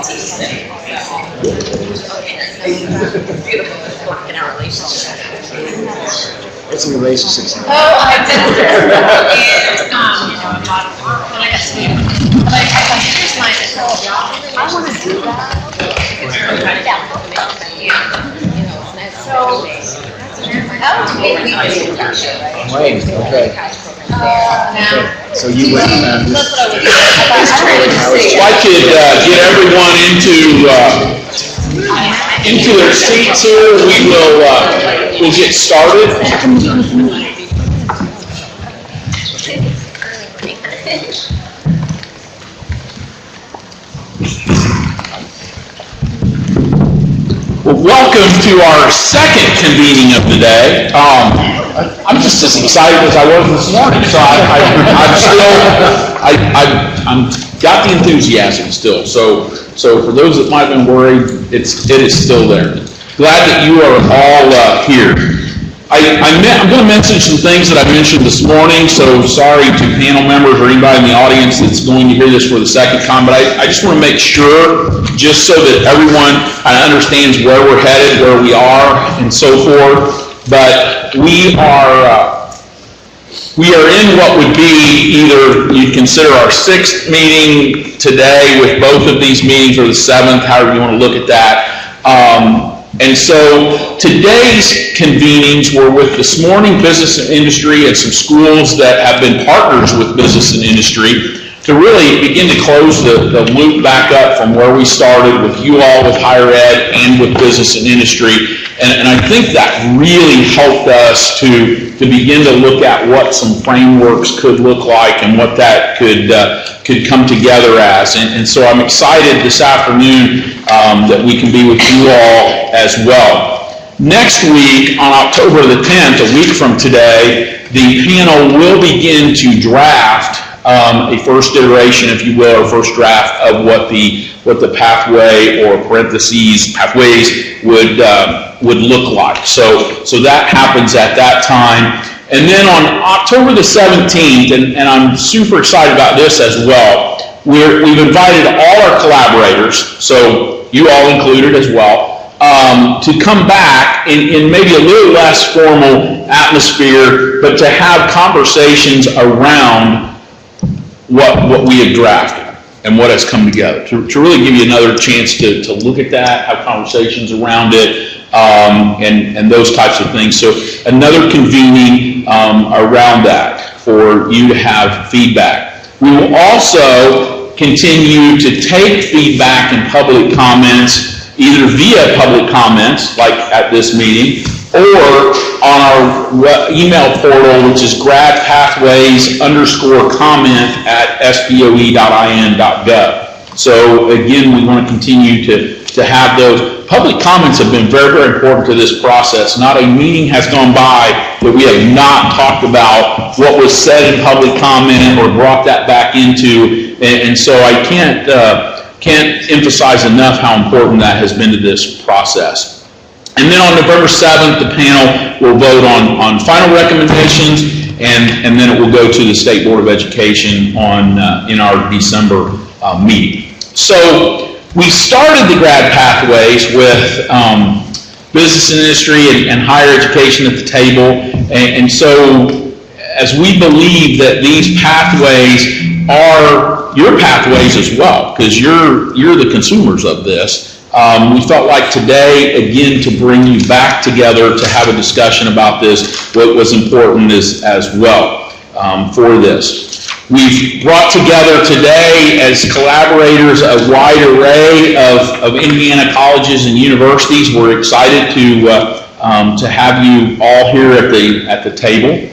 In our relationship. What's a relationship? Oh, I did it. And when I got scared, but I thought, here's my I want to do that. So that was maybe Wait, okay. So you went that's what I was doing. If I could get everyone into their seats here, we'll get started. Well, welcome to our second convening of the day. I'm just as excited as I was this morning, so I'm got the enthusiasm still. So for those that might have been worried, it is still there. Glad that you are all here. I'm going to mention some things that I mentioned this morning, so sorry to panel members or anybody in the audience that's going to hear this for the second time, but I just want to make sure, just so that everyone kind of understands where we're headed, where we are, and so forth. But we are in what would be either you'd consider our 6th meeting today with both of these meetings, or the 7th, however you want to look at that. And so today's convenings were with this morning business and industry and some schools that have been partners with business and industry to really begin to close the loop back up from where we started with you all with higher ed and with business and industry. And I think that really helped us to begin to look at what some frameworks could look like and what that could come together as. And so I'm excited this afternoon that we can be with you all as well. Next week, on October the 10th, a week from today, the panel will begin to draft a first iteration, if you will, or first draft of what the pathway or pathways would look like. So that happens at that time. And then on October the 17th, and I'm super excited about this as well, we've invited all our collaborators, so you all included as well, to come back in maybe a little less formal atmosphere, but to have conversations around what we have drafted and what has come together, to really give you another chance to look at that, have conversations around it, and those types of things. So another convening around that for you to have feedback. We will also continue to take feedback and public comments either via public comments, like at this meeting, or on our email portal, which is gradpathways_comment@sboe.in.gov. So again, we want to continue to have those. Public comments have been very, very important to this process. Not a meeting has gone by that we have not talked about what was said in public comment or brought that back into, and so I can't emphasize enough how important that has been to this process. And then on November 7th, the panel will vote on final recommendations, and then it will go to the State Board of Education in our December meeting. So we started the grad pathways with business and industry and higher education at the table, and so as we believe that these pathways are your pathways as well, because you're the consumers of this. We felt like today, again, to bring you back together to have a discussion about this, what was important as well for this. We've brought together today as collaborators a wide array of Indiana colleges and universities. We're excited to have you all here at the table.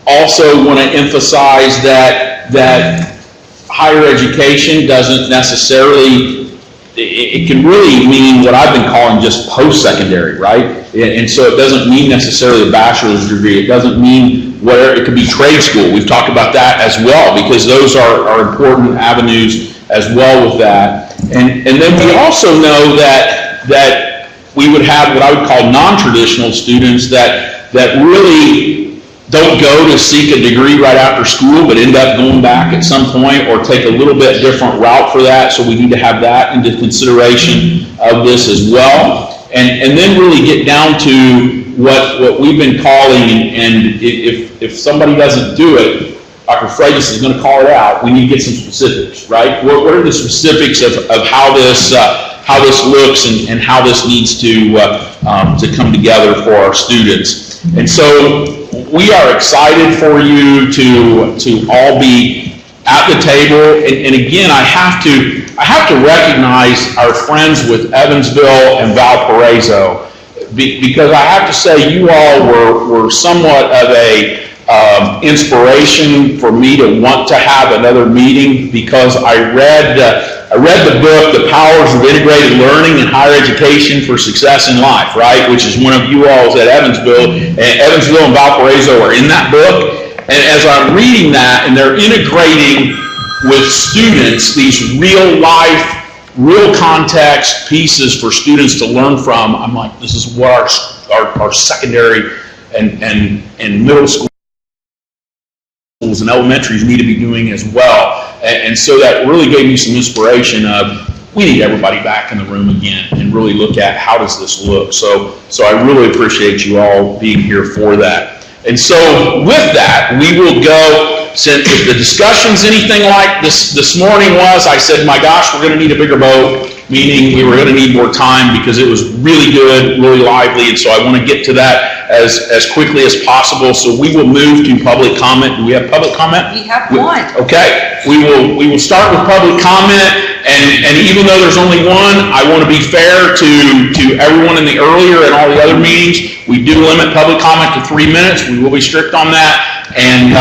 Also want to emphasize that higher education doesn't necessarily, it can really mean what I've been calling just post-secondary, right? And so it doesn't mean necessarily a bachelor's degree. It doesn't mean where it could be trade school. We've talked about that as well, because those are important avenues as well with that. And then we also know that we would have what I would call non-traditional students that really don't go to seek a degree right after school, but end up going back at some point or take a little bit different route for that. So we need to have that into consideration of this as well. And then really get down to what we've been calling, and if somebody doesn't do it, Dr. Freitas is going to call it out. We need to get some specifics, right? What are the specifics of how this looks and how this needs to come together for our students? And so we are excited for you to all be at the table. And again, I have to recognize our friends with Evansville and Valparaiso, because I have to say you all were somewhat of a inspiration for me to want to have another meeting, because I read the book, The Powers of Integrated Learning in Higher Education for Success in Life, right? Which is one of you all's at Evansville, and Evansville and Valparaiso are in that book. And as I'm reading that, and they're integrating with students these real life, real context pieces for students to learn from, I'm like, this is what our secondary and middle schools and elementaries need to be doing as well. And so that really gave me some inspiration of, we need everybody back in the room again and really look at how does this look. So I really appreciate you all being here for that. And so with that, we will go, since if the discussion's anything like this morning was, I said, my gosh, we're going to need a bigger boat, meaning we were going to need more time because it was really good, really lively, and so I want to get to that as quickly as possible. So we will move to public comment. Do we have public comment? We have one. Okay, we will start with public comment, and even though there's only one, I want to be fair to everyone in the earlier and all the other meetings. We do limit public comment to 3 minutes. We will be strict on that, and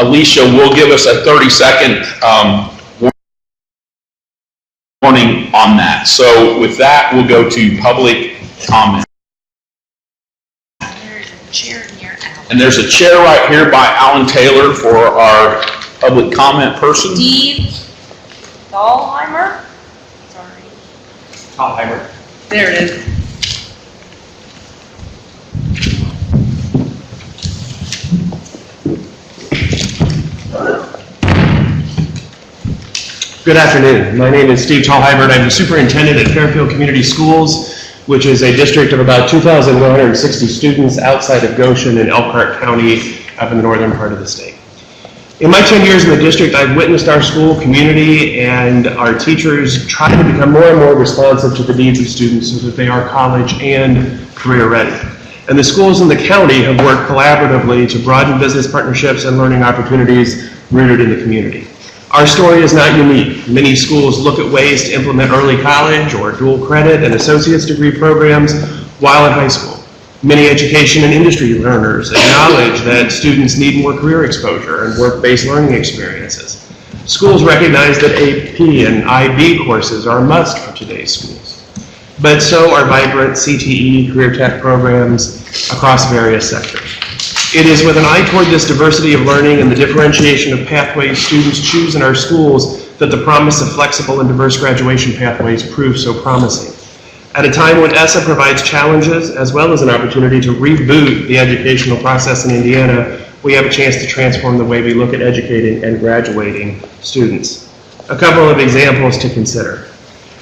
Alicia will give us a 30-second warning on that. So with that, we'll go to public comment. And there's a chair right here by Alan Taylor for our public comment person. Steve Dahlheimer? Sorry. Dahlheimer. There it is. Good afternoon. My name is Steve Tallheibert. I'm the superintendent at Fairfield Community Schools, which is a district of about 2,160 students outside of Goshen in Elkhart County, up in the northern part of the state. In my 10 years in the district, I've witnessed our school community and our teachers try to become more and more responsive to the needs of students so that they are college and career ready. And the schools in the county have worked collaboratively to broaden business partnerships and learning opportunities rooted in the community. Our story is not unique. Many schools look at ways to implement early college or dual credit and associate's degree programs while in high school. Many education and industry learners acknowledge that students need more career exposure and work-based learning experiences. Schools recognize that AP and IB courses are a must for today's schools, but so are vibrant CTE, career tech programs across various sectors. It is with an eye toward this diversity of learning and the differentiation of pathways students choose in our schools that the promise of flexible and diverse graduation pathways proves so promising. At a time when ESSA provides challenges as well as an opportunity to reboot the educational process in Indiana, we have a chance to transform the way we look at educating and graduating students. A couple of examples to consider.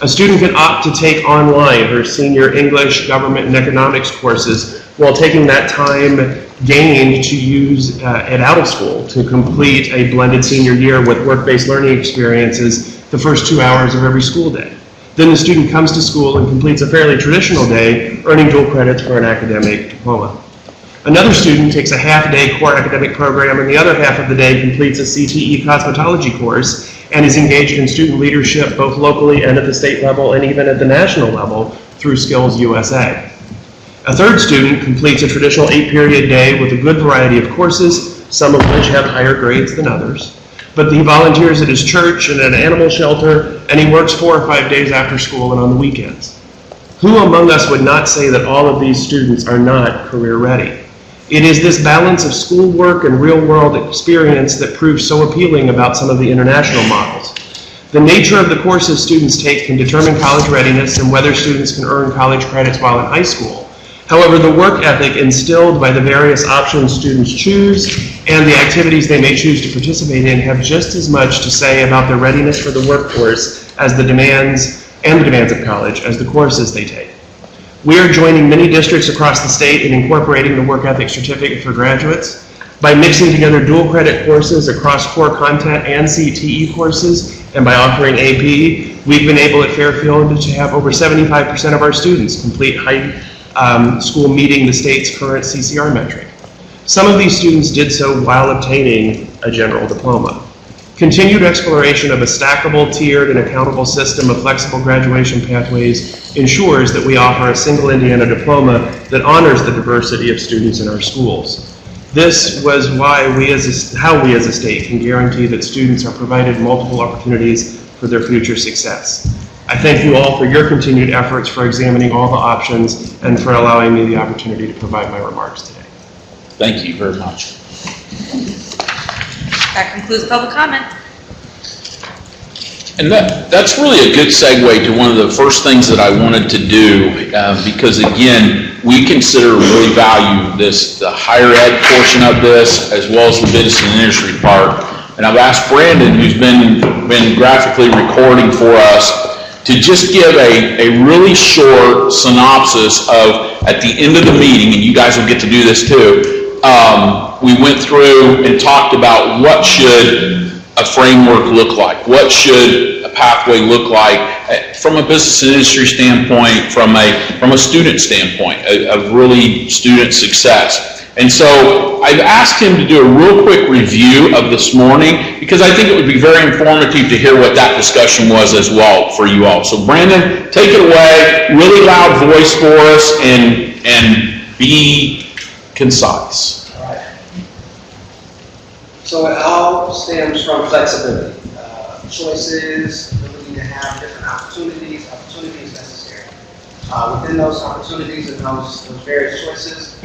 A student can opt to take online her senior English, government, and economics courses while taking that time gained to use it out of school to complete a blended senior year with work-based learning experiences the first 2 hours of every school day. Then the student comes to school and completes a fairly traditional day, earning dual credits for an academic diploma. Another student takes a half-day core academic program and the other half of the day completes a CTE cosmetology course and is engaged in student leadership both locally and at the state level and even at the national level through Skills USA. A third student completes a traditional 8-period day with a good variety of courses, some of which have higher grades than others. But he volunteers at his church and at an animal shelter, and he works 4 or 5 days after school and on the weekends. Who among us would not say that all of these students are not career ready? It is this balance of schoolwork and real-world experience that proves so appealing about some of the international models. The nature of the courses students take can determine college readiness and whether students can earn college credits while in high school. However, the work ethic instilled by the various options students choose and the activities they may choose to participate in have just as much to say about their readiness for the workforce as the demands of college as the courses they take. We are joining many districts across the state in incorporating the work ethic certificate for graduates. By mixing together dual credit courses across core content and CTE courses, and by offering AP, we've been able at Fairfield to have over 75% of our students complete high school meeting the state's current CCR metric. Some of these students did so while obtaining a general diploma. Continued exploration of a stackable, tiered, and accountable system of flexible graduation pathways ensures that we offer a single Indiana diploma that honors the diversity of students in our schools. This was how we as a state can guarantee that students are provided multiple opportunities for their future success. I thank you all for your continued efforts, for examining all the options, and for allowing me the opportunity to provide my remarks today. Thank you very much. That concludes public comment. And that's really a good segue to one of the first things that I wanted to do, because again, we consider really value the higher ed portion of this, as well as the business and industry part. And I've asked Brandon, who's been graphically recording for us, to just give a really short synopsis of, at the end of the meeting, and you guys will get to do this too, we went through and talked about what should a framework look like, what should a pathway look like from a business and industry standpoint, from a student standpoint, of really student success. And so I've asked him to do a real quick review of this morning, because I think it would be very informative to hear what that discussion was as well for you all. So Brandon, take it away, really loud voice for us, and be concise. All right. So it all stems from flexibility, choices, ability to have different opportunities necessary. Within those opportunities and those various choices,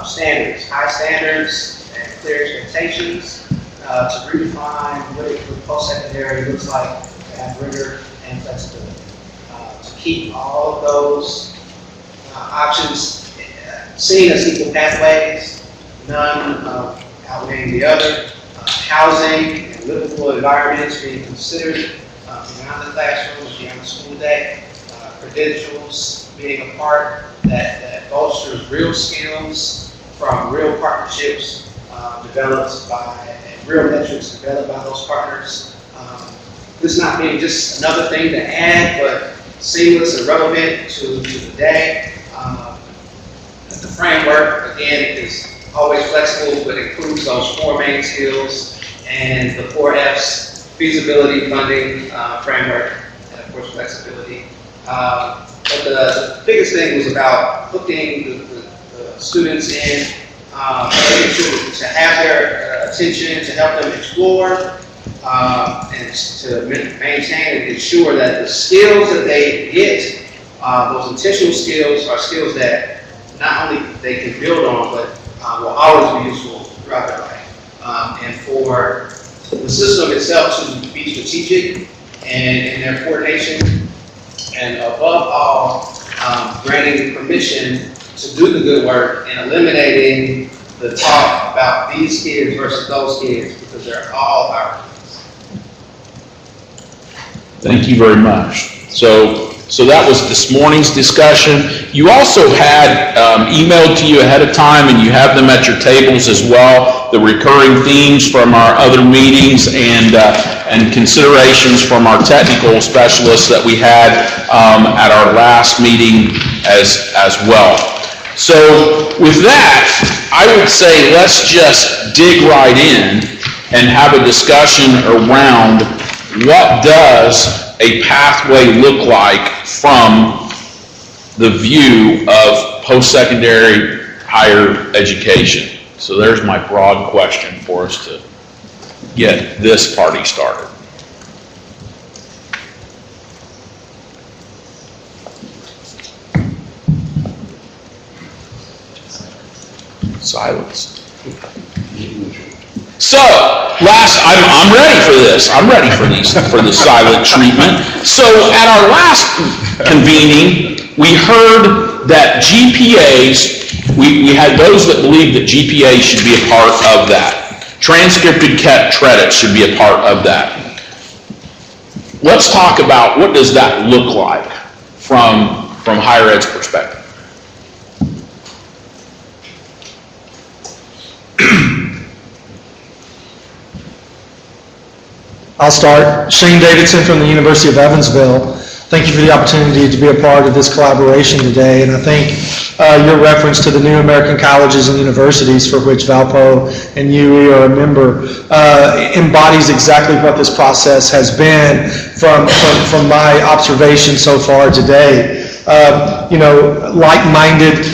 standards, high standards and clear expectations to redefine what post-secondary looks like, to have rigor and flexibility. To keep all of those options seen as equal pathways, none outweighing the other. Housing and livable environments being considered beyond the classroom, beyond the school day. Credentials being a part that bolsters real skills from real partnerships developed by, and real metrics developed by those partners. This not being just another thing to add, but seamless and relevant to the day. The framework, again, is always flexible, but includes those 4 main skills and the 4 F's: feasibility, funding, framework, and of course flexibility. But the biggest thing was about hooking the students in, making sure to have their attention, to help them explore, and to maintain and ensure that the skills that they get, those intentional skills, are skills that not only they can build on, but will always be useful throughout their life. And for the system itself to be strategic and in their coordination, and above all, granting permission to do the good work and eliminating the talk about these kids versus those kids, because they're all our kids. Thank you very much. So that was this morning's discussion. You also had emailed to you ahead of time, and you have them at your tables as well, the recurring themes from our other meetings and considerations from our technical specialists that we had at our last meeting as well. So with that, I would say let's just dig right in and have a discussion around what does a pathway look like from the view of post-secondary higher education. So there's my broad question for us to get this party started. Silence. So, I'm ready for this. I'm ready for this silent treatment. So, at our last convening, we heard that GPAs, we had those that believed that GPAs should be a part of that. Transcripted credits should be a part of that. Let's talk about what does that look like from higher ed's perspective. I'll start. Shane Davidson from the University of Evansville. Thank you for the opportunity to be a part of this collaboration today. And I think your reference to the new American colleges and universities for which Valpo and UE are a member embodies exactly what this process has been from my observation so far today. Like-minded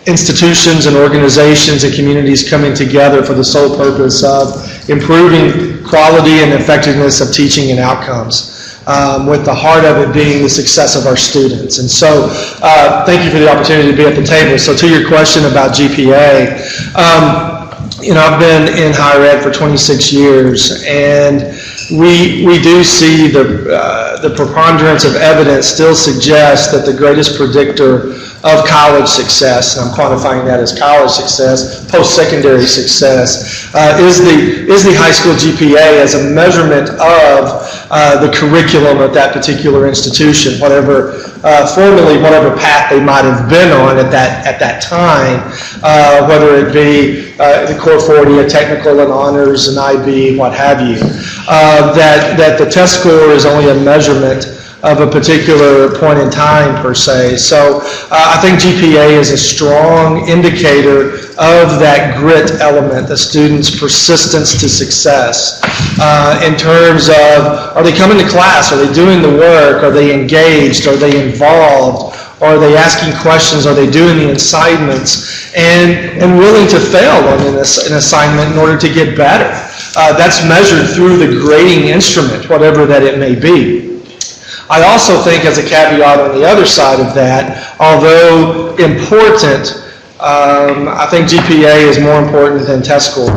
institutions and organizations and communities coming together for the sole purpose of improving quality and effectiveness of teaching and outcomes, with the heart of it being the success of our students. And so thank you for the opportunity to be at the table. So to your question about GPA, I've been in higher ed for 26 years, and we do see the preponderance of evidence still suggests that the greatest predictor of college success, and I'm quantifying that as college success, post-secondary success, is the high school GPA as a measurement of the curriculum of that particular institution, whatever path they might have been on at that time, whether it be the Core 40, a technical and honors, an IB, what have you. That the test score is only a measurement of a particular point in time, per se. So I think GPA is a strong indicator of that grit element, the student's persistence to success, in terms of, are they coming to class? Are they doing the work? Are they engaged? Are they involved? Are they asking questions? Are they doing the assignments? And willing to fail on an assignment in order to get better. That's measured through the grading instrument, whatever that it may be. I also think, as a caveat on the other side of that, although important, I think GPA is more important than test score.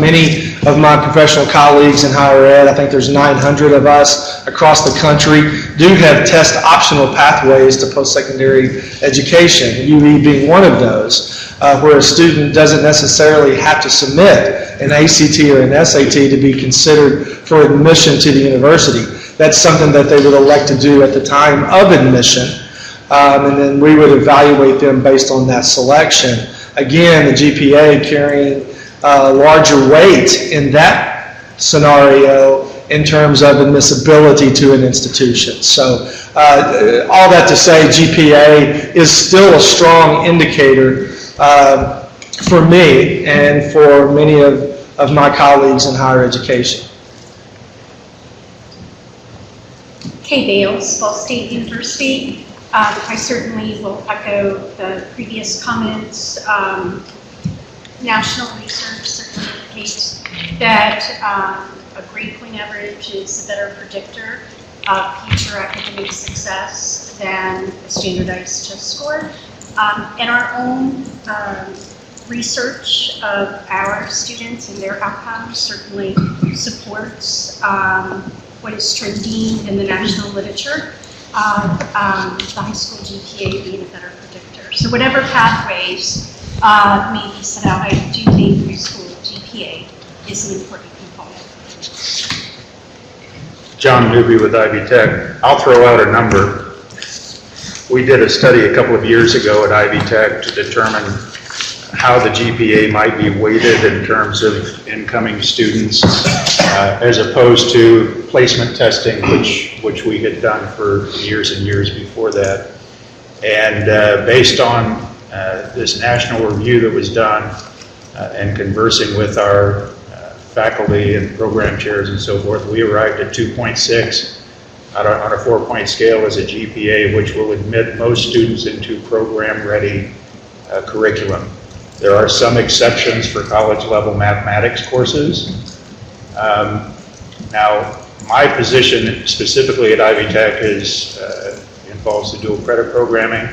Many of my professional colleagues in higher ed, I think there's 900 of us across the country, do have test optional pathways to post-secondary education, UE being one of those, where a student doesn't necessarily have to submit an ACT or an SAT to be considered for admission to the university. That's something that they would elect to do at the time of admission, and then we would evaluate them based on that selection. Again, the GPA carrying larger weight in that scenario in terms of admissibility to an institution. So all that to say, GPA is still a strong indicator for me and for many of my colleagues in higher education. Kay Bales, Ball State University. I certainly will echo the previous comments. National research certainly indicates that a grade point average is a better predictor of future academic success than a standardized test score. And our own research of our students and their outcomes certainly supports what is trending in the national literature of the high school GPA being a better predictor. So whatever pathways may be set out, I do think high school GPA is an important component. John Newby with Ivy Tech. I'll throw out a number. We did a study a couple of years ago at Ivy Tech to determine how the GPA might be weighted in terms of incoming students as opposed to placement testing, which we had done for years and years before that. And based on this national review that was done and conversing with our faculty and program chairs and so forth, we arrived at 2.6 on a 4-point scale as a GPA, which will admit most students into program-ready curriculum. There are some exceptions for college-level mathematics courses. Now, my position specifically at Ivy Tech involves the dual credit programming.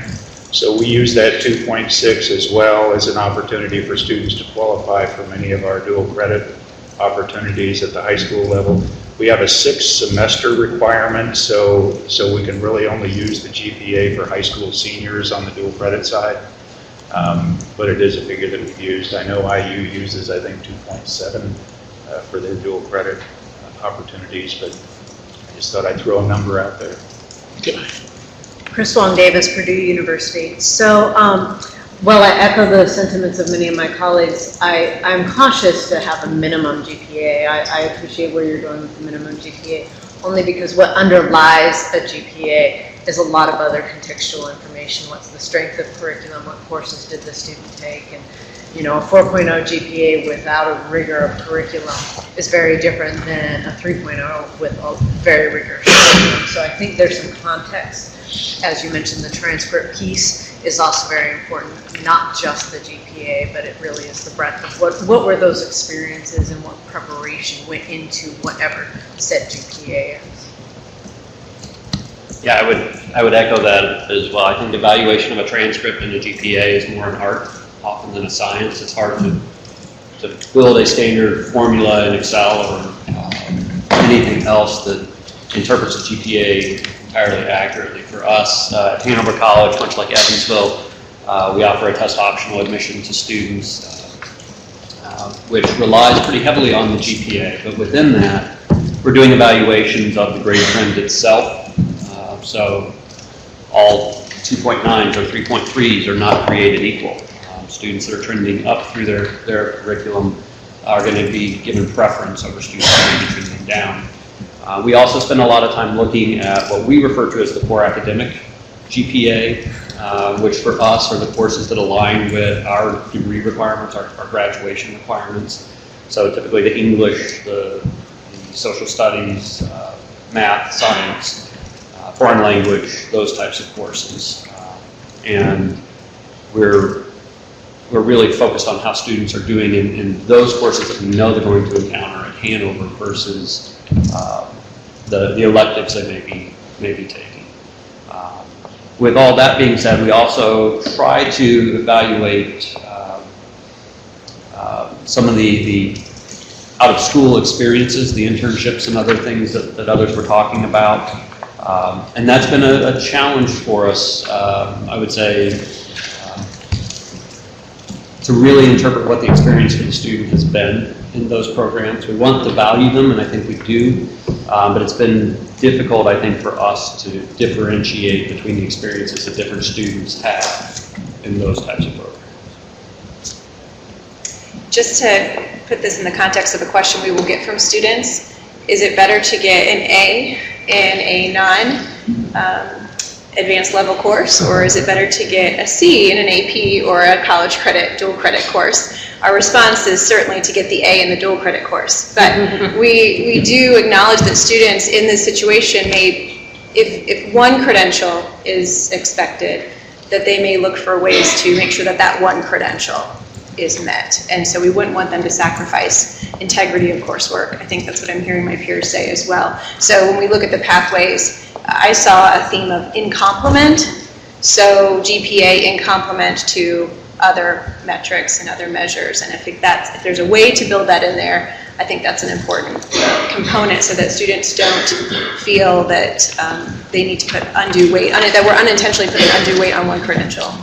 So we use that 2.6 as well as an opportunity for students to qualify for many of our dual credit opportunities at the high school level. We have a 6-semester requirement, so we can really only use the GPA for high school seniors on the dual credit side. But it is a figure that we've used. I know IU uses, I think, 2.7 for their dual credit opportunities, but I just thought I'd throw a number out there. Chris Long Davis, Purdue University. So, well, I echo the sentiments of many of my colleagues. I'm cautious to have a minimum GPA. I appreciate where you're going with the minimum GPA, only because what underlies a GPA is a lot of other contextual information. What's the strength of curriculum? What courses did the student take? And, you know, a 4.0 GPA without a rigor of curriculum is very different than a 3.0 with a very rigorous curriculum. So I think there's some context. As you mentioned, the transcript piece is also very important, not just the GPA, but it really is the breadth of what were those experiences and what preparation went into whatever said GPA is. Yeah, I would echo that as well. I think the evaluation of a transcript and a GPA is more an art often than a science. It's hard to build a standard formula in Excel or anything else that interprets a GPA entirely accurately. For us at Hanover College, much like Evansville, we offer a test optional admission to students, which relies pretty heavily on the GPA. But within that, we're doing evaluations of the grade trend itself. So all 2.9s or 3.3s are not created equal. Students that are trending up through their curriculum are going to be given preference over students that may be trending down. We also spend a lot of time looking at what we refer to as the core academic GPA, which for us are the courses that align with our degree requirements, our graduation requirements. So typically the English, the social studies, math, science, foreign language, those types of courses. And we're really focused on how students are doing in those courses that we know they're going to encounter at Hanover versus the electives they may be taking. With all that being said, we also try to evaluate some of the out-of-school experiences, the internships and other things that others were talking about. And that's been a challenge for us, I would say, to really interpret what the experience for the student has been in those programs. We want to value them, and I think we do, but it's been difficult, I think, for us to differentiate between the experiences that different students have in those types of programs. Just to put this in the context of a question we will get from students, is it better to get an A in a non-advanced level course, or is it better to get a C in an AP or a college credit, dual credit course? Our response is certainly to get the A in the dual credit course. But we do acknowledge that students in this situation may, if one credential is expected, that they may look for ways to make sure that that one credential is met. And so we wouldn't want them to sacrifice integrity of coursework. I think that's what I'm hearing my peers say as well. So when we look at the pathways, I saw a theme of in complement. So GPA in complement to other metrics and other measures. And if there's a way to build that in there, I think that's an important component so that students don't feel that they need to put undue weight on it, that we're unintentionally putting undue weight on one credential.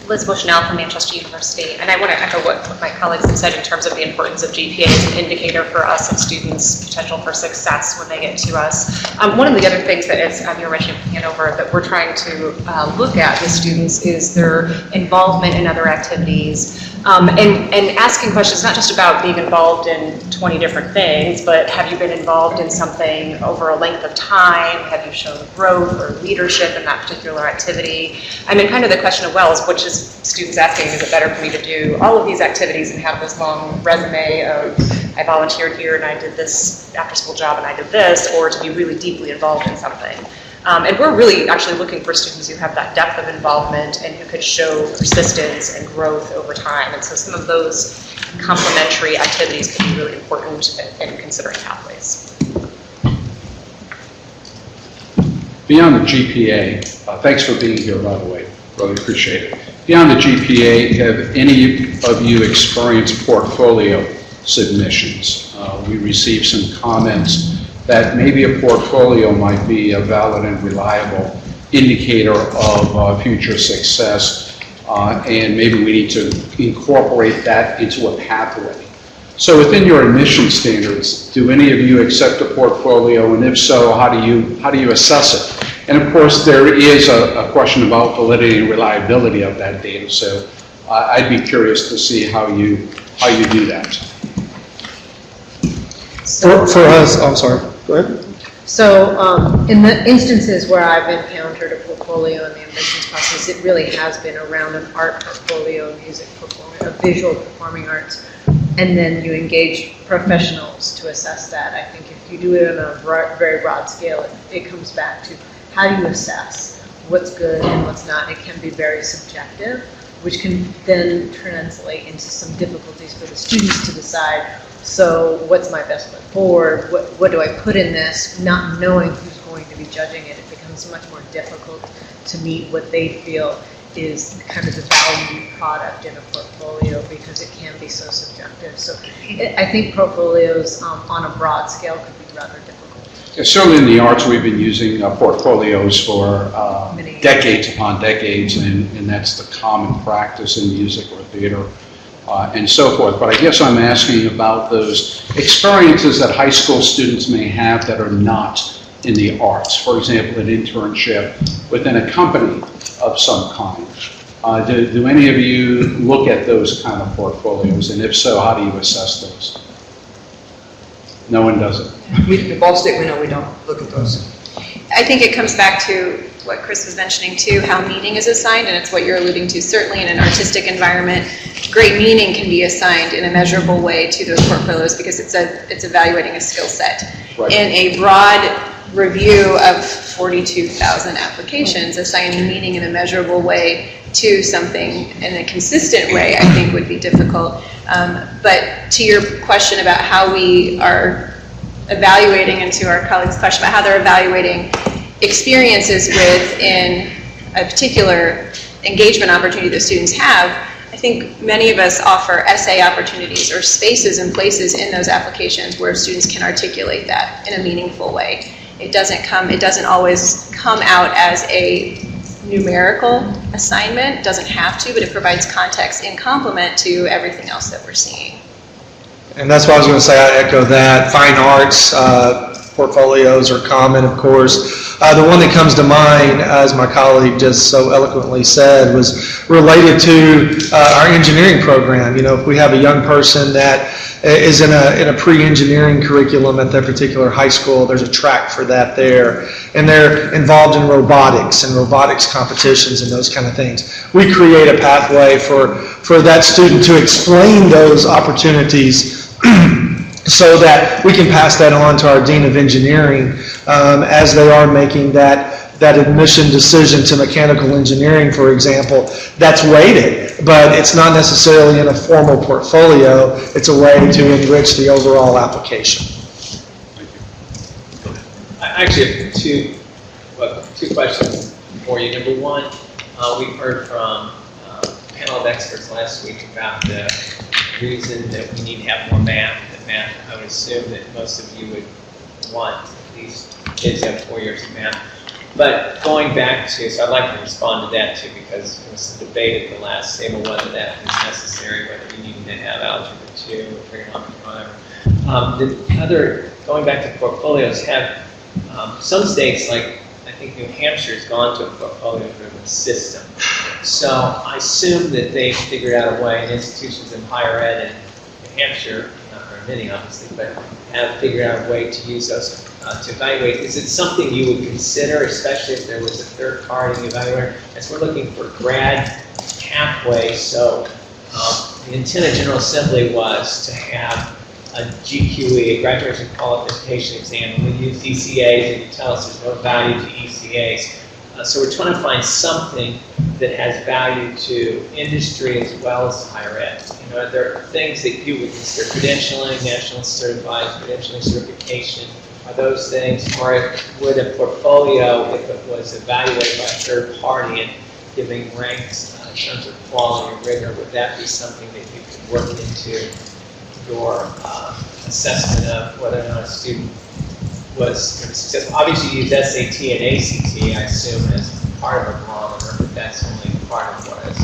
Liz Bushnell from Manchester University, and I want to echo what my colleagues have said in terms of the importance of GPA as an indicator for us and students' potential for success when they get to us. One of the other things that, as you were mentioning Hanover, that we're trying to look at with students is their involvement in other activities, and asking questions not just about being involved in 20 different things, but have you been involved in something over a length of time? Have you shown growth or leadership in that particular activity? I mean, kind of the question of, well, is which is students asking, is it better for me to do all of these activities and have this long resume of I volunteered here and I did this after school job and I did this, or to be really deeply involved in something? And we're really actually looking for students who have that depth of involvement and who could show persistence and growth over time. And so some of those complementary activities can be really important in considering pathways. Beyond the GPA, thanks for being here, by the way. Really appreciate it. Beyond the GPA, have any of you experienced portfolio submissions? We received some comments that maybe a portfolio might be a valid and reliable indicator of future success, and maybe we need to incorporate that into a pathway. So within your admission standards, do any of you accept a portfolio, and if so, how do you assess it? And of course, there is a question about validity and reliability of that data, so I'd be curious to see how you do that. For us, I'm sorry, go ahead. So in the instances where I've encountered a portfolio in the admissions process, it really has been around an art portfolio, a music portfolio, a visual performing arts, and then you engage professionals to assess that. I think if you do it on a very broad scale, it comes back to how do you assess what's good and what's not. It can be very subjective, which can then translate into some difficulties for the students to decide, so what's my best foot forward? What do I put in this? Not knowing who's going to be judging it, it becomes much more difficult to meet what they feel is kind of the value product in a portfolio, because it can be so subjective. So I think portfolios on a broad scale could be rather difficult. Yeah, certainly in the arts, we've been using portfolios for decades upon decades, and that's the common practice in music or theater and so forth. But I guess I'm asking about those experiences that high school students may have that are not in the arts. For example, an internship within a company of some kind. Do any of you look at those kind of portfolios? And if so, how do you assess those? No one does it. The Ball State, we know we don't look at those. I think it comes back to what Chris was mentioning too, how meaning is assigned, and it's what you're alluding to. Certainly in an artistic environment, great meaning can be assigned in a measurable way to those portfolios because it's evaluating a skill set. Right. In a broad review of 42,000 applications, assigning meaning in a measurable way to something in a consistent way, I think would be difficult. But to your question about how we are evaluating, and to our colleagues' question about how they're evaluating experiences within a particular engagement opportunity that students have, I think many of us offer essay opportunities or spaces and places in those applications where students can articulate that in a meaningful way. It doesn't always come out as a numerical assignment. It doesn't have to, but it provides context in complement to everything else that we're seeing. And that's what I was going to say. I echo that. Fine arts portfolios are common, of course. The one that comes to mind, as my colleague just so eloquently said, was related to our engineering program. You know, if we have a young person that is in a pre-engineering curriculum at their particular high school, there's a track for that there, and they're involved in robotics and robotics competitions and those kind of things. We create a pathway for that student to explain those opportunities so that we can pass that on to our Dean of Engineering as they are making that admission decision to mechanical engineering, for example. That's weighted, but it's not necessarily in a formal portfolio. It's a way to enrich the overall application. I actually have two questions for you. Number one, we heard from a panel of experts last week about the reason that we need to have more math. Math, I would assume that most of you would want these kids to have 4 years of math. But going back to, so I'd like to respond to that too, because there was some debate at the last table whether that was necessary, whether we needed to have algebra 2 or trigonometry, whatever. The other, going back to portfolios, have some states, like I think New Hampshire, has gone to a portfolio-driven system. So I assume that they figured out a way, and institutions in higher ed in New Hampshire, not very many obviously, but have figured out a way to use those to evaluate. Is it something you would consider, especially if there was a third-party evaluator? As we're looking for grad pathways, so the intent of General Assembly was to have a GQE, a graduation qualification exam, and we use ECAs, and you tell us there's no value to ECAs. So we're trying to find something that has value to industry as well as higher ed. You know, there are things that you would consider credentialing, national certified credentialing certification. Are those things, or would a portfolio, if it was evaluated by a third party and giving ranks in terms of quality or rigor, would that be something that you could work into your assessment of whether or not a student was going to be successful? Obviously, you use SAT and ACT, I assume, as part of a barometer, but that's only part of what is.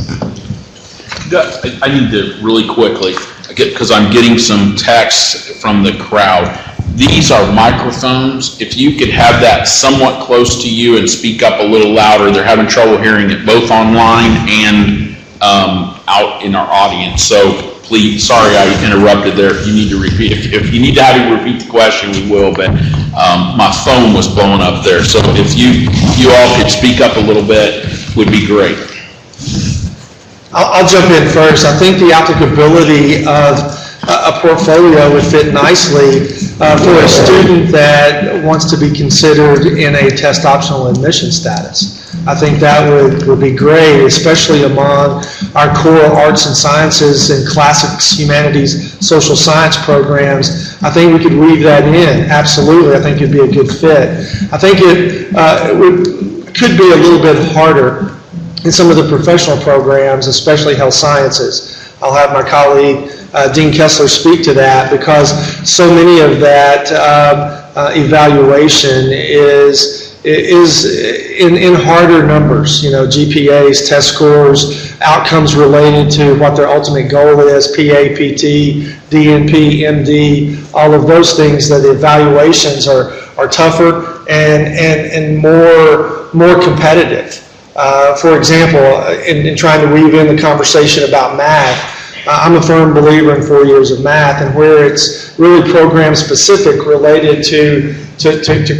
I need to really quickly, because I'm getting some texts from the crowd. These are microphones. If you could have that somewhat close to you and speak up a little louder, they're having trouble hearing it both online and out in our audience. So please, sorry I interrupted there. If you need to repeat, if you need to have you repeat the question, we will, but my phone was blowing up there. So if you all could speak up a little bit, would be great. I'll jump in first. I think the applicability of a portfolio would fit nicely for a student that wants to be considered in a test optional admission status. I think that would be great, especially among our core arts and sciences and classics, humanities, social science programs. I think we could weave that in, absolutely. I think it'd be a good fit. I think it could be a little bit harder in some of the professional programs, especially health sciences. I'll have my colleague, Dean Kessler, speak to that, because so many of that evaluation is in harder numbers, GPAs, test scores, outcomes related to what their ultimate goal is, PA, PT, DNP, MD, all of those things, that the evaluations are tougher and more competitive. For example, in trying to weave in the conversation about math, I'm a firm believer in 4 years of math, and where it's really program specific related to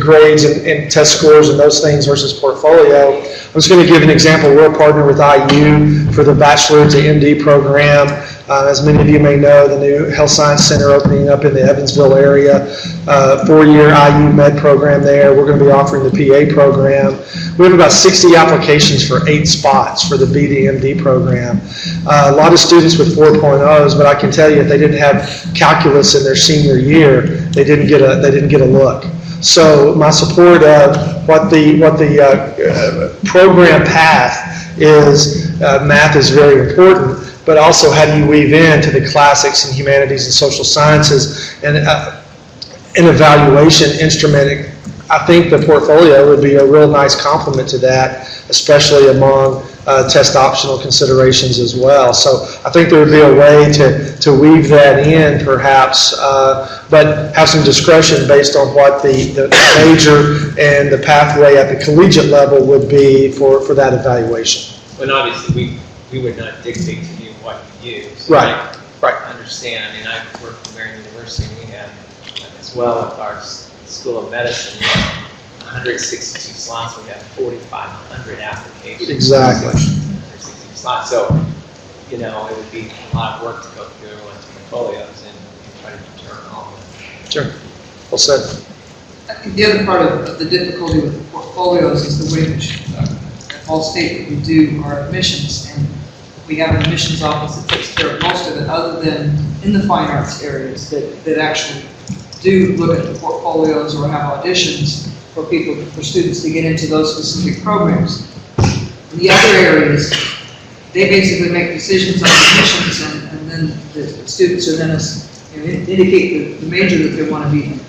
grades and test scores and those things versus portfolio. I'm just going to give an example. We're a partner with IU for the Bachelor to MD program. As many of you may know, the new Health Science Center opening up in the Evansville area, 4-year IU Med program there. We're going to be offering the PA program. We have about 60 applications for 8 spots for the BD-MD program. A lot of students with 4.0s, but I can tell you if they didn't have calculus in their senior year, they didn't get a look. So my support of what the program path is, math is very important, but also how do you weave into the classics and humanities and social sciences and an evaluation instrument. I think the portfolio would be a real nice complement to that, especially among test optional considerations as well. So I think there would be a way to weave that in perhaps, but have some discretion based on what the major and the pathway at the collegiate level would be for that evaluation. Well, obviously, we would not dictate to you what you use. Right. I understand. I mean, I work for Marion University. We have, as well with our School of Medicine, we have 162 slots. We have 4,500 applications. Exactly. 162 slots. So, it would be a lot of work to go through on portfolios and try to determine all of that. Sure. Well said. I think the other part of the difficulty with the portfolios is the way in which at Ball State that we do our admissions, and we have an admissions office that takes care of most of it, other than in the fine arts areas that actually do look at the portfolios or have auditions for students to get into those specific programs. In the other areas, they basically make decisions on admissions, and then the students are then indicate the major that they want to be in.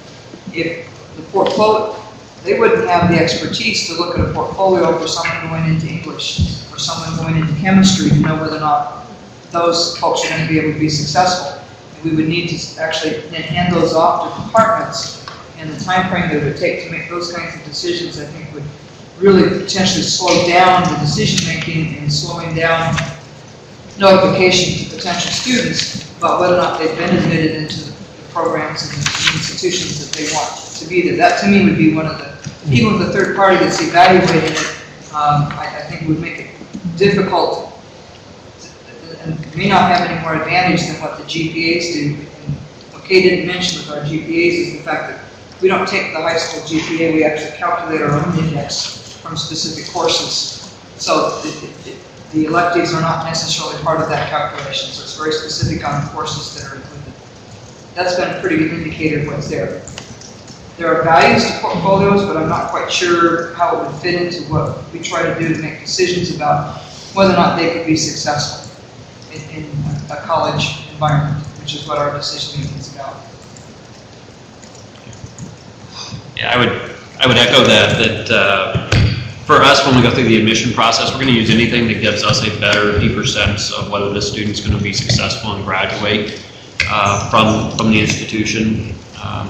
If the portfolio, they wouldn't have the expertise to look at a portfolio for someone going into English or someone going into chemistry to know whether or not those folks are going to be able to be successful. And we would need to actually then hand those off to departments, and the time frame that it would take to make those kinds of decisions, I think, would really potentially slow down the decision making and slowing down notification to potential students about whether or not they've been admitted into the programs and the institutions that they want to be there. That to me would be one of the, even with the third party that's evaluating it, I think would make it difficult and may not have any more advantage than what the GPAs do. And what Kay didn't mention with our GPAs is the fact that we don't take the high school GPA, we actually calculate our own index from specific courses. So the electives are not necessarily part of that calculation, so it's very specific on the courses that are included. That's been a pretty good indicator of what's there. There are values to portfolios, but I'm not quite sure how it would fit into what we try to do to make decisions about whether or not they could be successful in a college environment, which is what our decision making is about. Yeah, I would echo that for us, when we go through the admission process, we're going to use anything that gives us a better, deeper sense of whether the student's going to be successful and graduate from the institution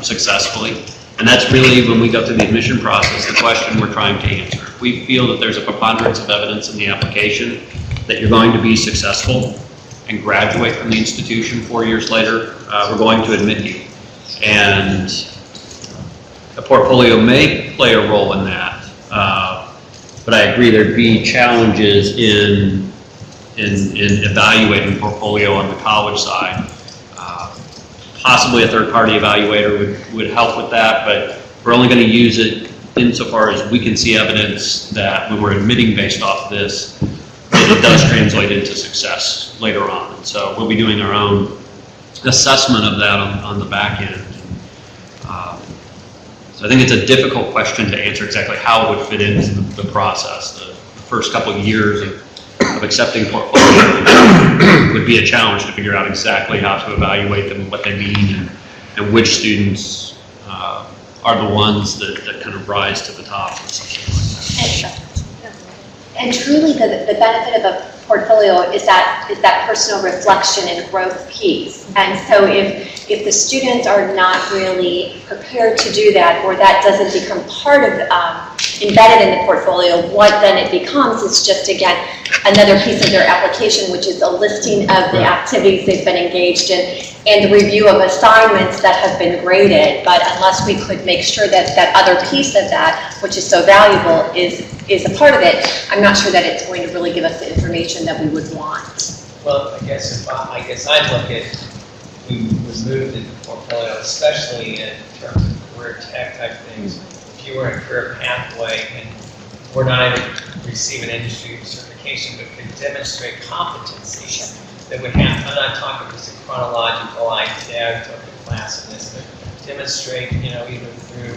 successfully. And that's really, when we go through the admission process, the question we're trying to answer. If we feel that there's a preponderance of evidence in the application that you're going to be successful and graduate from the institution 4 years later, we're going to admit you. And the portfolio may play a role in that, but I agree there'd be challenges in evaluating portfolio on the college side. Possibly a third-party evaluator would help with that, but we're only going to use it insofar as we can see evidence that when we're admitting based off this, that it does translate into success later on. And so we'll be doing our own assessment of that on the back end. So I think it's a difficult question to answer exactly how it would fit into the process. The first couple of years of accepting portfolio would be a challenge to figure out exactly how to evaluate them, what they mean, and which students are the ones that kind of rise to the top or something like that. And truly the benefit of a portfolio is that personal reflection and growth piece. And so if the students are not really prepared to do that, or that doesn't become part of embedded in the portfolio, what then it becomes is just, again, another piece of their application, which is a listing of the activities they've been engaged in and the review of assignments that have been graded. But unless we could make sure that that other piece of that, which is so valuable, is a part of it, I'm not sure that it's going to really give us the information that we would want. Well, I guess I'd look at, we moved in the portfolio, especially in terms of career tech type things. If you were in a career pathway and we're not able to receive an industry certification, but could demonstrate competency, that would have, I'm not talking just a chronological, I took a class in this, but demonstrate, even through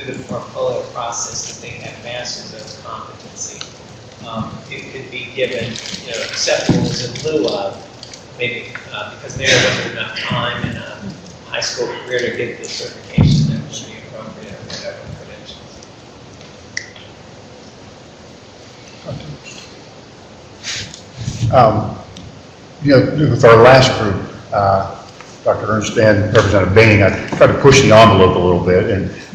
the portfolio process that they have mastered those competency. It could be given, acceptable as in lieu of, maybe because maybe there wasn't enough time in a high school career to get the certification that would be appropriate or whatever credentials. With our last group, Dr. Ernst and Representative Bain, I tried to push the envelope a little bit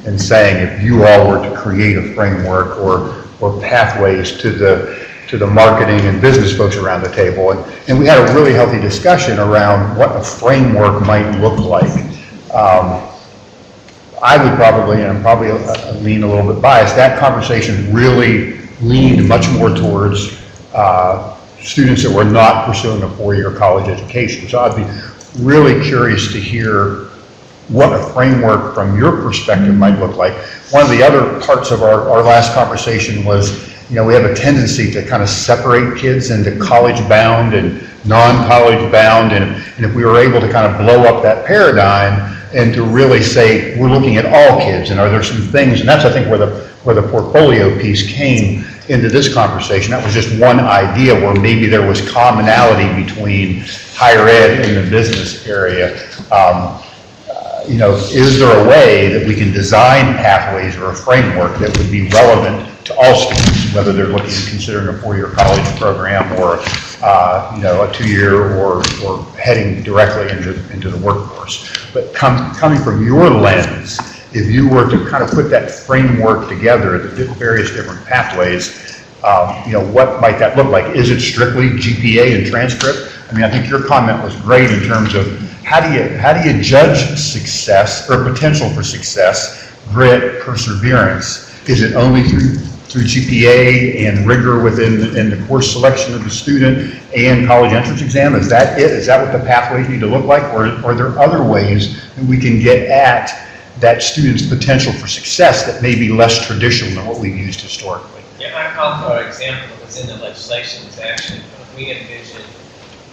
and saying if you all were to create a framework or pathways to the marketing and business folks around the table, and we had a really healthy discussion around what a framework might look like. I would probably, and I'm probably lean a little bit biased, that conversation really leaned much more towards students that were not pursuing a four-year college education. So I'd be really curious to hear what a framework from your perspective might look like. One of the other parts of our last conversation was, we have a tendency to kind of separate kids into college-bound and non-college-bound, and if we were able to kind of blow up that paradigm and to really say, we're looking at all kids, and are there some things, and that's, I think, where the portfolio piece came into this conversation. That was just one idea where maybe there was commonality between higher ed and the business area. Is there a way that we can design pathways or a framework that would be relevant to all students, whether they're looking at considering a four-year college program or a two-year or heading directly into the workforce? But coming from your lens, if you were to kind of put that framework together, the various different pathways, what might that look like? Is it strictly GPA and transcript? I think your comment was great in terms of how do you judge success or potential for success, grit, perseverance? Is it only through GPA and rigor within the course selection of the student and college entrance exam? Is that it? Is that what the pathways need to look like? Or are there other ways that we can get at that student's potential for success that may be less traditional than what we've used historically? Yeah, I'll throw an example that was in the legislation. Is actually we envision,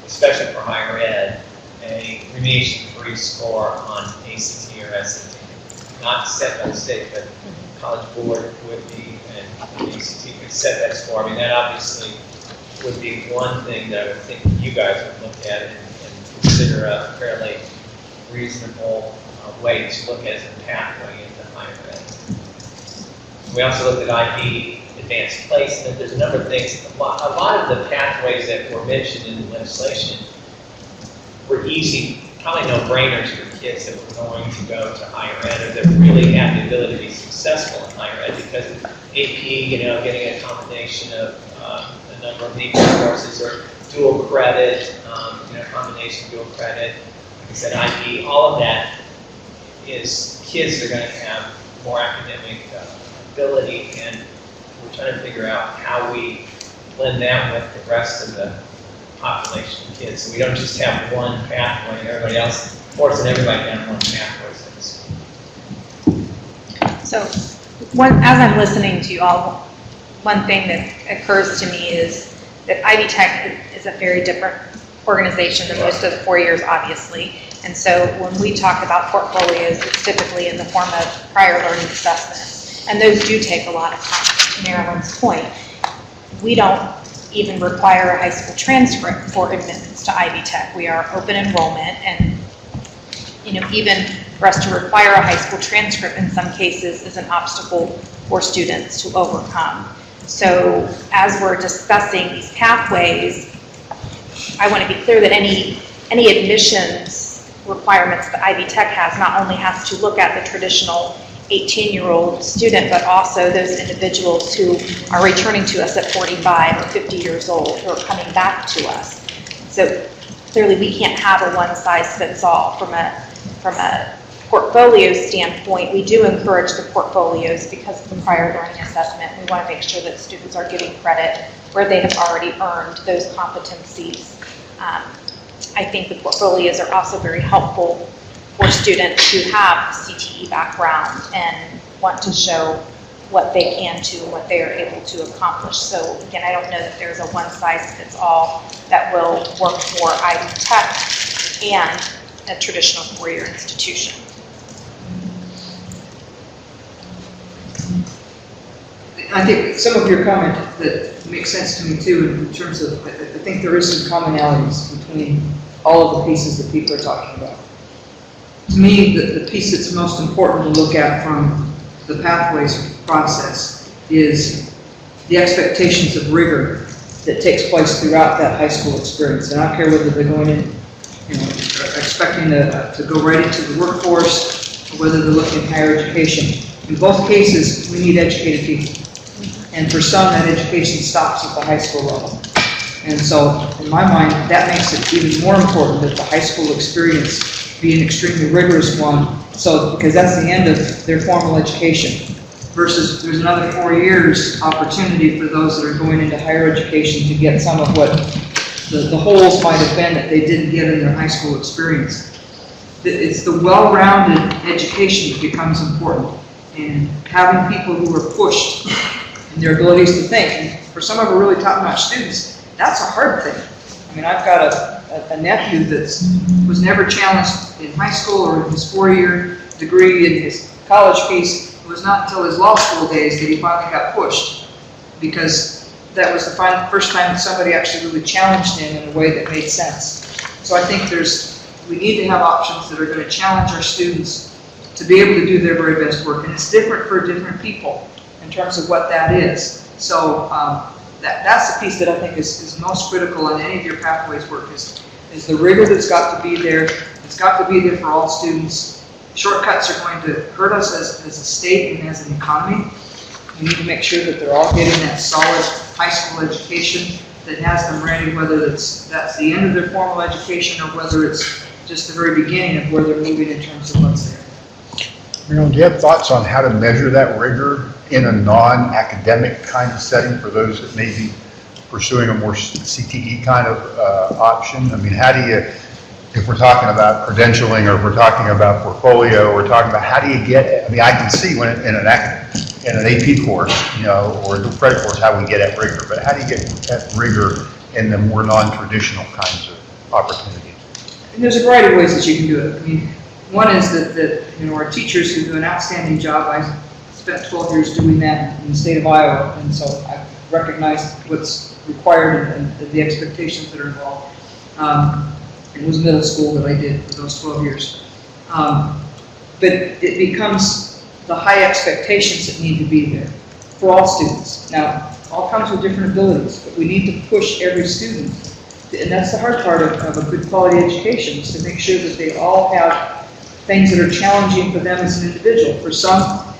especially for higher ed, a remediation-free score on ACT or SAT. Not set by the state, but College Board would be, and the ACT could set that score. That obviously would be one thing that I would think you guys would look at and consider a fairly reasonable way to look at as a pathway into higher ed. We also looked at IB, advanced placement. There's a number of things. A lot of the pathways that were mentioned in the legislation were easy, probably no-brainers for kids that were going to go to higher ed or that really had the ability to be successful in higher ed, because AP, getting a combination of a number of AP courses or dual credit, combination dual credit, like I said, IB, all of that is kids that are going to have more academic ability, and we're trying to figure out how we blend that with the rest of the population of kids. So we don't just have one pathway and everybody else, forcing everybody down one pathway. So as I'm listening to you all, one thing that occurs to me is that Ivy Tech is a very different organization than most of the 4 years, obviously. And so when we talk about portfolios, it's typically in the form of prior learning assessments. And those do take a lot of time. To Marilyn's point, we don't even require a high school transcript for admittance to Ivy Tech. We are open enrollment, and even for us to require a high school transcript in some cases is an obstacle for students to overcome. So as we're discussing these pathways, I want to be clear that any admissions requirements that Ivy Tech has not only has to look at the traditional 18-year-old student, but also those individuals who are returning to us at 45 or 50 years old, who are coming back to us. So clearly we can't have a one-size-fits-all. From a portfolio standpoint, we do encourage the portfolios because of the prior learning assessment. We want to make sure that students are getting credit where they have already earned those competencies. I think the portfolios are also very helpful for students who have a CTE background and want to show what they can do and what they are able to accomplish. So again, I don't know that there's a one-size-fits-all that will work for Ivy Tech and a traditional four-year institution. I think some of your comment that makes sense to me too, in terms of, I think there is some commonalities between all of the pieces that people are talking about. To me, the piece that's most important to look at from the pathways process is the expectations of rigor that takes place throughout that high school experience. And I don't care whether they're going in, expecting to go right into the workforce, or whether they're looking at higher education. In both cases, we need educated people. And for some, that education stops at the high school level. And so, in my mind, that makes it even more important that the high school experience be an extremely rigorous one, because that's the end of their formal education. Versus there's another 4 years opportunity for those that are going into higher education to get some of what the holes might have been that they didn't get in their high school experience. It's the well-rounded education that becomes important, and having people who are pushed in their abilities to think. And for some of our really top-notch students, that's a hard thing. I mean, I've got a nephew that was never challenged in high school or in his 4-year degree in his college piece. It was not until his law school days that he finally got pushed, because that was the first time that somebody actually really challenged him in a way that made sense. So I think we need to have options that are going to challenge our students to be able to do their very best work. And it's different for different people in terms of what that is. So that's the piece that I think is most critical in any of your pathways work is the rigor that's got to be there. It's got to be there for all students. Shortcuts are going to hurt us as a state and as an economy. We need to make sure that they're all getting that solid high school education that has them ready, whether that's the end of their formal education or whether it's just the very beginning of where they're moving in terms of what's there. Do you have thoughts on how to measure that rigor in a non-academic kind of setting for those that may be pursuing a more CTE kind of option? I mean, how do you, if we're talking about credentialing or if we're talking about portfolio, we're talking about how do you get, I mean, I can see when in an AP course, or a credit course, how we get at rigor, but how do you get at rigor in the more non-traditional kinds of opportunities? And there's a variety of ways that you can do it. I mean, one is that our teachers who do an outstanding job. I spent 12 years doing that in the state of Iowa, and so I recognize what's required and the expectations that are involved. It was middle school that I did for those 12 years. But it becomes the high expectations that need to be there for all students. Now, all comes with different abilities, but we need to push every student. And that's the hard part of a good quality education, is to make sure that they all have things that are challenging for them as an individual. For some,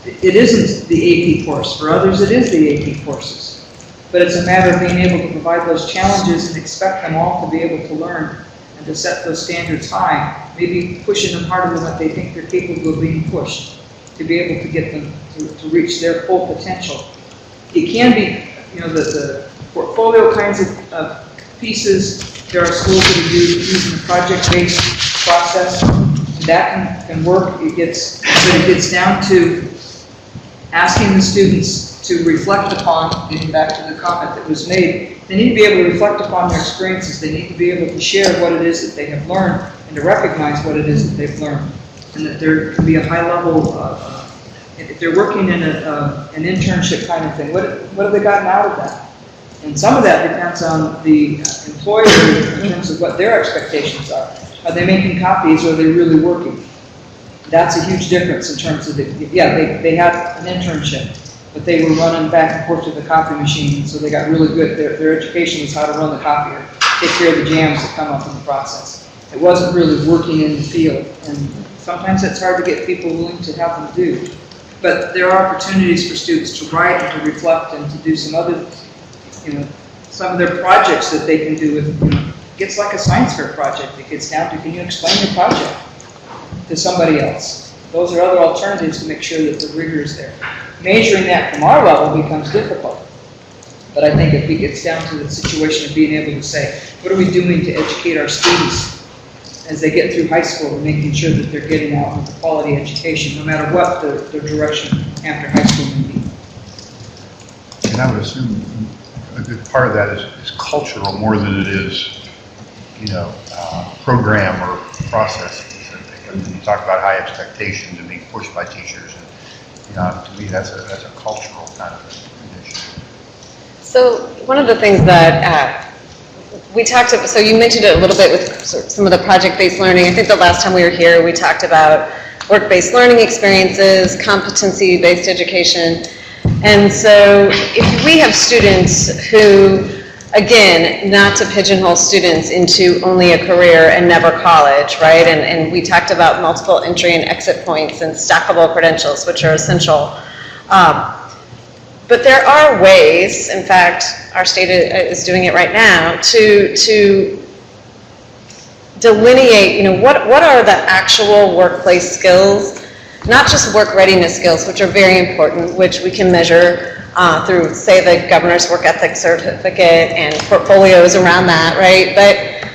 it isn't the AP course. For others, it is the AP courses. But it's a matter of being able to provide those challenges and expect them all to be able to learn and to set those standards high, maybe pushing them harder than what they think they're capable of being pushed, to be able to get them to reach their full potential. It can be, you know, the portfolio kinds of pieces. There are schools that are using a project-based process. That can work. But it gets down to asking the students to reflect upon, getting back to the comment that was made, they need to be able to reflect upon their experiences. They need to be able to share what it is that they have learned and to recognize what it is that they've learned. And that there can be a high level if they're working in an internship kind of thing, what have they gotten out of that? And some of that depends on the employer in terms of what their expectations are. Are they making copies or are they really working? That's a huge difference in terms of they had an internship, but they were running back and forth to the copy machine, so they got really good. Their education was how to run the copier, take care of the jams that come up in the process. It wasn't really working in the field, and sometimes it's hard to get people willing to have them do. But there are opportunities for students to write and to reflect and to do some other, some of their projects that they can do with, it's like a science fair project. It gets down to, can you explain your project to somebody else? Those are other alternatives to make sure that the rigor is there. Measuring that from our level becomes difficult. But I think if it gets down to the situation of being able to say, what are we doing to educate our students as they get through high school and making sure that they're getting out with a quality education, no matter what their direction after high school may be. And I would assume a good part of that is cultural more than it is, program or process specific. And you talk about high expectations and being pushed by teachers, and to me that's a cultural kind of issue. So one of the things that we talked about, so you mentioned it a little bit with some of the project-based learning. I think the last time we were here, we talked about work-based learning experiences, competency-based education. And so if we have students who, again, not to pigeonhole students into only a career and never college, right? And we talked about multiple entry and exit points and stackable credentials, which are essential. But there are ways, in fact, our state is doing it right now, to delineate, what are the actual workplace skills, not just work readiness skills, which are very important, which we can measure through, say, the governor's work ethic certificate and portfolios around that, right? But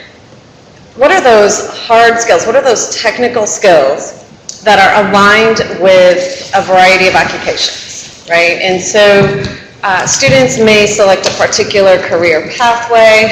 what are those hard skills? What are those technical skills that are aligned with a variety of occupations? Right, and so students may select a particular career pathway.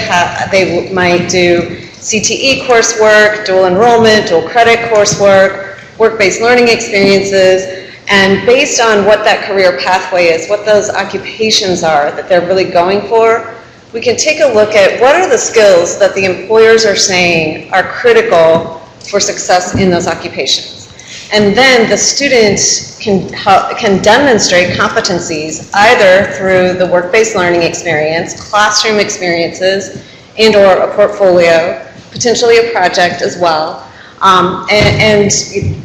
They might do CTE coursework, dual enrollment, dual credit coursework, work-based learning experiences, and based on what that career pathway is, what those occupations are that they're really going for, we can take a look at what are the skills that the employers are saying are critical for success in those occupations. And then the students can demonstrate competencies either through the work-based learning experience, classroom experiences, and or a portfolio, potentially a project as well. And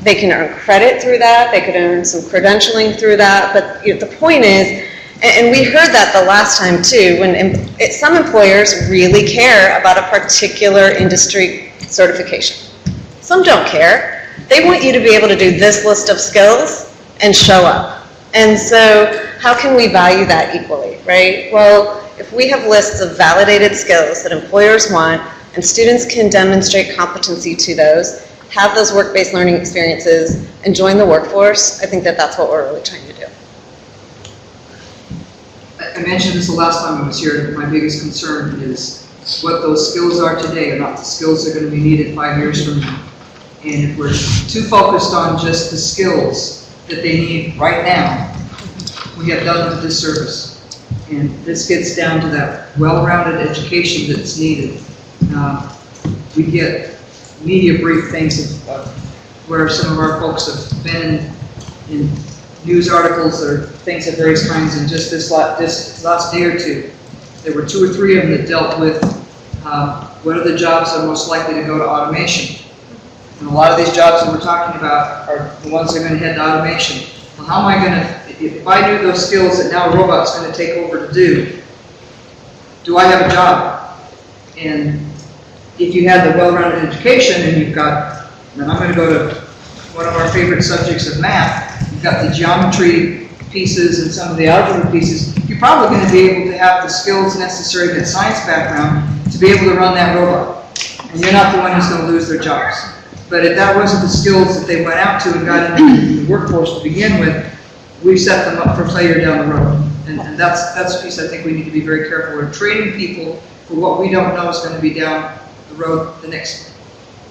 they can earn credit through that, they could earn some credentialing through that, but the point is, and we heard that the last time too, when some employers really care about a particular industry certification. Some don't care. They want you to be able to do this list of skills and show up. And so how can we value that equally, right? Well, if we have lists of validated skills that employers want and students can demonstrate competency to those, have those work-based learning experiences, and join the workforce, I think that that's what we're really trying to do. I mentioned this the last time I was here, my biggest concern is what those skills are today are not the skills that are going to be needed 5 years from now. And if we're too focused on just the skills that they need right now, we have done them a disservice. And this gets down to that well-rounded education that's needed. We get media brief things of where some of our folks have been in news articles or things of various kinds, and just this last day or two, there were 2 or 3 of them that dealt with what are the jobs that are most likely to go to automation. And a lot of these jobs that we're talking about are the ones that are going to head to automation. Well, how am I going to, if I knew those skills that now a robot's going to take over to do I have a job? And if you had the well-rounded education and you've got, and I'm going to go to one of our favorite subjects of math, you've got the geometry pieces and some of the algebra pieces, you're probably going to be able to have the skills necessary, that science background, to be able to run that robot. And you're not the one who's going to lose their jobs. But if that wasn't the skills that they went out to and got into the workforce to begin with, we've set them up for failure down the road. And that's a piece I think we need to be very careful. We're training people for what we don't know is going to be down the road the next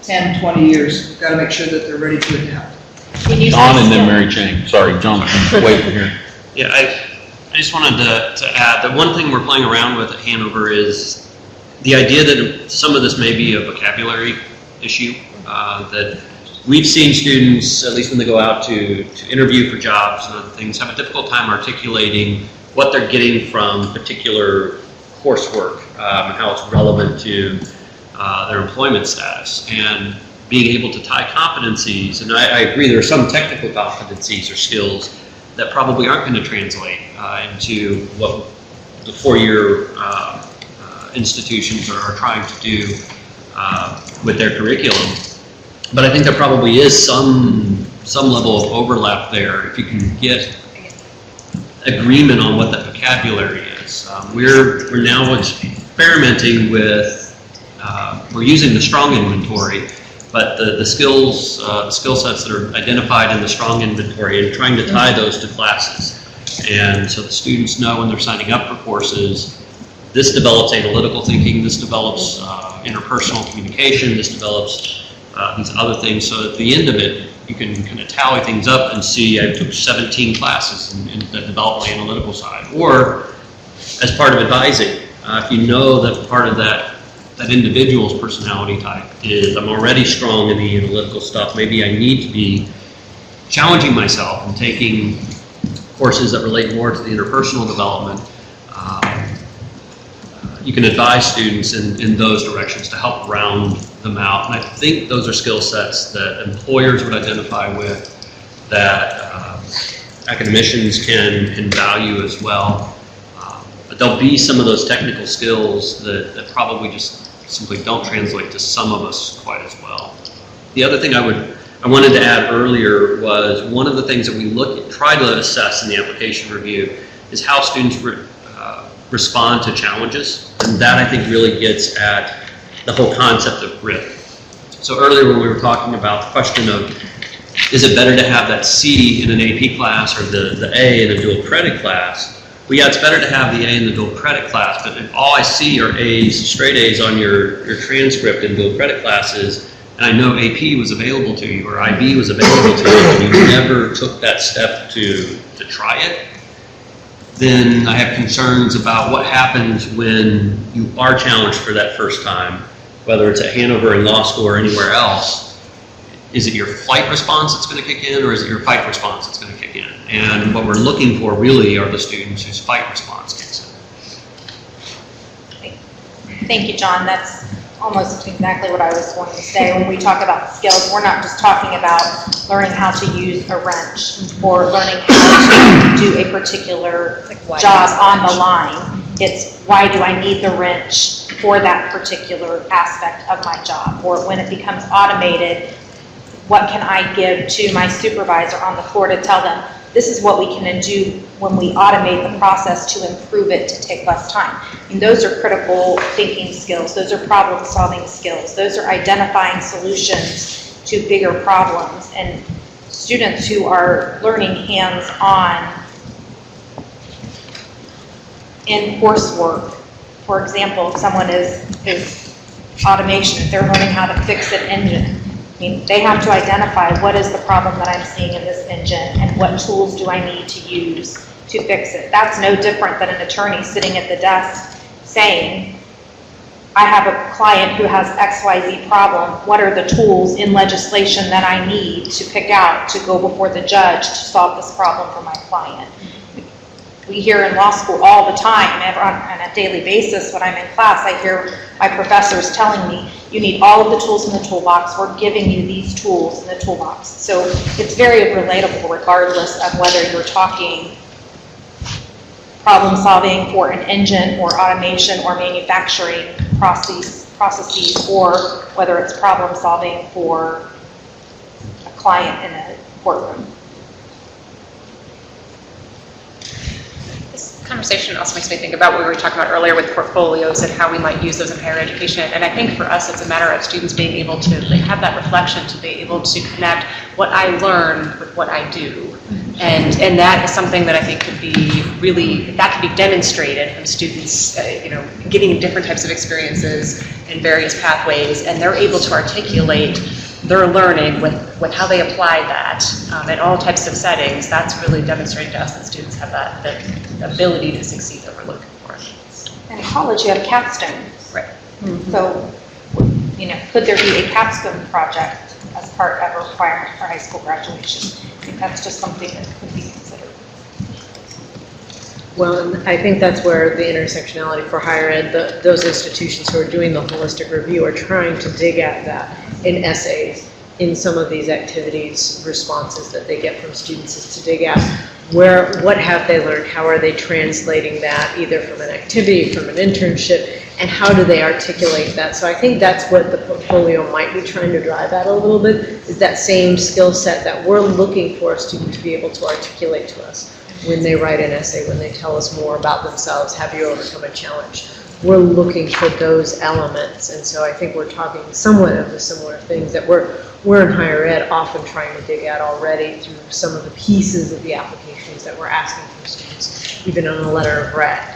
10, 20 years. We've got to make sure that they're ready to adapt. John and then Mary Jane. Sorry, John, wait here. Yeah, I just wanted to add that one thing we're playing around with at Hanover is the idea that some of this may be a vocabulary issue, that we've seen students, at least when they go out to interview for jobs and other things, have a difficult time articulating what they're getting from particular coursework and how it's relevant to their employment status. And being able to tie competencies, and I agree there are some technical competencies or skills that probably aren't going to translate into what the 4-year institutions are trying to do with their curriculum. But I think there probably is some level of overlap there if you can get agreement on what that vocabulary is. We're now experimenting with, we're using the strong inventory, but the skill sets that are identified in the strong inventory and trying to tie those to classes. And so the students know when they're signing up for courses, this develops analytical thinking, this develops interpersonal communication, this develops these other things. So at the end of it, you can kind of tally things up and see I took 17 classes in the development analytical side. Or as part of advising, if you know that part of that individual's personality type is I'm already strong in the analytical stuff, maybe I need to be challenging myself and taking courses that relate more to the interpersonal development. You can advise students in those directions to help round them out. And I think those are skill sets that employers would identify with, that academicians can value as well. But there'll be some of those technical skills that probably just simply don't translate to some of us quite as well. The other thing I wanted to add earlier was one of the things that we try to assess in the application review is how students respond to challenges, and that I think really gets at the whole concept of grit. So earlier when we were talking about the question of is it better to have that C in an AP class or the A in a dual credit class, well, yeah, it's better to have the A in the dual credit class, but if all I see are A's, straight A's on your transcript in dual credit classes, and I know AP was available to you or IB was available to you, and you never took that step to try it, then I have concerns about what happens when you are challenged for that first time, whether it's at Hanover in law school or anywhere else. Is it your flight response that's going to kick in, or is it your fight response that's going to kick in? And what we're looking for really are the students whose fight response kicks in. Thank you, John. That's almost exactly what I was going to say. When we talk about skills, we're not just talking about learning how to use a wrench or learning how to do a particular job on the line. It's why do I need the wrench for that particular aspect of my job? Or when it becomes automated, what can I give to my supervisor on the floor to tell them, this is what we can do when we automate the process to improve it to take less time. And those are critical thinking skills. Those are problem solving skills. Those are identifying solutions to bigger problems. And students who are learning hands-on in coursework, for example, if someone is automation, if they're learning how to fix an engine, I mean, they have to identify what is the problem that I'm seeing in this engine and what tools do I need to use to to fix it. That's no different than an attorney sitting at the desk saying, I have a client who has XYZ problem. What are the tools in legislation that I need to pick out to go before the judge to solve this problem for my client? We hear in law school all the time, on a daily basis when I'm in class, I hear my professors telling me, you need all of the tools in the toolbox. We're giving you these tools in the toolbox. So it's very relatable regardless of whether you're talking problem solving for an engine or automation or manufacturing processes, or whether it's problem solving for a client in a courtroom. This conversation also makes me think about what we were talking about earlier with portfolios and how we might use those in higher education. And I think for us, it's a matter of students being able to have that reflection, to be able to connect what I learned with what I do. And that is something that I think could be really, that could be demonstrated from students, getting different types of experiences in various pathways, and they're able to articulate their learning with how they apply that in all types of settings. That's really demonstrating to us that students have that ability to succeed that we're looking for. And in college, you have capstones. Right. Mm-hmm. So, could there be a capstone project as part of a requirement for high school graduation? I think that's just something that could be considered. Well, and I think that's where the intersectionality for higher ed, those institutions who are doing the holistic review are trying to dig at that in essays, in some of these activities, responses that they get from students, is to dig at what have they learned, how are they translating that, either from an activity, from an internship, and how do they articulate that? So I think that's what the portfolio might be trying to drive at a little bit, is that same skill set that we're looking for a student to be able to articulate to us when they write an essay, when they tell us more about themselves. Have you overcome a challenge? We're looking for those elements, and so I think we're talking somewhat of the similar things that we're in higher ed often trying to dig at already through some of the pieces of the applications that we're asking from students, even on a letter of rec,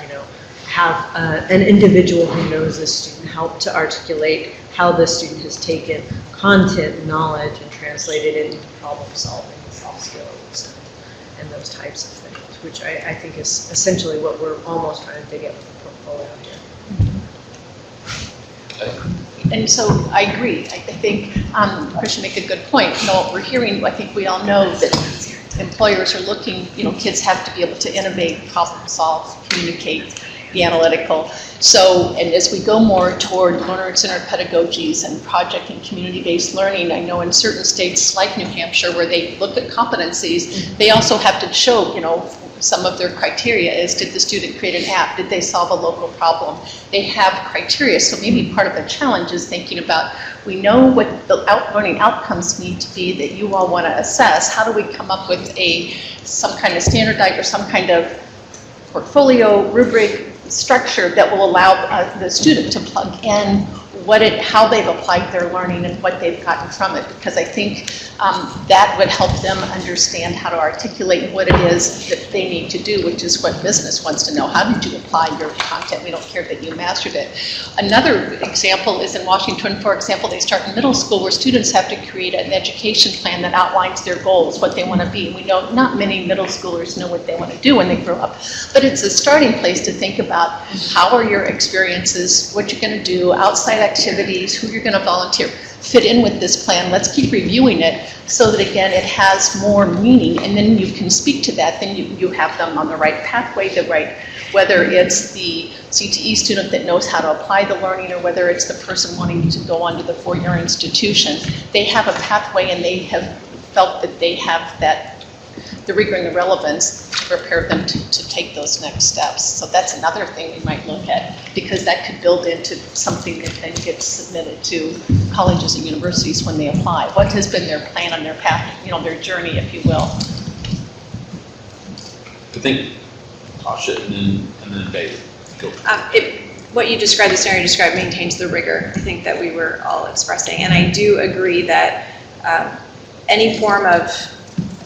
have an individual who knows this student help to articulate how this student has taken content, knowledge, and translated it into problem solving, soft skills, and those types of things, which I think is essentially what we're almost trying to dig at with the portfolio here. And so I agree. I think Christian make a good point. What we're hearing, I think we all know that employers are looking, kids have to be able to innovate, problem solve, communicate, be analytical. So, and as we go more toward learner-centered pedagogies and project and community-based learning, I know in certain states like New Hampshire where they look at competencies, they also have to show, some of their criteria is, did the student create an app? Did they solve a local problem? They have criteria, so maybe part of the challenge is thinking about, we know what the learning outcomes need to be that you all want to assess. How do we come up with some kind of standardized or some kind of portfolio rubric structure that will allow the student to plug in how they've applied their learning and what they've gotten from it, because I think that would help them understand how to articulate what it is that they need to do, which is what business wants to know. How did you apply your content? We don't care that you mastered it. Another example is in Washington, for example, they start in middle school where students have to create an education plan that outlines their goals, what they want to be. We know not many middle schoolers know what they want to do when they grow up, but it's a starting place to think about how are your experiences, what you're going to do, outside activities, who you're going to volunteer, fit in with this plan. Let's keep reviewing it so that, again, it has more meaning, and then you can speak to that. Then you have them on the right pathway, whether it's the CTE student that knows how to apply the learning or whether it's the person wanting to go on to the four-year institution. They have a pathway, and they have felt that they have the rigor and the relevance to prepare them to take those next steps. So that's another thing we might look at, because that could build into something that then gets submitted to colleges and universities when they apply. What has been their plan on their path, their journey, if you will. I think Tasha and then David. Go. What you described, the scenario you described, maintains the rigor, I think, that we were all expressing. And I do agree that any form of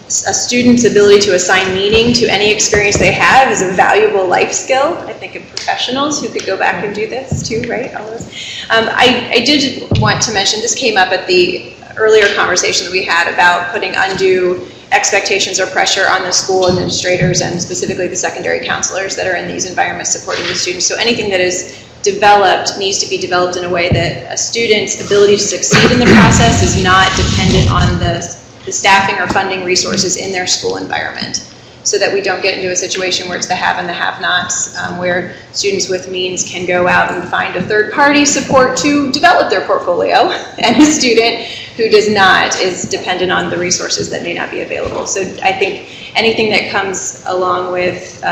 a student's ability to assign meaning to any experience they have is a valuable life skill. I think of professionals who could go back and do this too, right? All of us. I did want to mention, this came up at the earlier conversation that we had about putting undue expectations or pressure on the school administrators and specifically the secondary counselors that are in these environments supporting the students. So anything that is developed needs to be developed in a way that a student's ability to succeed in the process is not dependent on the staffing or funding resources in their school environment, so that we don't get into a situation where it's the have and the have-nots, where students with means can go out and find a third-party support to develop their portfolio, and a student who does not is dependent on the resources that may not be available. So I think anything that comes along with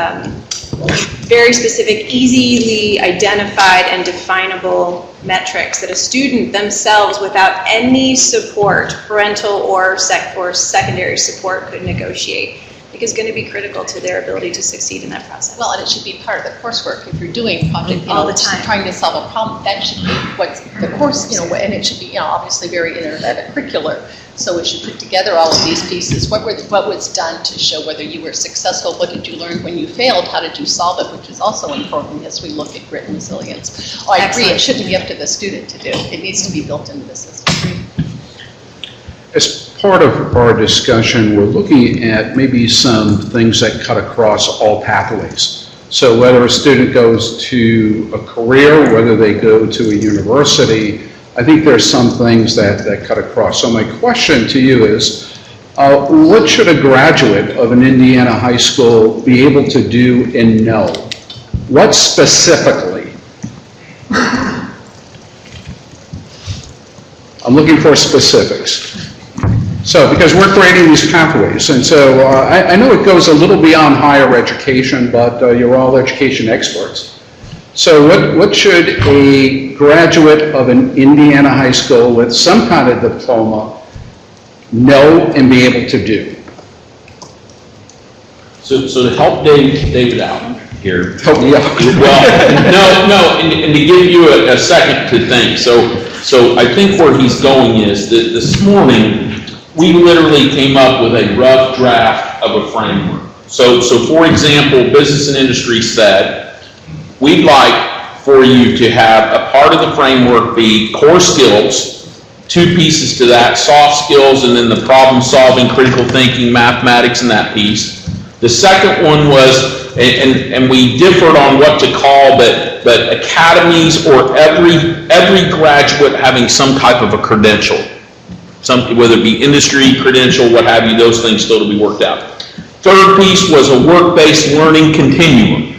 very specific, easily identified and definable metrics that a student themselves, without any support, parental or secondary support, could negotiate, is going to be critical to their ability to succeed in that process. Well, and it should be part of the coursework. If you're doing project, all the time, trying to solve a problem, that should be what's the course, and it should be, obviously very curricular. So we should put together all of these pieces. What was done to show whether you were successful? What did you learn when you failed? How did you solve it? Which is also important as we look at grit and resilience. Oh, I agree. It shouldn't be up to the student to do. It needs to be built into the system. As part of our discussion, we're looking at maybe some things that cut across all pathways. So whether a student goes to a career, whether they go to a university, I think there's some things that cut across. So my question to you is, what should a graduate of an Indiana high school be able to do and know? What specifically? I'm looking for specifics. So, because we're creating these pathways, and so I know it goes a little beyond higher education, but you're all education experts. So what should a graduate of an Indiana high school with some kind of diploma know and be able to do? So to help David out here. Help me out. Well, no, and to give you a second to think. So I think where he's going is that this morning, we literally came up with a rough draft of a framework. So for example, business and industry said, we'd like for you to have a part of the framework be core skills, 2 pieces to that, soft skills, and then the problem solving, critical thinking, mathematics, and that piece. The second one was, and we differed on what to call, but academies or every graduate having some type of a credential. Whether it be industry, credential, what have you, those things still to be worked out. Third piece was a work-based learning continuum,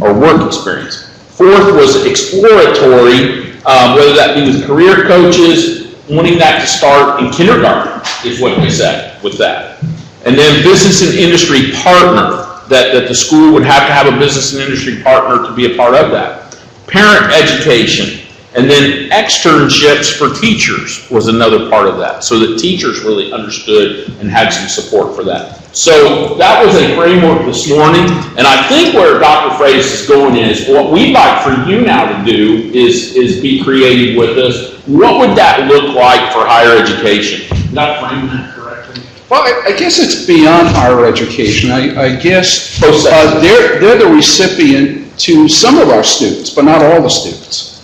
or work experience. Fourth was exploratory, whether that be with career coaches, wanting that to start in kindergarten, is what they said with that. And then business and industry partner, that the school would have to have a business and industry partner to be a part of that. Parent education. And then externships for teachers was another part of that, so that teachers really understood and had some support for that. So that was a framework this morning, and I think where Dr. Freitas is going is, what we'd like for you now to do is be creative with us. What would that look like for higher education? Did I frame that correctly? Well, I guess it's beyond higher education. I guess they're the recipient to some of our students, but not all the students.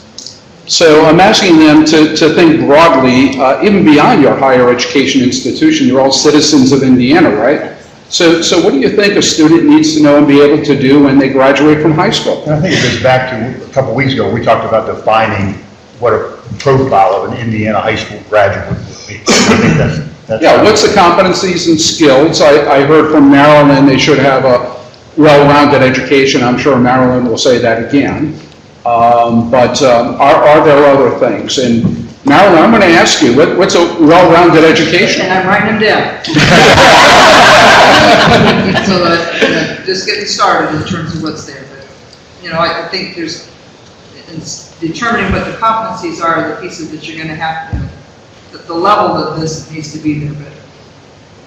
So I'm asking them to think broadly, even beyond your higher education institution. You're all citizens of Indiana, right? So what do you think a student needs to know and be able to do when they graduate from high school? And I think it goes back to a couple of weeks ago, we talked about defining what a profile of an Indiana high school graduate would be. I think that's yeah, what's the competencies and skills? I heard from Maryland they should have a well-rounded education. I'm sure Maryland will say that again. But are there other things? And Marilyn, I'm going to ask you, what's a well-rounded education? And I'm writing them down. So just getting started in terms of what's there. But, I think there's, in determining what the competencies are, the pieces that you're going to have, the level of this needs to be there. But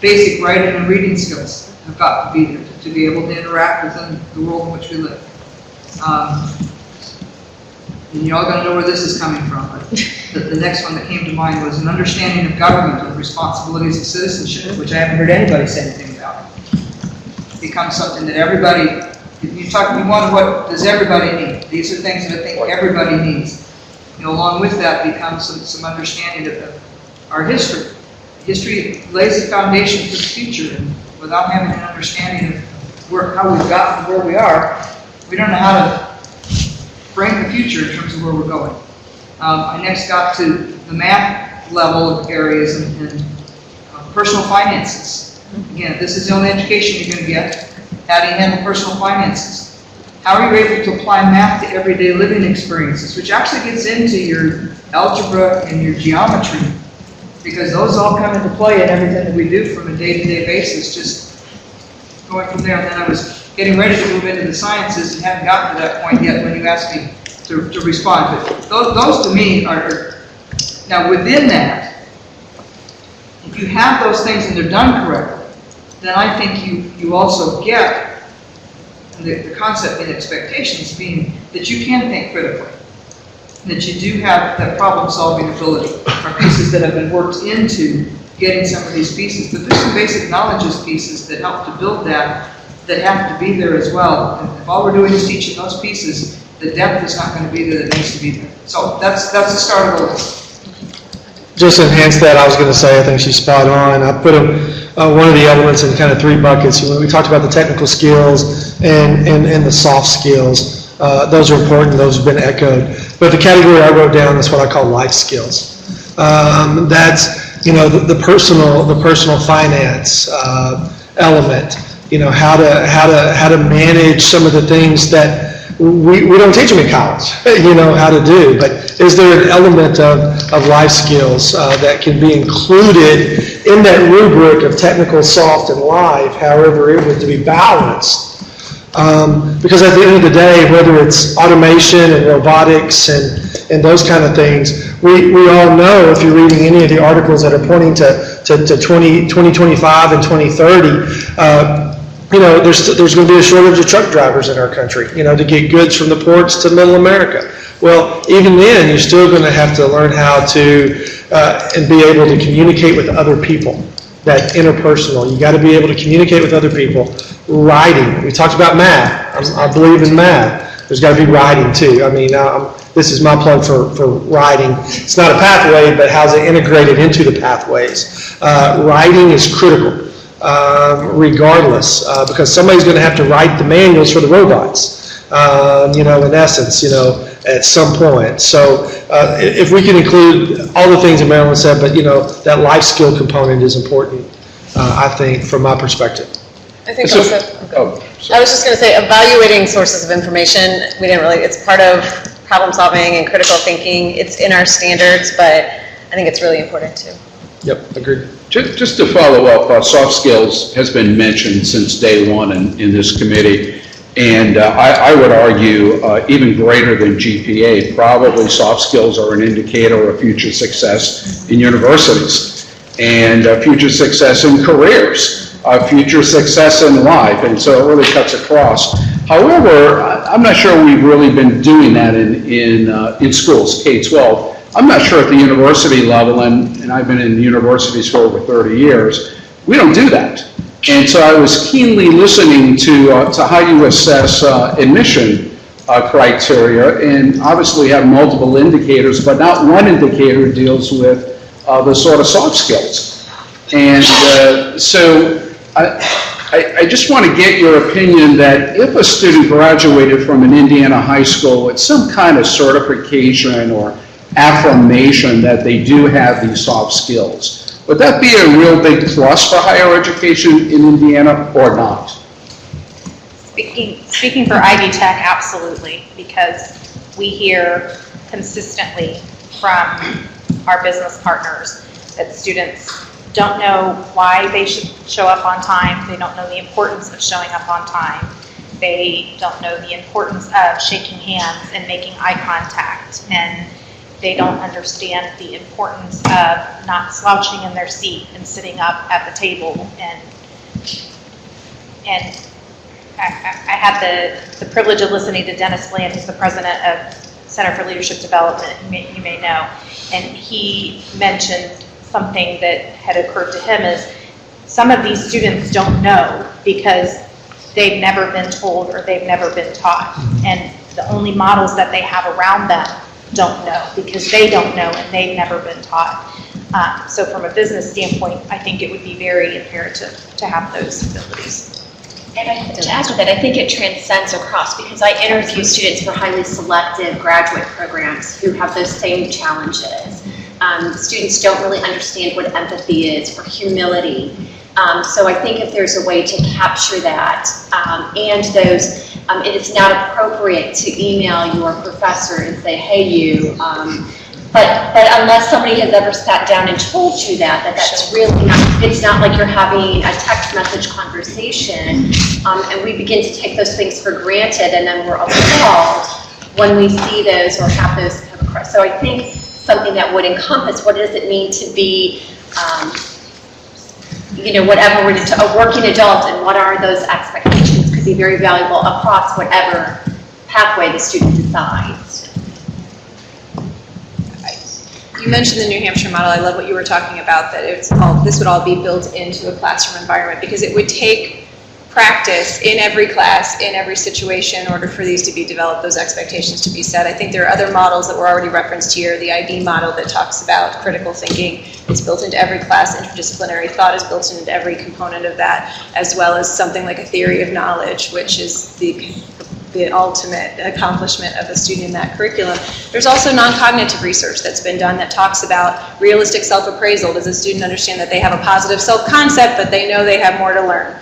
basic writing and reading skills have got to be there to be able to interact within the world in which we live. And you're all going to know where this is coming from, but the next one that came to mind was an understanding of government and responsibilities of citizenship, which I haven't heard anybody say anything about. It becomes something that everybody, you want what does everybody need? These are things that I think everybody needs. Along with that becomes some understanding of our history. History lays the foundation for the future, and without having an understanding of how we've gotten to where we are, we don't know how to frame the future in terms of where we're going. I next got to the math level of areas and personal finances. Again, this is the only education you're going to get. How do you handle personal finances? How are you able to apply math to everyday living experiences, which actually gets into your algebra and your geometry, because those all come into play in everything that we do from a day-to-day basis, just going from there. And then I was getting ready to move into the sciences and haven't gotten to that point yet when you asked me to respond. But those to me are, now within that, if you have those things and they're done correctly, then I think you also get the concept and expectations being that you can think critically, that you do have that problem-solving ability, are pieces that have been worked into getting some of these pieces. But there's some basic knowledge pieces that help to build that have to be there as well. And if all we're doing is teaching those pieces, the depth is not going to be there that needs to be there. So that's the start of it. Just to enhance that, I was going to say, I think she's spot on. I put one of the elements in kind of three buckets. We talked about the technical skills and the soft skills. Those are important. Those have been echoed. But the category I wrote down is what I call life skills. That's the personal finance element. How to manage some of the things that we don't teach them in college, how to do. But is there an element of life skills that can be included in that rubric of technical, soft, and life, however it would to be balanced? Because at the end of the day, whether it's automation and robotics and those kind of things, we all know, if you're reading any of the articles that are pointing to 2025 and 2030, there's going to be a shortage of truck drivers in our country, to get goods from the ports to middle America. Well, even then, you're still going to have to learn how to and be able to communicate with other people, that interpersonal. You got to be able to communicate with other people. Writing. We talked about math. I believe in math. There's got to be writing, too. I mean, this is my plug for writing. It's not a pathway, but how's it integrated into the pathways? Writing is critical. Regardless, because somebody's going to have to write the manuals for the robots, in essence, at some point. So if we can include all the things that Marilyn said, but, that life skill component is important, I think, from my perspective. I think also, I was just going to say, evaluating sources of information, it's part of problem solving and critical thinking. It's in our standards, but I think it's really important too. Yep, agreed. Just to follow up, soft skills has been mentioned since day one in this committee, and I would argue even greater than GPA, probably soft skills are an indicator of future success in universities, and future success in careers, future success in life, and so it really cuts across. However, I'm not sure we've really been doing that in schools, K-12. I'm not sure at the university level, and I've been in universities for over 30 years, we don't do that. And so I was keenly listening to how you assess admission criteria, and obviously have multiple indicators, but not one indicator deals with the sort of soft skills. And so I just want to get your opinion that if a student graduated from an Indiana high school with some kind of certification or affirmation that they do have these soft skills, would that be a real big plus for higher education in Indiana or not? Speaking for Ivy Tech, absolutely, because we hear consistently from our business partners that students don't know why they should show up on time. They don't know the importance of showing up on time. They don't know the importance of shaking hands and making eye contact, and they don't understand the importance of not slouching in their seat and sitting up at the table. And I had the privilege of listening to Dennis Bland, who's the president of Center for Leadership Development, you may know, and he mentioned something that had occurred to him is some of these students don't know because they've never been told or they've never been taught, and the only models that they have around them don't know because they don't know and they've never been taught. So from a business standpoint, I think it would be very imperative to have those abilities. And to add to that, I think it transcends across, because I interview students for highly selective graduate programs who have those same challenges. Students don't really understand what empathy is or humility. So I think if there's a way to capture that, and those, it is not appropriate to email your professor and say, hey, you, but unless somebody has ever sat down and told you that's really not, it's not like you're having a text message conversation, and we begin to take those things for granted, and then we're appalled when we see those or have those come across. So I think something that would encompass what does it mean to be, whatever, a working adult, and what are those expectations could be very valuable across whatever pathway the student decides. You mentioned the New Hampshire model. I love what you were talking about, that this would all be built into a classroom environment, because it would take practice in every class, in every situation, in order for these to be developed, those expectations to be set. I think there are other models that were already referenced here. The IB model that talks about critical thinking, it's built into every class. Interdisciplinary thought is built into every component of that, as well as something like a theory of knowledge, which is the ultimate accomplishment of a student in that curriculum. There's also non-cognitive research that's been done that talks about realistic self-appraisal. Does a student understand that they have a positive self-concept, but they know they have more to learn?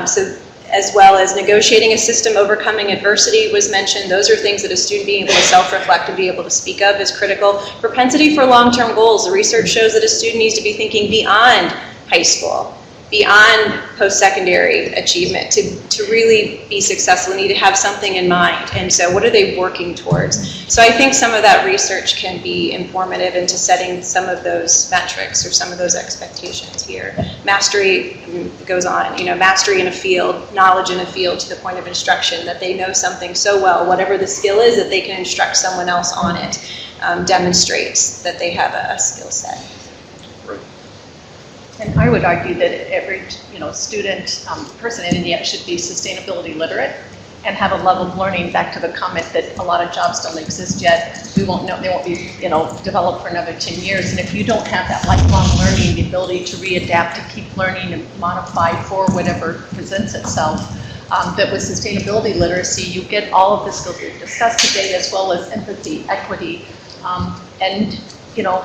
So, as well as negotiating a system, overcoming adversity was mentioned. Those are things that a student being able to self-reflect and be able to speak of is critical. Propensity for long-term goals. The research shows that a student needs to be thinking beyond high school, beyond post-secondary achievement. To really be successful, they need to have something in mind. And so what are they working towards? So I think some of that research can be informative into setting some of those metrics or some of those expectations here. Mastery goes on, mastery in a field, knowledge in a field to the point of instruction, that they know something so well, whatever the skill is, that they can instruct someone else on it, demonstrates that they have a skill set. And I would argue that every, student, person in Indiana should be sustainability literate and have a level of learning, back to the comment that a lot of jobs don't exist yet. We won't know, they won't be, developed for another 10 years. And if you don't have that lifelong learning, the ability to readapt, to keep learning and modify for whatever presents itself, that with sustainability literacy, you get all of the skills we've discussed today, as well as empathy, equity, and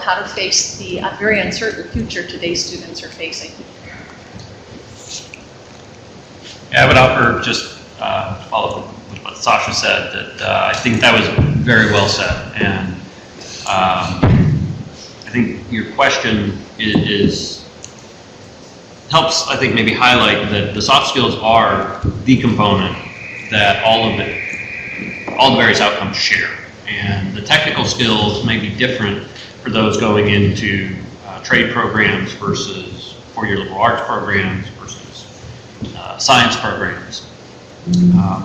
how to face the very uncertain future today's students are facing. Yeah, I would offer, just to follow up with what Sasha said, that I think that was very well said. And I think your question helps, I think, maybe highlight that the soft skills are the component that all the various outcomes share. And the technical skills may be different for those going into trade programs versus four-year liberal arts programs versus science programs.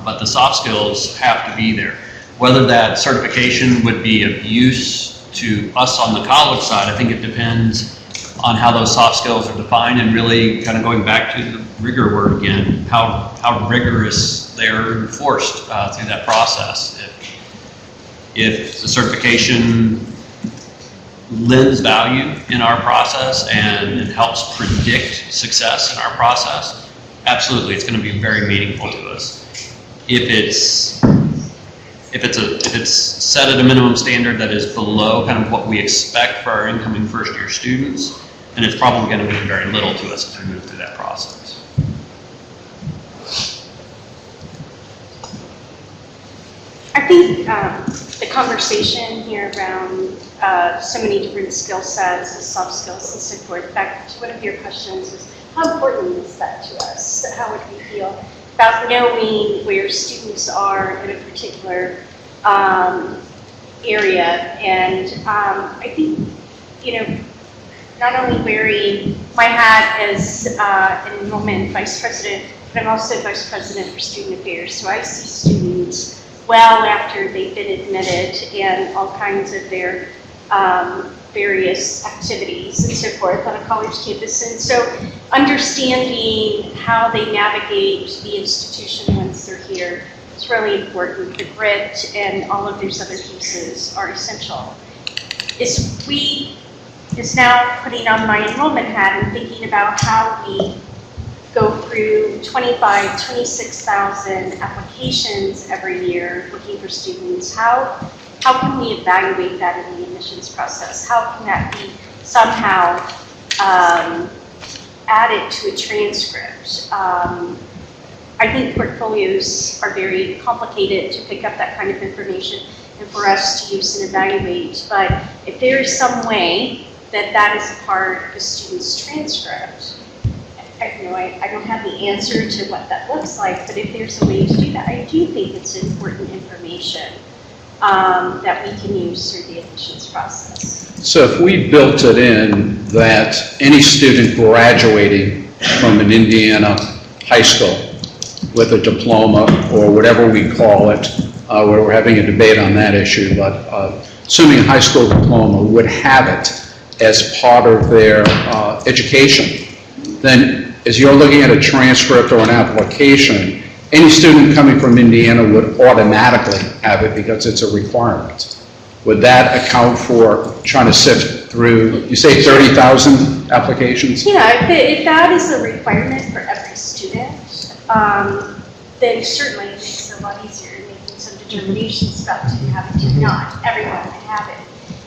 But the soft skills have to be there. Whether that certification would be of use to us on the college side, I think it depends on how those soft skills are defined, and really kind of going back to the rigor word again, how rigorous they're enforced through that process. If the certification lends value in our process and it helps predict success in our process, absolutely, it's going to be very meaningful to us. If it's set at a minimum standard that is below kind of what we expect for our incoming first-year students, then it's probably going to mean very little to us as we move through that process. I think the conversation here around so many different skill sets and soft skills and so forth, back to one of your questions, is how important is that to us? How would we feel about knowing where students are in a particular area? And I think, not only wearing my hat as an enrollment vice president, but I'm also vice president for student affairs. So I see students well after they've been admitted and all kinds of their various activities and so forth on a college campus. And so understanding how they navigate the institution once they're here is really important. The grit and all of those other pieces are essential. is now putting on my enrollment hat and thinking about how we go through 26,000 applications every year looking for students. How can we evaluate that in the admissions process? How can that be somehow added to a transcript? I think portfolios are very complicated to pick up that kind of information and for us to use and evaluate. But if there is some way that that is a part of a student's transcript, I don't have the answer to what that looks like, but if there's a way to do that, I do think it's important information that we can use through the admissions process. So if we built it in that any student graduating from an Indiana high school with a diploma or whatever we call it, we're having a debate on that issue, but assuming a high school diploma would have it as part of their education, then as you're looking at a transcript or an application, any student coming from Indiana would automatically have it because it's a requirement. Would that account for trying to sift through, you say 30,000 applications? Yeah, if that is a requirement for every student, then certainly it makes it a lot easier in making some determinations about do you have it, do you not. Everyone can have it.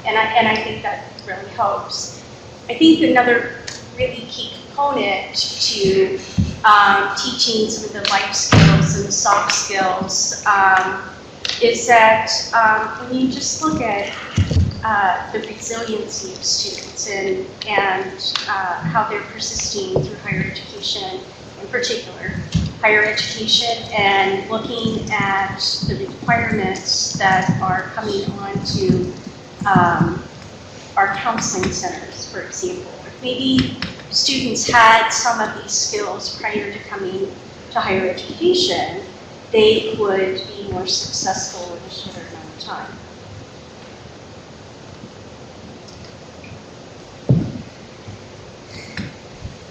And I think that really helps. I think another really key component to teaching some of the life skills and the soft skills is that when you just look at the resiliency of students and how they're persisting through higher education, in particular, higher education, and looking at the requirements that are coming onto our counseling centers, for example. If maybe students had some of these skills prior to coming to higher education, they would be more successful in a shorter amount of time.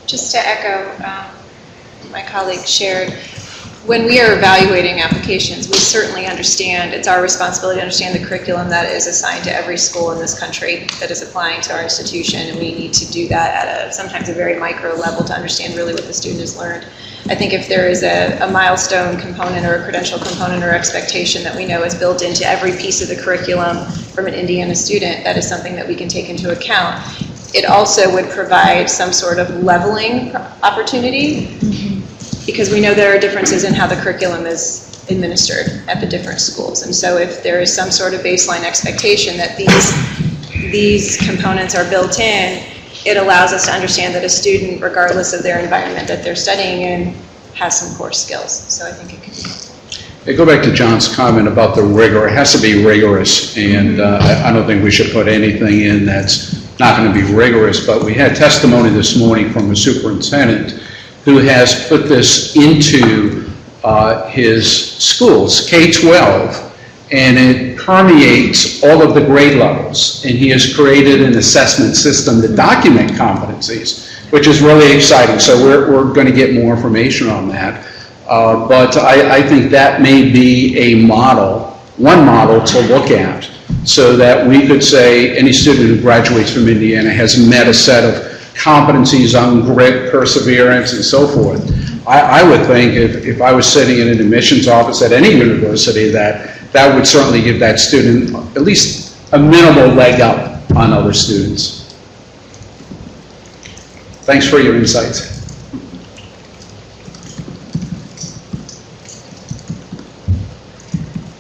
Just to echo my colleague shared, when we are evaluating applications, we certainly understand it's our responsibility to understand the curriculum that is assigned to every school in this country that is applying to our institution, and we need to do that at sometimes a very micro level to understand really what the student has learned. I think if there is a milestone component or a credential component or expectation that we know is built into every piece of the curriculum from an Indiana student, that is something that we can take into account. It also would provide some sort of leveling opportunity, because we know there are differences in how the curriculum is administered at the different schools. And so if there is some sort of baseline expectation that these components are built in, it allows us to understand that a student, regardless of their environment that they're studying in, has some core skills. So I think it could be helpful. Hey, go back to John's comment about the rigor. It has to be rigorous, and I don't think we should put anything in that's not going to be rigorous, but we had testimony this morning from a superintendent who has put this into his schools, K-12, and it permeates all of the grade levels. And he has created an assessment system to document competencies, which is really exciting. So we're going to get more information on that. But I think that may be a model, one model to look at, so that we could say any student who graduates from Indiana has met a set of competencies on grit, perseverance, and so forth. I would think if I was sitting in an admissions office at any university that would certainly give that student at least a minimal leg up on other students. Thanks for your insights.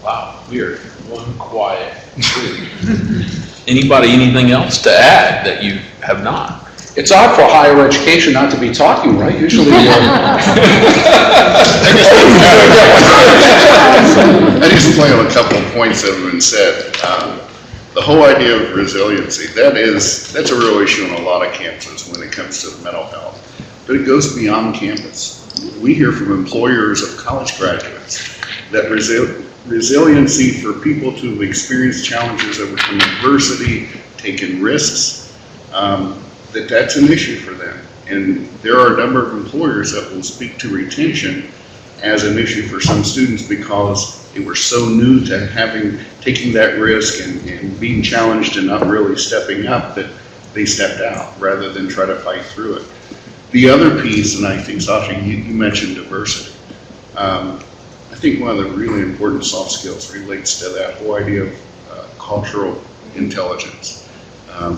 Wow, we are one quiet group. Anybody, anything else to add that you have not? It's odd for higher education not to be talking, right? Usually I just play on a couple of points that have been said. The whole idea of resiliency, that's a real issue on a lot of campuses when it comes to mental health. But it goes beyond campus. We hear from employers of college graduates that resiliency for people to have experienced challenges, overcome adversity, taken risks, that's an issue for them. And there are a number of employers that will speak to retention as an issue for some students because they were so new to taking that risk and being challenged and not really stepping up that they stepped out rather than try to fight through it. The other piece, and I think, Sasha, you mentioned diversity. I think one of the really important soft skills relates to that whole idea of cultural intelligence.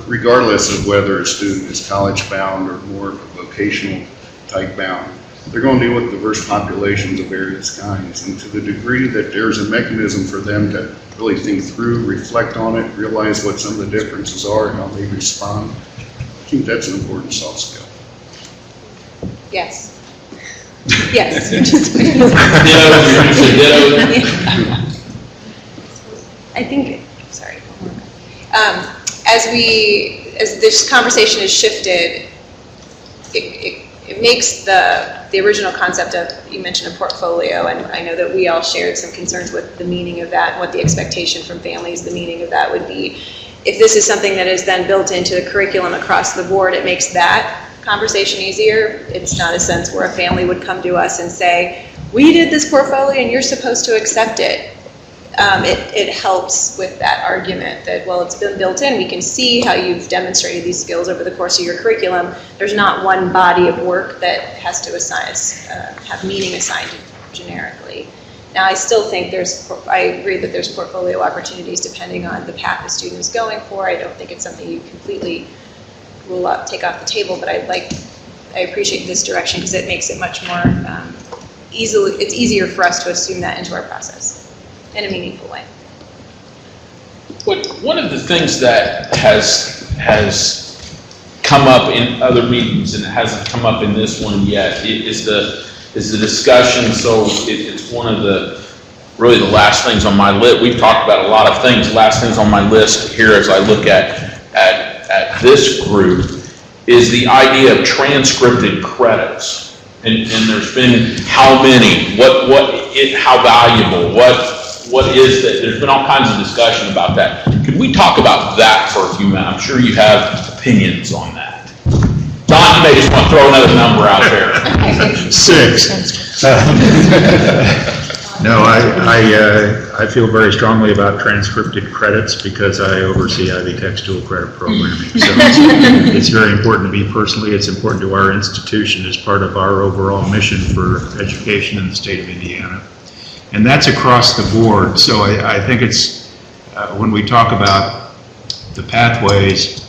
Regardless of whether a student is college-bound or more of a vocational type bound, they're going to deal with diverse populations of various kinds. And to the degree that there's a mechanism for them to really think through, reflect on it, realize what some of the differences are and how they respond, I think that's an important soft skill. Yes. Yes. I think, sorry. As this conversation has shifted, it makes the original concept of, you mentioned a portfolio, and I know that we all shared some concerns with the meaning of that, and what the expectation from families, the meaning of that would be. If this is something that is then built into the curriculum across the board, it makes that conversation easier. It's not a sense where a family would come to us and say, we did this portfolio and you're supposed to accept it. It helps with that argument that, well, it's been built in. We can see how you've demonstrated these skills over the course of your curriculum. There's not one body of work that has to have meaning assigned generically. Now, I still think I agree that there's portfolio opportunities depending on the path the student is going for. I don't think it's something you completely rule out, take off the table, but I appreciate this direction because it makes it much more it's easier for us to assume that into our process in a meaningful way. One of the things that has come up in other meetings, and it hasn't come up in this one yet, is the discussion. So it's one of the last things on my list. We've talked about a lot of things. Last things on my list here as I look at this group is the idea of transcripted credits. And there's been how many, how valuable, what is that? There's been all kinds of discussion about that. Could we talk about that for a few minutes? I'm sure you have opinions on that. Don, you may just want to throw another number out there. 6. No, I feel very strongly about transcripted credits because I oversee Ivy Tech's dual credit programming. So it's very important to me personally. It's important to our institution as part of our overall mission for education in the state of Indiana. And that's across the board. So I think it's, when we talk about the pathways,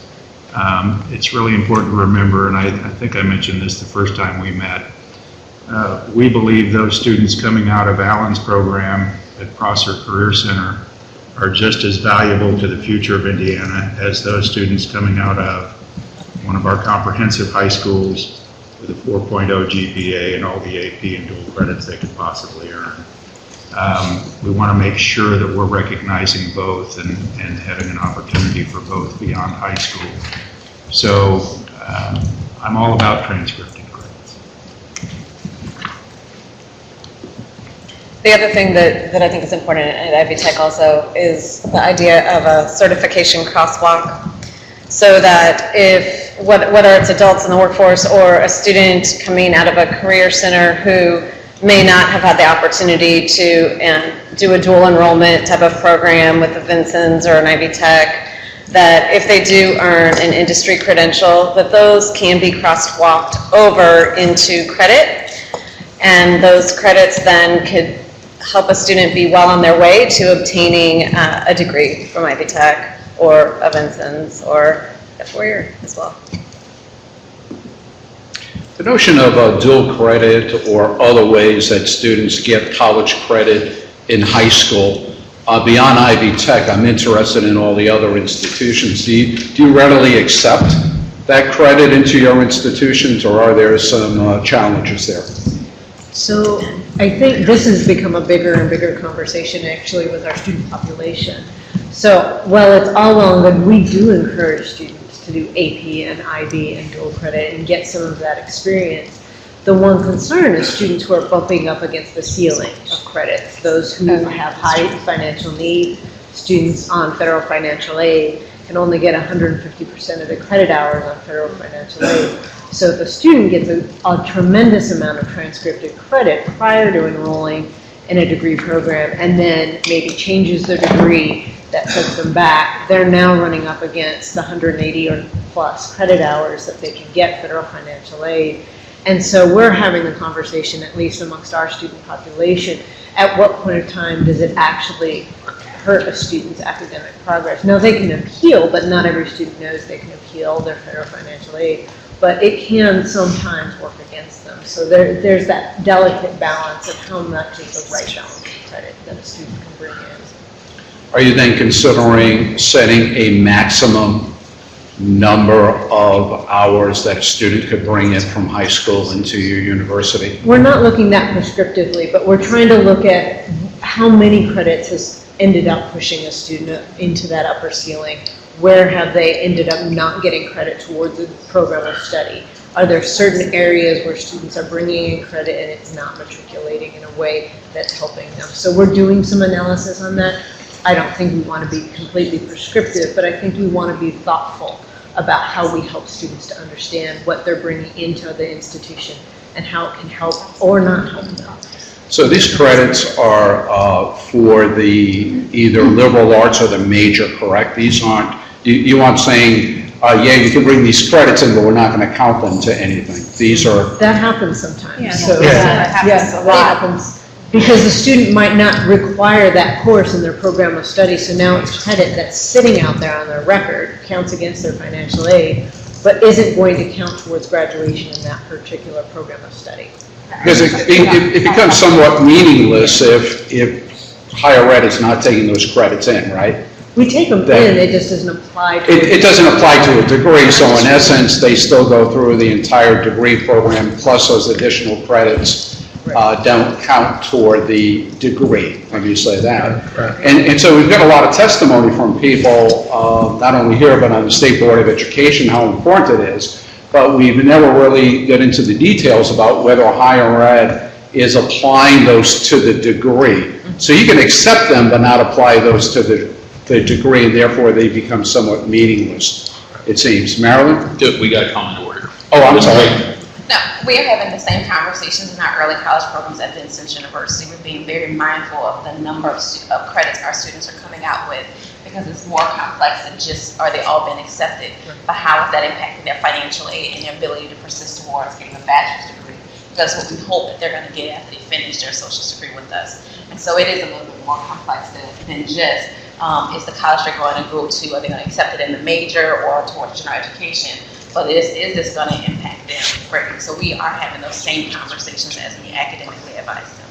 it's really important to remember, and I think I mentioned this the first time we met, we believe those students coming out of Allen's program at Prosser Career Center are just as valuable to the future of Indiana as those students coming out of one of our comprehensive high schools with a 4.0 GPA and all the AP and dual credits they could possibly earn. We want to make sure that we're recognizing both and having an opportunity for both beyond high school. So I'm all about transcripting credits. The other thing that I think is important at Ivy Tech also is the idea of a certification crosswalk, so that if, whether it's adults in the workforce or a student coming out of a career center who may not have had the opportunity to do a dual enrollment type of program with the Vincents or an Ivy Tech, that if they do earn an industry credential, that those can be crosswalked over into credit, and those credits then could help a student be well on their way to obtaining a degree from Ivy Tech or a Vincent's or a four-year as well. The notion of a dual credit or other ways that students get college credit in high school, beyond Ivy Tech, I'm interested in all the other institutions. Do you readily accept that credit into your institutions, or are there some challenges there? So I think this has become a bigger and bigger conversation actually with our student population. So while it's all well and good, we do encourage students to do AP and IB and dual credit and get some of that experience. The one concern is students who are bumping up against the ceiling of credits, those who have high financial need, students on federal financial aid can only get 150% of the credit hours on federal financial aid. So if a student gets a tremendous amount of transcripted credit prior to enrolling in a degree program and then maybe changes their degree that sets them back, they're now running up against the 180 or plus credit hours that they can get federal financial aid. And so we're having the conversation, at least amongst our student population, at what point in time does it actually hurt a student's academic progress? Now, they can appeal, but not every student knows they can appeal their federal financial aid, but it can sometimes work against them. So there's that delicate balance of how much is the right balance of credit that a student can bring in. Are you then considering setting a maximum number of hours that a student could bring in from high school into your university? We're not looking that prescriptively, but we're trying to look at how many credits has ended up pushing a student into that upper ceiling. Where have they ended up not getting credit towards the program of study? Are there certain areas where students are bringing in credit and it's not matriculating in a way that's helping them? So we're doing some analysis on that. I don't think we want to be completely prescriptive, but I think we want to be thoughtful about how we help students to understand what they're bringing into the institution and how it can help or not help them. So these credits are for the either liberal arts or the major, correct? These aren't, you aren't saying, yeah, you can bring these credits in, but we're not going to count them to anything. These are... That happens sometimes. Yeah, So, that happens a lot. That happens. Because the student might not require that course in their program of study, so now it's credit that's sitting out there on their record, counts against their financial aid, but isn't going to count towards graduation in that particular program of study. Because it becomes somewhat meaningless if higher ed is not taking those credits in, right? We take them in, it just doesn't apply to... It doesn't apply to a degree, so in essence, they still go through the entire degree program, plus those additional credits don't count toward the degree, let me say that. And so we've got a lot of testimony from people, not only here, but on the State Board of Education, how important it is. But we've never really got into the details about whether higher ed is applying those to the degree. So you can accept them, but not apply those to the degree, and therefore they become somewhat meaningless, it seems. Marilyn? We got a comment order. Oh, I'm sorry. No, we are having the same conversations in our early college programs at Vincent University. We're being very mindful of the number of credits our students are coming out with, because it's more complex than just are they all been accepted, but how is that impacting their financial aid and their ability to persist towards getting a bachelor's degree? That's what we hope that they're going to get after they finish their associate's degree with us. And so it is a little bit more complex than just is the college they're going to go to, are they going to accept it in the major or towards general education? But is this going to impact them greatly? So we are having those same conversations as we academically advise them.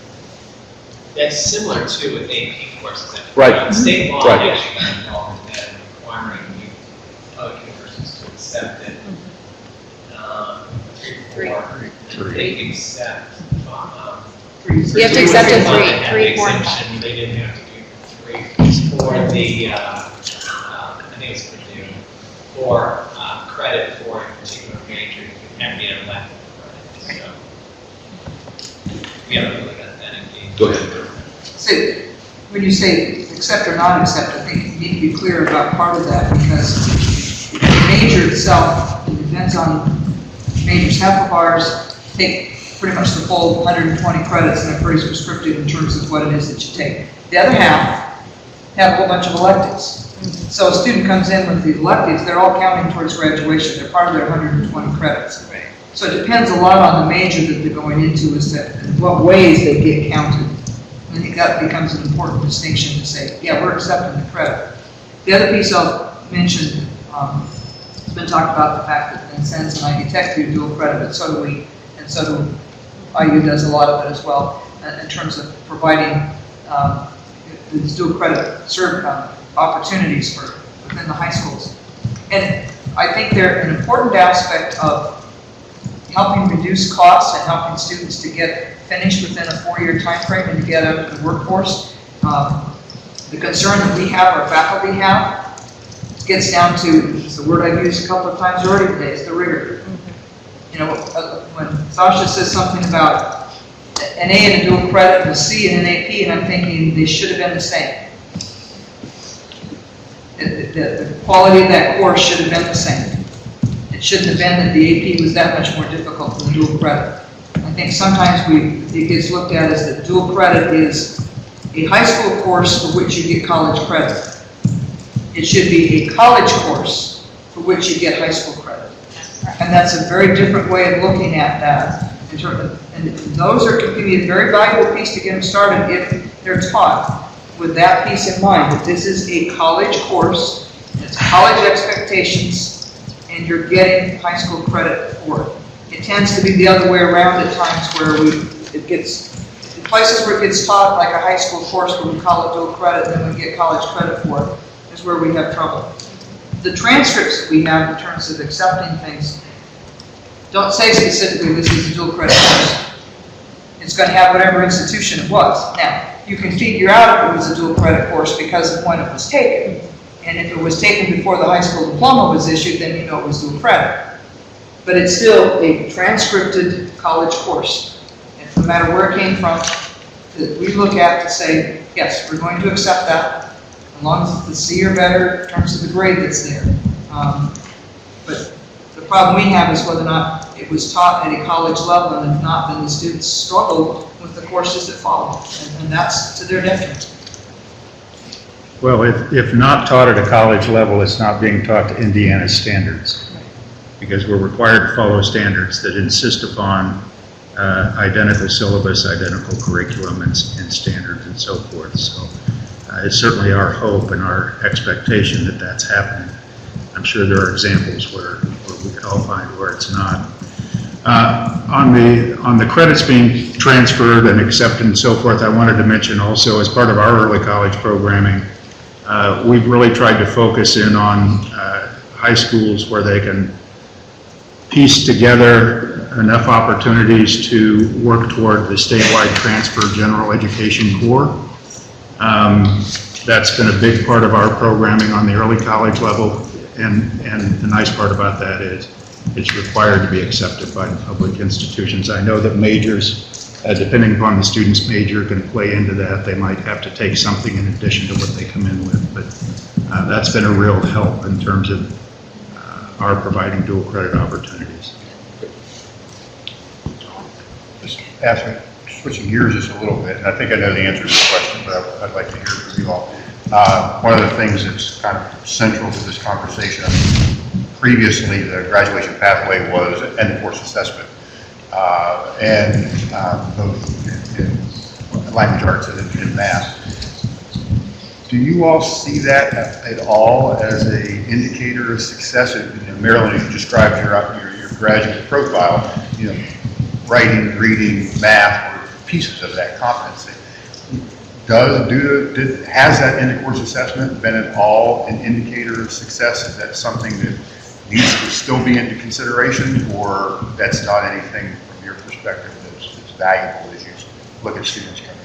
That's similar to with AP courses. Right. State law Right. actually got involved in that, requiring public universities to accept it. 3, 4, they accept. You have to accept in 3, 4, and 5. Exemption, they didn't have to do 3 for the, I think it's Purdue, for credit for a particular major, you have to get a lack of credit. So we haven't really got that engaged. Go ahead. So, when you say accept or not accept, I think you need to be clear about part of that, because the major itself, it depends on majors. Half of ours take pretty much the full 120 credits, and they're pretty prescriptive in terms of what it is that you take. The other half have a whole bunch of electives. So a student comes in with the electives, they're all counting towards graduation. They're part of their 120 credits. So it depends a lot on the major that they're going into as to in what ways they get counted. I think that becomes an important distinction to say, yeah, we're accepting the credit. The other piece I'll mention, it's been talked about the fact that Vincennes and Ivy Tech do dual credit, but so do we, and so do IU does a lot of it as well, in terms of providing these dual credit opportunities for within the high schools. And I think they're an important aspect of helping reduce costs and helping students to get finished within a 4-year time frame and to get out of the workforce. The concern that we have, our faculty have, gets down to, it's the word I've used a couple of times already today, it's the rigor. You know, when Sasha says something about an A and a dual credit and a C and an AP, and I'm thinking they should have been the same. The quality of that course should have been the same. It shouldn't have been that the AP was that much more difficult than the dual credit. I think sometimes it gets looked at as that dual credit is a high school course for which you get college credit. It should be a college course for which you get high school credit. And that's a very different way of looking at that. And those are going to be a very valuable piece to get them started if they're taught with that piece in mind, that this is a college course, it's college expectations, and you're getting high school credit for it. It tends to be the other way around at times where it gets, in places where it gets taught like a high school course where we call it dual credit and then we get college credit for it, is where we have trouble. The transcripts that we have in terms of accepting things don't say specifically this is a dual credit course. It's going to have whatever institution it was. Now, you can figure out if it was a dual credit course because of when it was taken. And if it was taken before the high school diploma was issued, then you know it was dual credit. But it's still a transcripted college course. And no matter where it came from, that we look at to say, yes, we're going to accept that, as long as it's the C or better in terms of the grade that's there. But the problem we have is whether or not it was taught at a college level, and if not, then the students struggle with the courses that follow, and that's to their detriment. Well, if not taught at a college level, it's not being taught to Indiana standards, because we're required to follow standards that insist upon identical syllabus, identical curriculum, and standards, and so forth. So it's certainly our hope and our expectation that that's happening. I'm sure there are examples where we could all find where it's not. On the credits being transferred and accepted and so forth, I wanted to mention also, as part of our early college programming, we've really tried to focus in on high schools where they can piece together enough opportunities to work toward the statewide transfer general education core. That's been a big part of our programming on the early college level, and the nice part about that is it's required to be accepted by public institutions. I know that majors, depending upon the student's major, can play into that. They might have to take something in addition to what they come in with, but that's been a real help in terms of our providing dual credit opportunities. Just switching gears just a little bit, and I think I know the answer to this question, but I'd like to hear from you all. One of the things that's kind of central to this conversation, previously the graduation pathway was end of course assessment, and both in language arts and in math. Do you all see that at all as an indicator of success? Marilyn, you described your graduate profile, writing, reading, math were pieces of that competency. Has that end-of-course assessment been at all an indicator of success? Is that something that needs to still be into consideration, or that's not anything from your perspective that's valuable as you look at students coming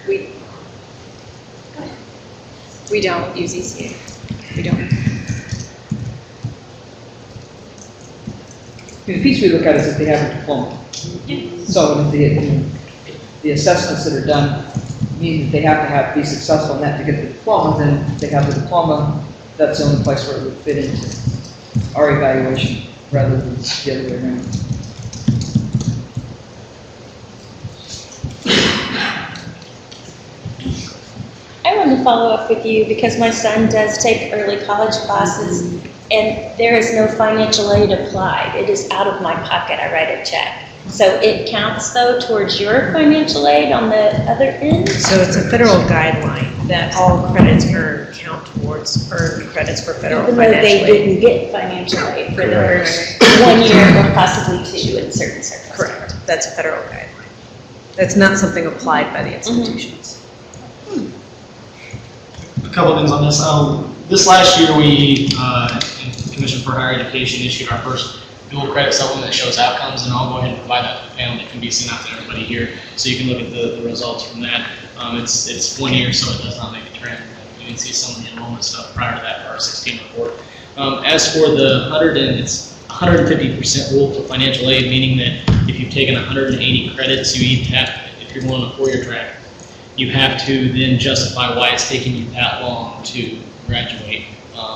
in? We don't use ECA. We don't. The piece we look at is if they have a diploma. So if the assessments that are done mean that they have to be successful in that to get the diploma, then if they have the diploma, that's the only place where it would fit into our evaluation rather than the other way around. I want to follow up with you because my son does take early college classes and there is no financial aid applied. It is out of my pocket. I write a check. So it counts though towards your financial aid on the other end? So it's a federal guideline that all credits earned count towards earned credits for federal Even though financial they aid. didn't get financial aid for the first 1 year or possibly 2 in certain circumstances. Correct. That's a federal guideline. That's not something applied by the institutions. A couple of things on this. This last year, we, in Commission for Higher Education, issued our first dual credit supplement that shows outcomes, and I'll go ahead and provide that to the panel that can be seen out to everybody here, so you can look at the results from that. It's 1 year, so it does not make a trend. You can see some of the enrollment stuff prior to that for our 16 report. As for the 150% rule for financial aid, meaning that if you've taken 180 credits, you either have, if you're going on a 4-year track, you have to then justify why it's taking you that long to graduate.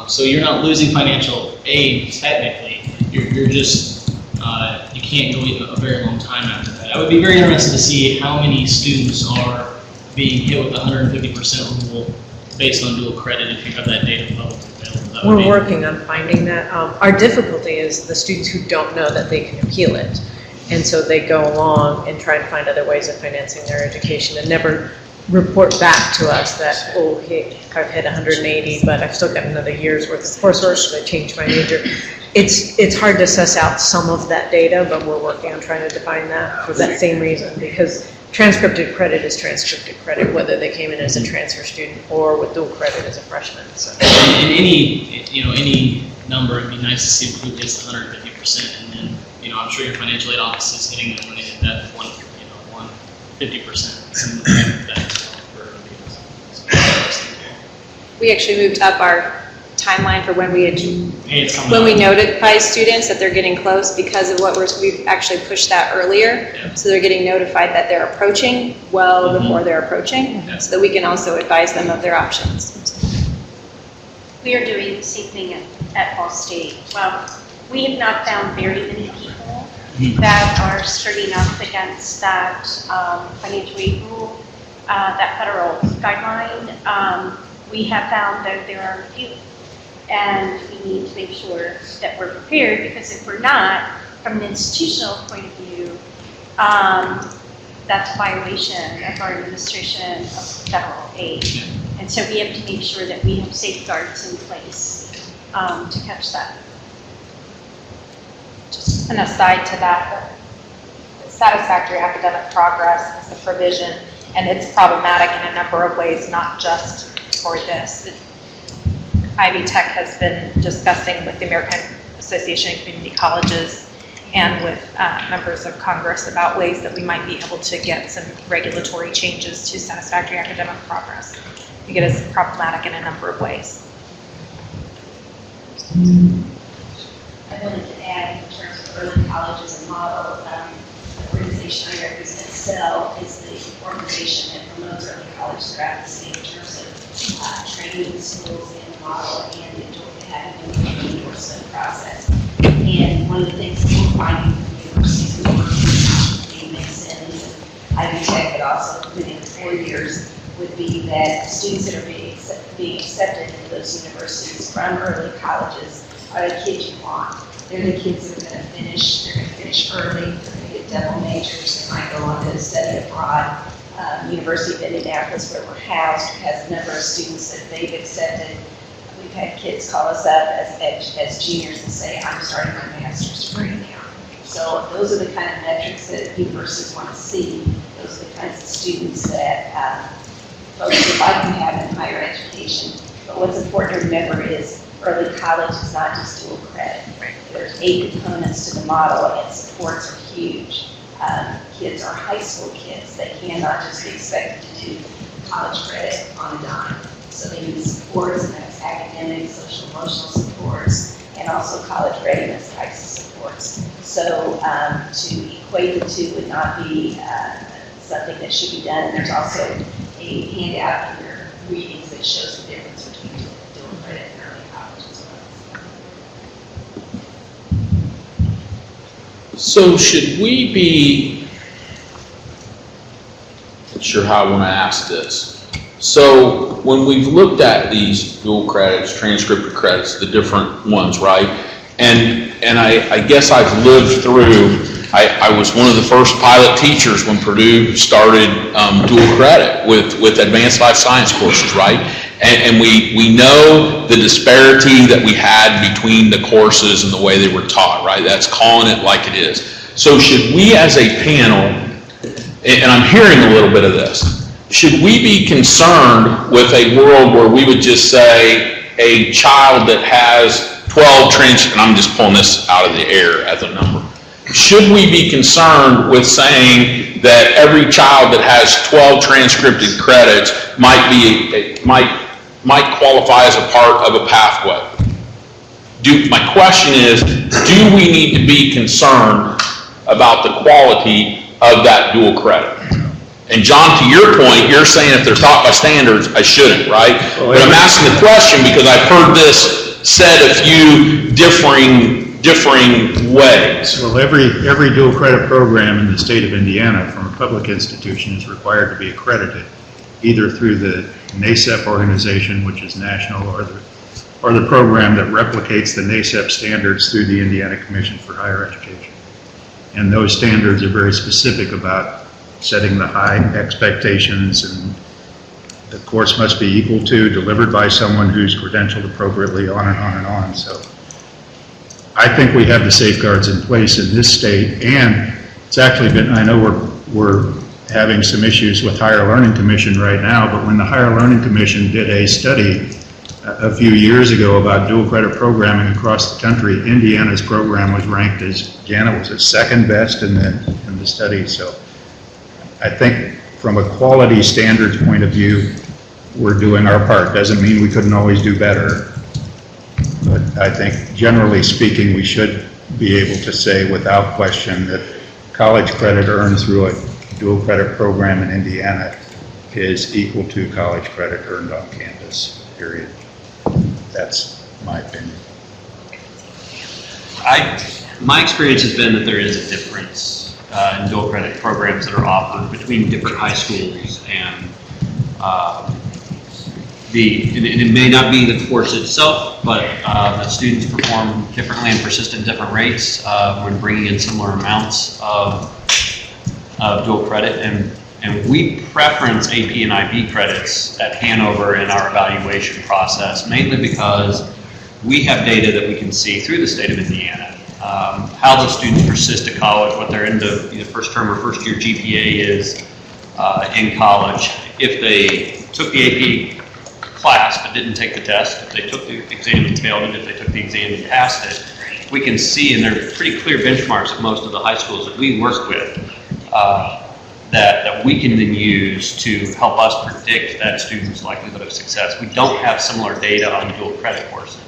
So you're not losing financial aid technically. You're just, you can't go a very long time after that. I would be very interested to see how many students are being hit with the 150% rule based on dual credit if you have that data publicly available. That would We're be- working on finding that. Our difficulty is the students who don't know that they can appeal it. And so they go along and try to find other ways of financing their education and never report back to us that, oh, hey, I've hit 180, but I've still got another year's worth of coursework, so I changed my major. It's hard to suss out some of that data, but we're working on trying to define that for that same reason, because transcripted credit is transcripted credit, whether they came in as a transfer student or with dual credit as a freshman. So. And any number, it'd be nice to see who gets the 150%, and then, I'm sure your financial aid office is hitting them when they hit that 150%. We actually moved up our timeline for when we When notify students that they're getting close because of we've actually pushed that earlier. Yeah. So they're getting notified that they're approaching well before they're approaching, so that we can also advise them of their options. We are doing the same thing at Ball State. Well, we have not found very many people that are starting up against that financial aid rule, that federal guideline. We have found that there are a few, and we need to make sure that we're prepared, because if we're not, from an institutional point of view, that's a violation of our administration of federal aid. And so we have to make sure that we have safeguards in place to catch that. Just an aside to that, the satisfactory academic progress is a provision, and it's problematic in a number of ways, not just for this. Ivy Tech has been discussing with the American Association of Community Colleges and with members of Congress about ways that we might be able to get some regulatory changes to satisfactory academic progress. I think it is problematic in a number of ways. I wanted to add, in terms of early college as a model, the organization I represent, Sboe, is the organization that promotes early college throughout the state in terms of training schools in the model and having an endorsement process. And one of the things that we're finding from universities who are being mixed in, Ivy Tech, but also within 4 years, would be that students that are being accepted into those universities from early colleges are the kids you want. They're the kids that are going to finish. They're going to finish early. They're going to get double majors. They might go on to study abroad. University of Indianapolis, where we're housed, has a number of students that they've accepted. We've had kids call us up as juniors and say, I'm starting my master's degree now. So those are the kind of metrics that universities want to see. Those are the kinds of students that folks would like to have in higher education. But what's important to remember is early college is not just dual credit. There's 8 components to the model, and supports are huge. Kids are high school kids. They cannot just be expected to do college credit on a dime. So they need supports, and that's academic, social, emotional supports, and also college readiness types of supports. So to equate the two would not be something that should be done. And there's also a handout in your readings that shows the difference between dual credit and early college as well. So should we be, not sure how I want to ask this. So when we've looked at these dual credits, transcripted credits, the different ones, right? And I guess I've lived through, I was one of the first pilot teachers when Purdue started dual credit with advanced life science courses, right? And we know the disparity that we had between the courses and the way they were taught, right? That's calling it like it is. So should we as a panel, and I'm hearing a little bit of this, should we be concerned with a world where we would just say a child that has 12 and I'm just pulling this out of the air as a number. Should we be concerned with saying that every child that has 12 transcripted credits might qualify as a part of a pathway? My question is, do we need to be concerned about the quality of that dual credit? And John, to your point, you're saying if they're taught by standards, I shouldn't, right? But I'm asking the question because I've heard this said a few differing ways. Well, every dual credit program in the state of Indiana from a public institution is required to be accredited. either through the NACEP organization, which is national, or the program that replicates the NACEP standards through the Indiana Commission for Higher Education. And those standards are very specific about setting the high expectations, and the course must be equal to, delivered by someone who's credentialed appropriately, on and on and on. So I think we have the safeguards in place in this state, and it's actually been, I know we're having some issues with Higher Learning Commission right now, but when the Higher Learning Commission did a study a few years ago about dual credit programming across the country, Indiana's program was ranked as, Janet, was it second best in the study? So I think from a quality standards point of view, we're doing our part. Doesn't mean we couldn't always do better, but I think generally speaking, we should be able to say without question that college credit earned through a dual credit program in Indiana is equal to college credit earned on campus, period. That's my opinion. My experience has been that there is a difference in dual credit programs that are offered between different high schools, and it may not be the course itself, but the students perform differently and persist at different rates when bringing in similar amounts of dual credit, and we preference AP and IB credits at Hanover in our evaluation process, mainly because we have data that we can see through the state of Indiana, how those students persist at college, what their end of either first term or first year GPA is in college. If they took the AP class but didn't take the test, if they took the exam and failed it, if they took the exam and passed it, we can see, and they're pretty clear benchmarks at most of the high schools that we work with, that we can then use to help us predict that student's likelihood of success. We don't have similar data on dual credit courses,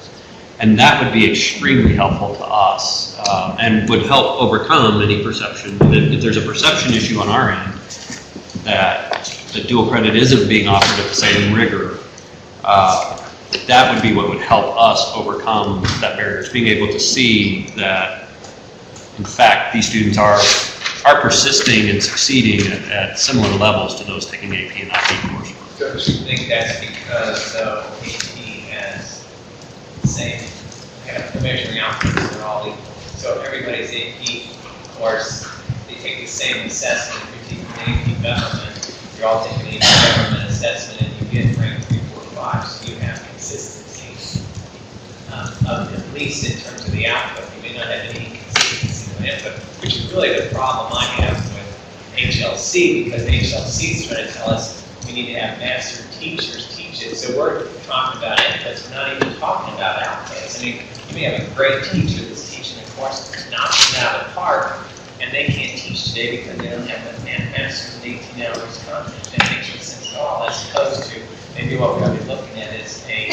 and that would be extremely helpful to us and would help overcome any perception. If there's a perception issue on our end that the dual credit isn't being offered at the same rigor, that would be what would help us overcome that barrier, is being able to see that, in fact, these students are persisting and succeeding at similar levels to those taking AP and IB courses. Don't you think that's because AP has the same kind of measuring outputs, they're all equal? So everybody's AP course, they take the same assessment. If you're taking AP government, you're all taking AP government assessment, and you get ranked 3, 4, 5, so you have consistency, at least in terms of the output. You may not have any consistency in the input, which is really the problem I have with HLC, because HLC is trying to tell us we need to have master teachers teach it. So we're talking about inputs, we're not even talking about outputs. I mean, you may have a great teacher that's teaching a course that's knocking it out of the park, and they can't teach today because they don't have the master's in 18 hours content. That makes no sense at all, as opposed to maybe what we're going to be looking at is a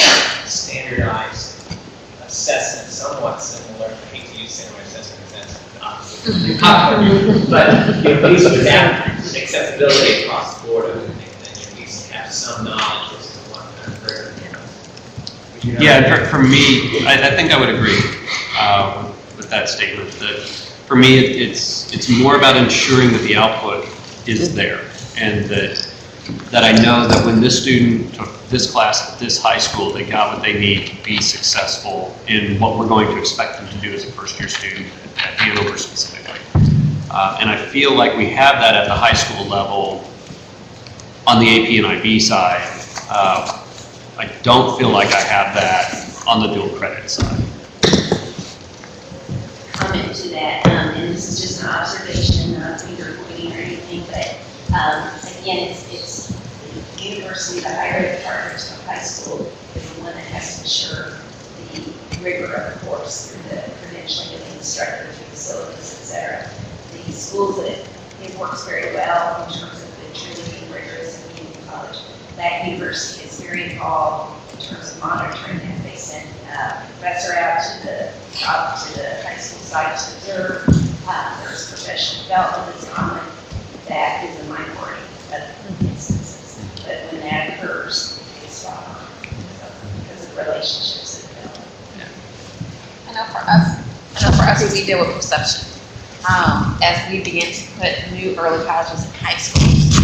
standardized assessment, somewhat similar. I hate to use standardized assessment because that's opposite. But at least with that acceptability across the board, I would think that you at least have some knowledge versus one kind of rigor. Yeah, for me, I think I would agree with that statement. That for me, it's more about ensuring that the output is there, and that I know that when this student took this class at this high school, they got what they need to be successful in what we're going to expect them to do as a first-year student at Hanover specifically. And I feel like we have that at the high school level on the AP and IB side. I don't feel like I have that on the dual credit side. Comment to that, and this is just an observation, not either pointing or anything, but again, it's the university, the higher ed partners of high school is the one that has to ensure the rigor of the course through the credentialing of the instructor, through facilities, et cetera. The schools that it works very well in terms of the truly being rigorous in community college. That university is very involved in terms of monitoring that. They send a professor out to the high school site to observe. There's professional development that's common. That is a minority of instances. But when that occurs, it's wrong because of relationships that develop. I know for us, we deal with perception. As we begin to put new early colleges in high schools,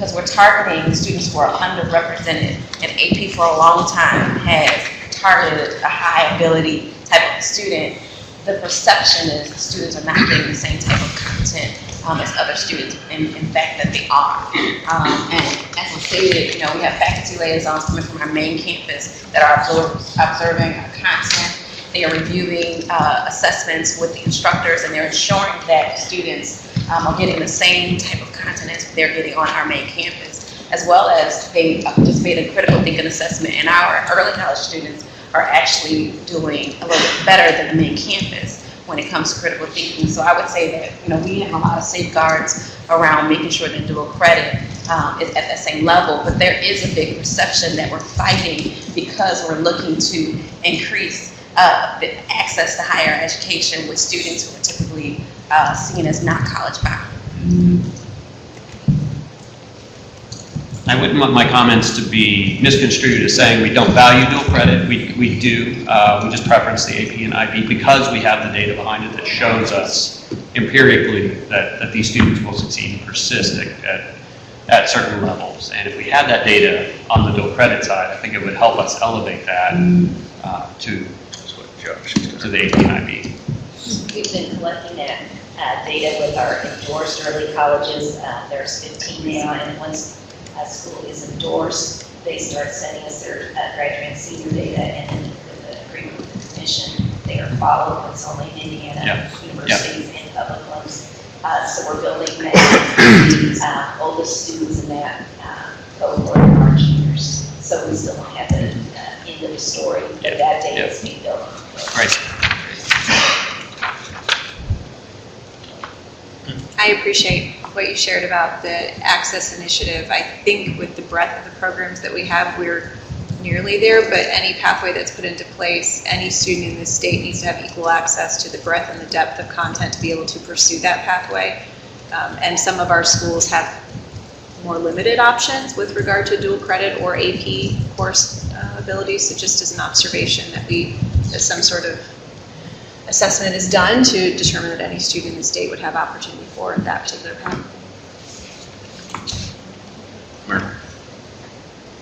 because we're targeting students who are underrepresented, and AP for a long time has targeted a high ability type of student. The perception is the students are not getting the same type of content as other students, in fact that they are. And as I stated, you know, we have faculty liaisons coming from our main campus that are observing our content. They are reviewing assessments with the instructors, and they're ensuring that students are getting the same type of content as they're getting on our main campus, as well as they participated in critical thinking assessment, and our early college students are actually doing a little bit better than the main campus when it comes to critical thinking. So I would say that, you know, we have a lot of safeguards around making sure that dual credit is at the same level, but there is a big perception that we're fighting because we're looking to increase the access to higher education with students who are typically seen as not college bound. I wouldn't want my comments to be misconstrued as saying we don't value dual credit. We do. We just preference the AP and IB because we have the data behind it that shows us empirically that these students will succeed and persist at certain levels. And if we had that data on the dual credit side, I think it would help us elevate that to the AP and IB. We've been collecting that data with our endorsed early colleges. There's 15 now, and once a school is endorsed, they start sending us their graduate and senior data, and then with the agreement with the commission, they are followed. It's only Indiana universities and public ones. So we're building that oldest students in that cohort are juniors. So we still don't have the end of the story, but that data is being built. Right. I appreciate what you shared about the Access Initiative. I think with the breadth of the programs that we have, we're nearly there, but any pathway that's put into place, any student in this state needs to have equal access to the breadth and the depth of content to be able to pursue that pathway. And some of our schools have more limited options with regard to dual credit or AP course abilities. So just as an observation that some sort of assessment is done to determine that any student in the state would have opportunity for that particular pathway.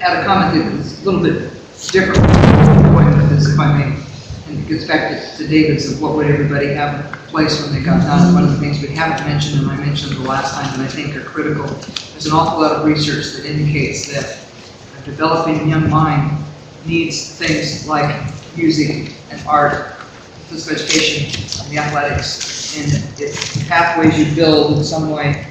I had a comment that was a little bit different from the point of this, if I may, and it gets back to David's of what would everybody have in place when they got done. One of the things we haven't mentioned, and I mentioned the last time, and I think are critical, there's an awful lot of research that indicates that a developing young mind needs things like music and art, physical education, and the athletics. And if the pathways you build in some way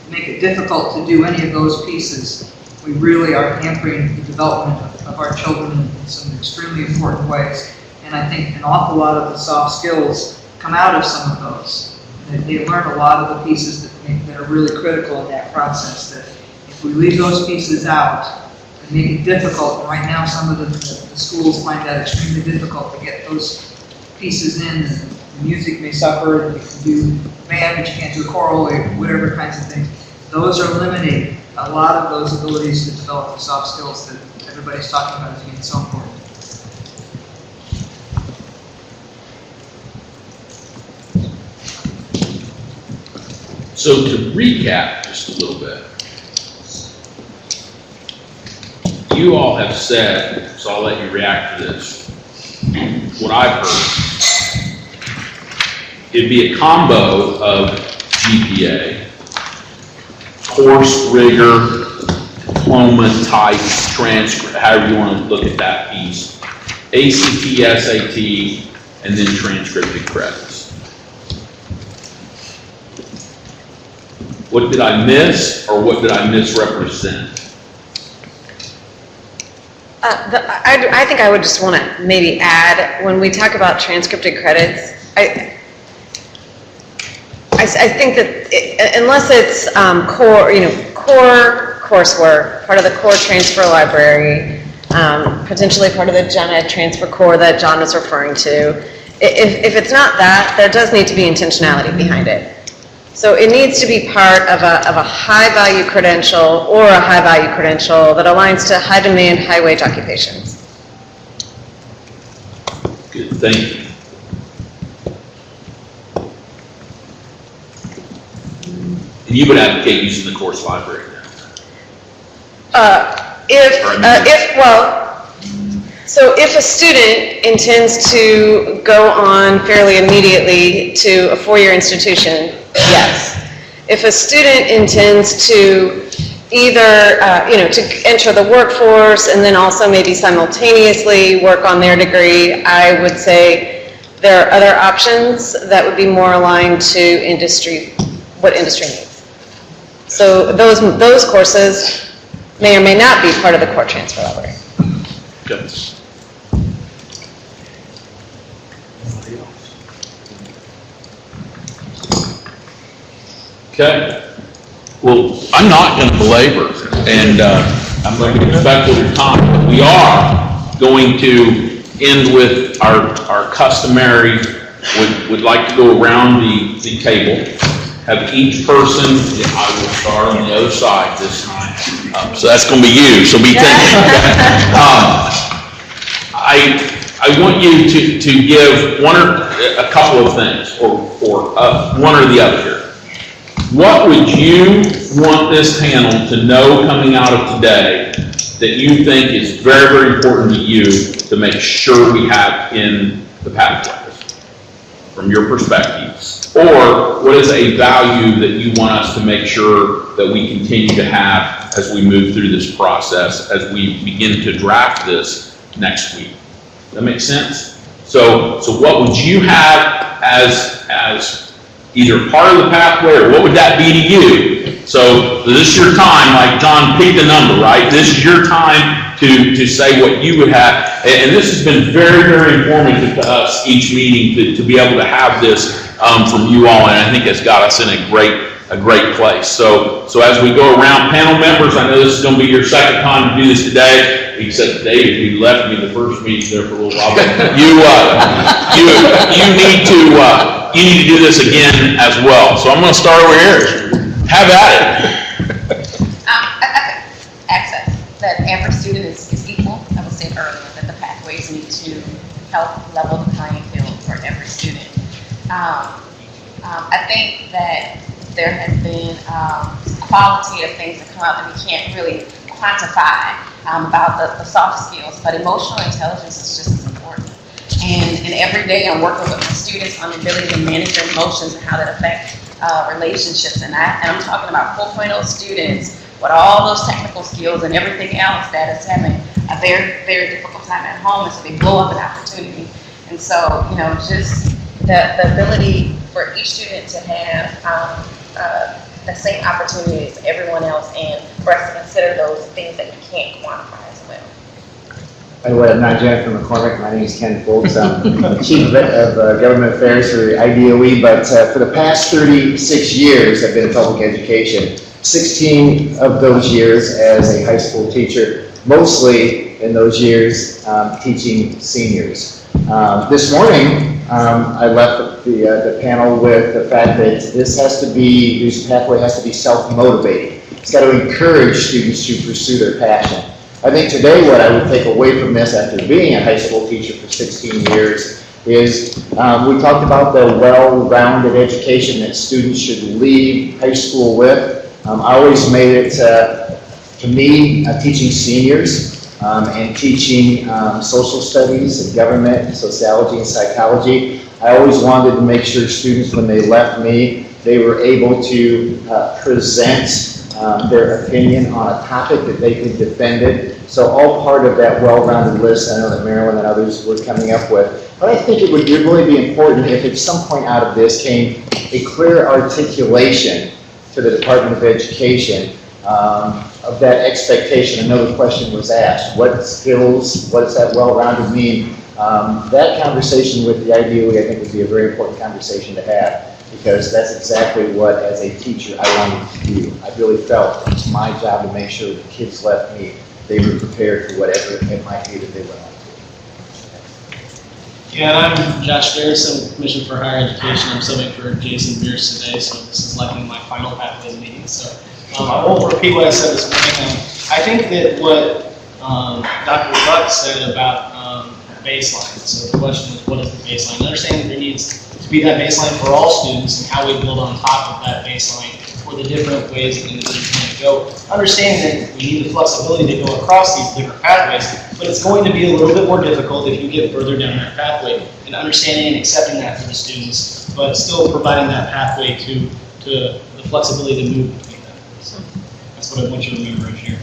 make it difficult to do any of those pieces, we really are hampering the development of our children in some extremely important ways. And I think an awful lot of the soft skills come out of some of those. They learn a lot of the pieces that are really critical in that process. That if we leave those pieces out and make it difficult, and right now some of the schools find that extremely difficult to get those pieces in. The music may suffer, and you can do band, but you can't do a choral, or whatever kinds of things. Those are limiting a lot of those abilities to develop the soft skills that everybody's talking about as being so important. So to recap just a little bit, you all have said, so I'll let you react to this, what I've heard. It'd be a combo of GPA, course rigor, diploma type, transcript, however you want to look at that piece, ACT, SAT, and then transcripted credits. What did I miss, or what did I misrepresent? I think I would just want to maybe add, when we talk about transcripted credits, I think that unless it's core coursework, part of the core transfer library, potentially part of the gen ed transfer core that John was referring to, if it's not that, there does need to be intentionality behind it. So it needs to be part of a high-value credential or a high-value credential that aligns to high-demand, high-wage occupations. Good, thank you. And you would advocate using the course library now? So if a student intends to go on fairly immediately to a four-year institution, yes. If a student intends to either, to enter the workforce and then also maybe simultaneously work on their degree, I would say there are other options that would be more aligned to industry, what industry needs. So those courses may or may not be part of the core transfer library. Good. Okay. Well, I'm not going to belabor, and I'm going to be respectful of your time, but we are going to end with our customary, would like to go around the table, have each person, I will start on the other side this time, so that's going to be you, so be thinking. I want you to give a couple of things, or one or the other here. What would you want this panel to know coming out of today that you think is very, very important to you to make sure we have in the pathways from your perspectives? Or what is a value that you want us to make sure that we continue to have as we move through this process, as we begin to draft this next week? Does that make sense? So what would you have as either part of the pathway, or what would that be to you? So this is your time, like John picked a number, right? This is your time to say what you would have. And this has been very, very informative to us each meeting to be able to have this from you all, and I think it's got us in a great place. So as we go around, panel members, I know this is going to be your second time to do this today, except Dave, you left me the first meeting there for a little while. But you need to do this again as well. So I'm going to start over here. Have at it. Access, that every student is equal. I was saying earlier that the pathways need to help level the playing field for every student. I think that there has been quality of things that come up that we can't really quantify about the soft skills, but emotional intelligence is just as important. And every day I'm working with my students on the ability to manage their emotions and how that affects relationships. And I'm talking about 4.0 students with all those technical skills and everything else that is having a very, very difficult time at home, and so they blow up an opportunity. And so, just the ability for each student to have the same opportunity as everyone else, and for us to consider those things that we can't quantify as well. By the way, I'm not Jennifer McCormick. My name is Ken Foltz. I'm Chief of Government Affairs for IDOE, but for the past 36 years, I've been in public education. 16 of those years as a high school teacher, mostly in those years teaching seniors. This morning, I left the panel with the fact that this pathway has to be self-motivating. It's got to encourage students to pursue their passion. I think today what I would take away from this after being a high school teacher for 16 years is we talked about the well-rounded education that students should leave high school with. I always made it, to me, teaching seniors and teaching social studies and government, sociology and psychology. I always wanted to make sure students, when they left me, they were able to present their opinion on a topic that they could defend it. So all part of that well-rounded list I know that Marilyn and others were coming up with. But I think it would really be important if at some point out of this came a clear articulation to the Department of Education of that expectation. I know the question was asked, what skills, what does that well-rounded mean? That conversation with the IDOE I think would be a very important conversation to have, because that's exactly what, as a teacher, I wanted to do. I really felt it was my job to make sure the kids left me, they were prepared for whatever it might be that they went on to. Yeah, and I'm Josh Ferris. I'm Commissioner for Higher Education. I'm subbing for Jason Bierce today, so this is likely my final pathway meeting. So I won't repeat what I said this morning. I think that what Dr. Buck said about baseline. So the question is, what is the baseline? Understanding there needs to be that baseline for all students, and how we build on top of that baseline for the different ways that individuals want to go. Understanding that we need the flexibility to go across these different pathways, but it's going to be a little bit more difficult if you get further down that pathway, and understanding and accepting that for the students, but still providing that pathway to the flexibility to move between them. So that's what I want you to remember as your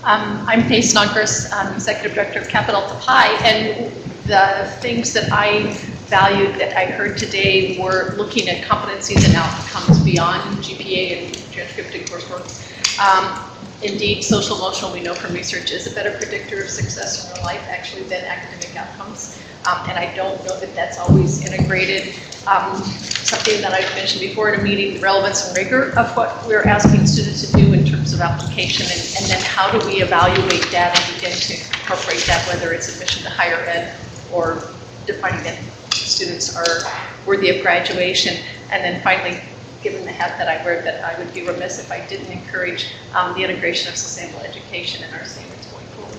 I'm Paige Snodgrass, Executive Director of Capital to Pi, and the things that I valued that I heard today were looking at competencies and outcomes beyond GPA and transcript and coursework. Indeed, social emotional, we know from research, is a better predictor of success in real life actually than academic outcomes. And I don't know that that's always integrated. Something that I've mentioned before in a meeting, the relevance and rigor of what we're asking students to do in terms of application, and then how do we evaluate that and begin to incorporate that, whether it's admission to higher ed or defining that students are worthy of graduation. And then finally, given the hat that I wear, that I would be remiss if I didn't encourage the integration of sustainable education in our standards going forward.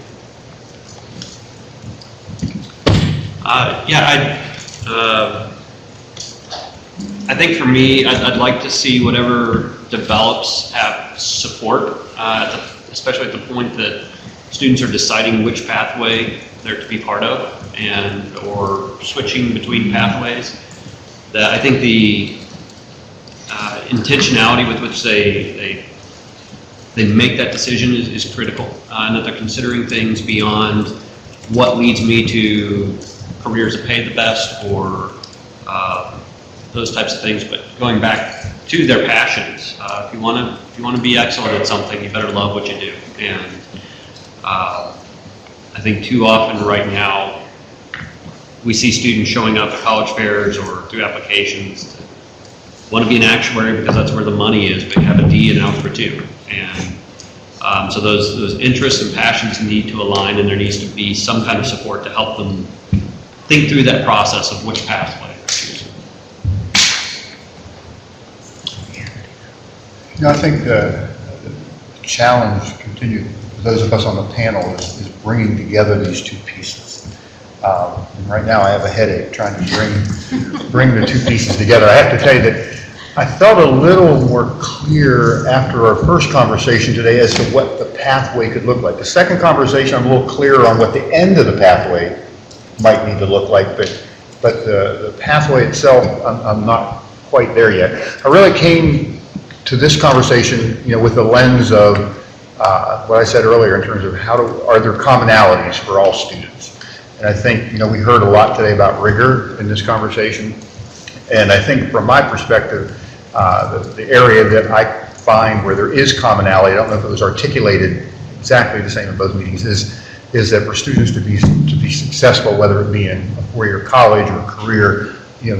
I think for me, I'd like to see whatever develops have support, especially at the point that students are deciding which pathway they're to be part of, and or switching between pathways. I think the intentionality with which they make that decision is critical, and that they're considering things beyond what leads me to careers that pay the best or those types of things, but going back to their passions. If you want to be excellent at something, you better love what you do. And I think too often right now we see students showing up at college fairs or through applications that want to be an actuary because that's where the money is, but have a D in algebra 2. And so those interests and passions need to align, and there needs to be some kind of support to help them think through that process of which pathway they're choosing. You know, I think the challenge continued for those of us on the panel is bringing together these two pieces. And right now I have a headache trying to bring the two pieces together. I have to tell you that I felt a little more clear after our first conversation today as to what the pathway could look like. The second conversation, I'm a little clearer on what the end of the pathway might need to look like, but the pathway itself, I'm not quite there yet. I really came to this conversation, with the lens of what I said earlier in terms of are there commonalities for all students? And I think, we heard a lot today about rigor in this conversation. And I think from my perspective, the area that I find where there is commonality, I don't know if it was articulated exactly the same in both meetings, is that for students to be successful, whether it be in a four-year college or career,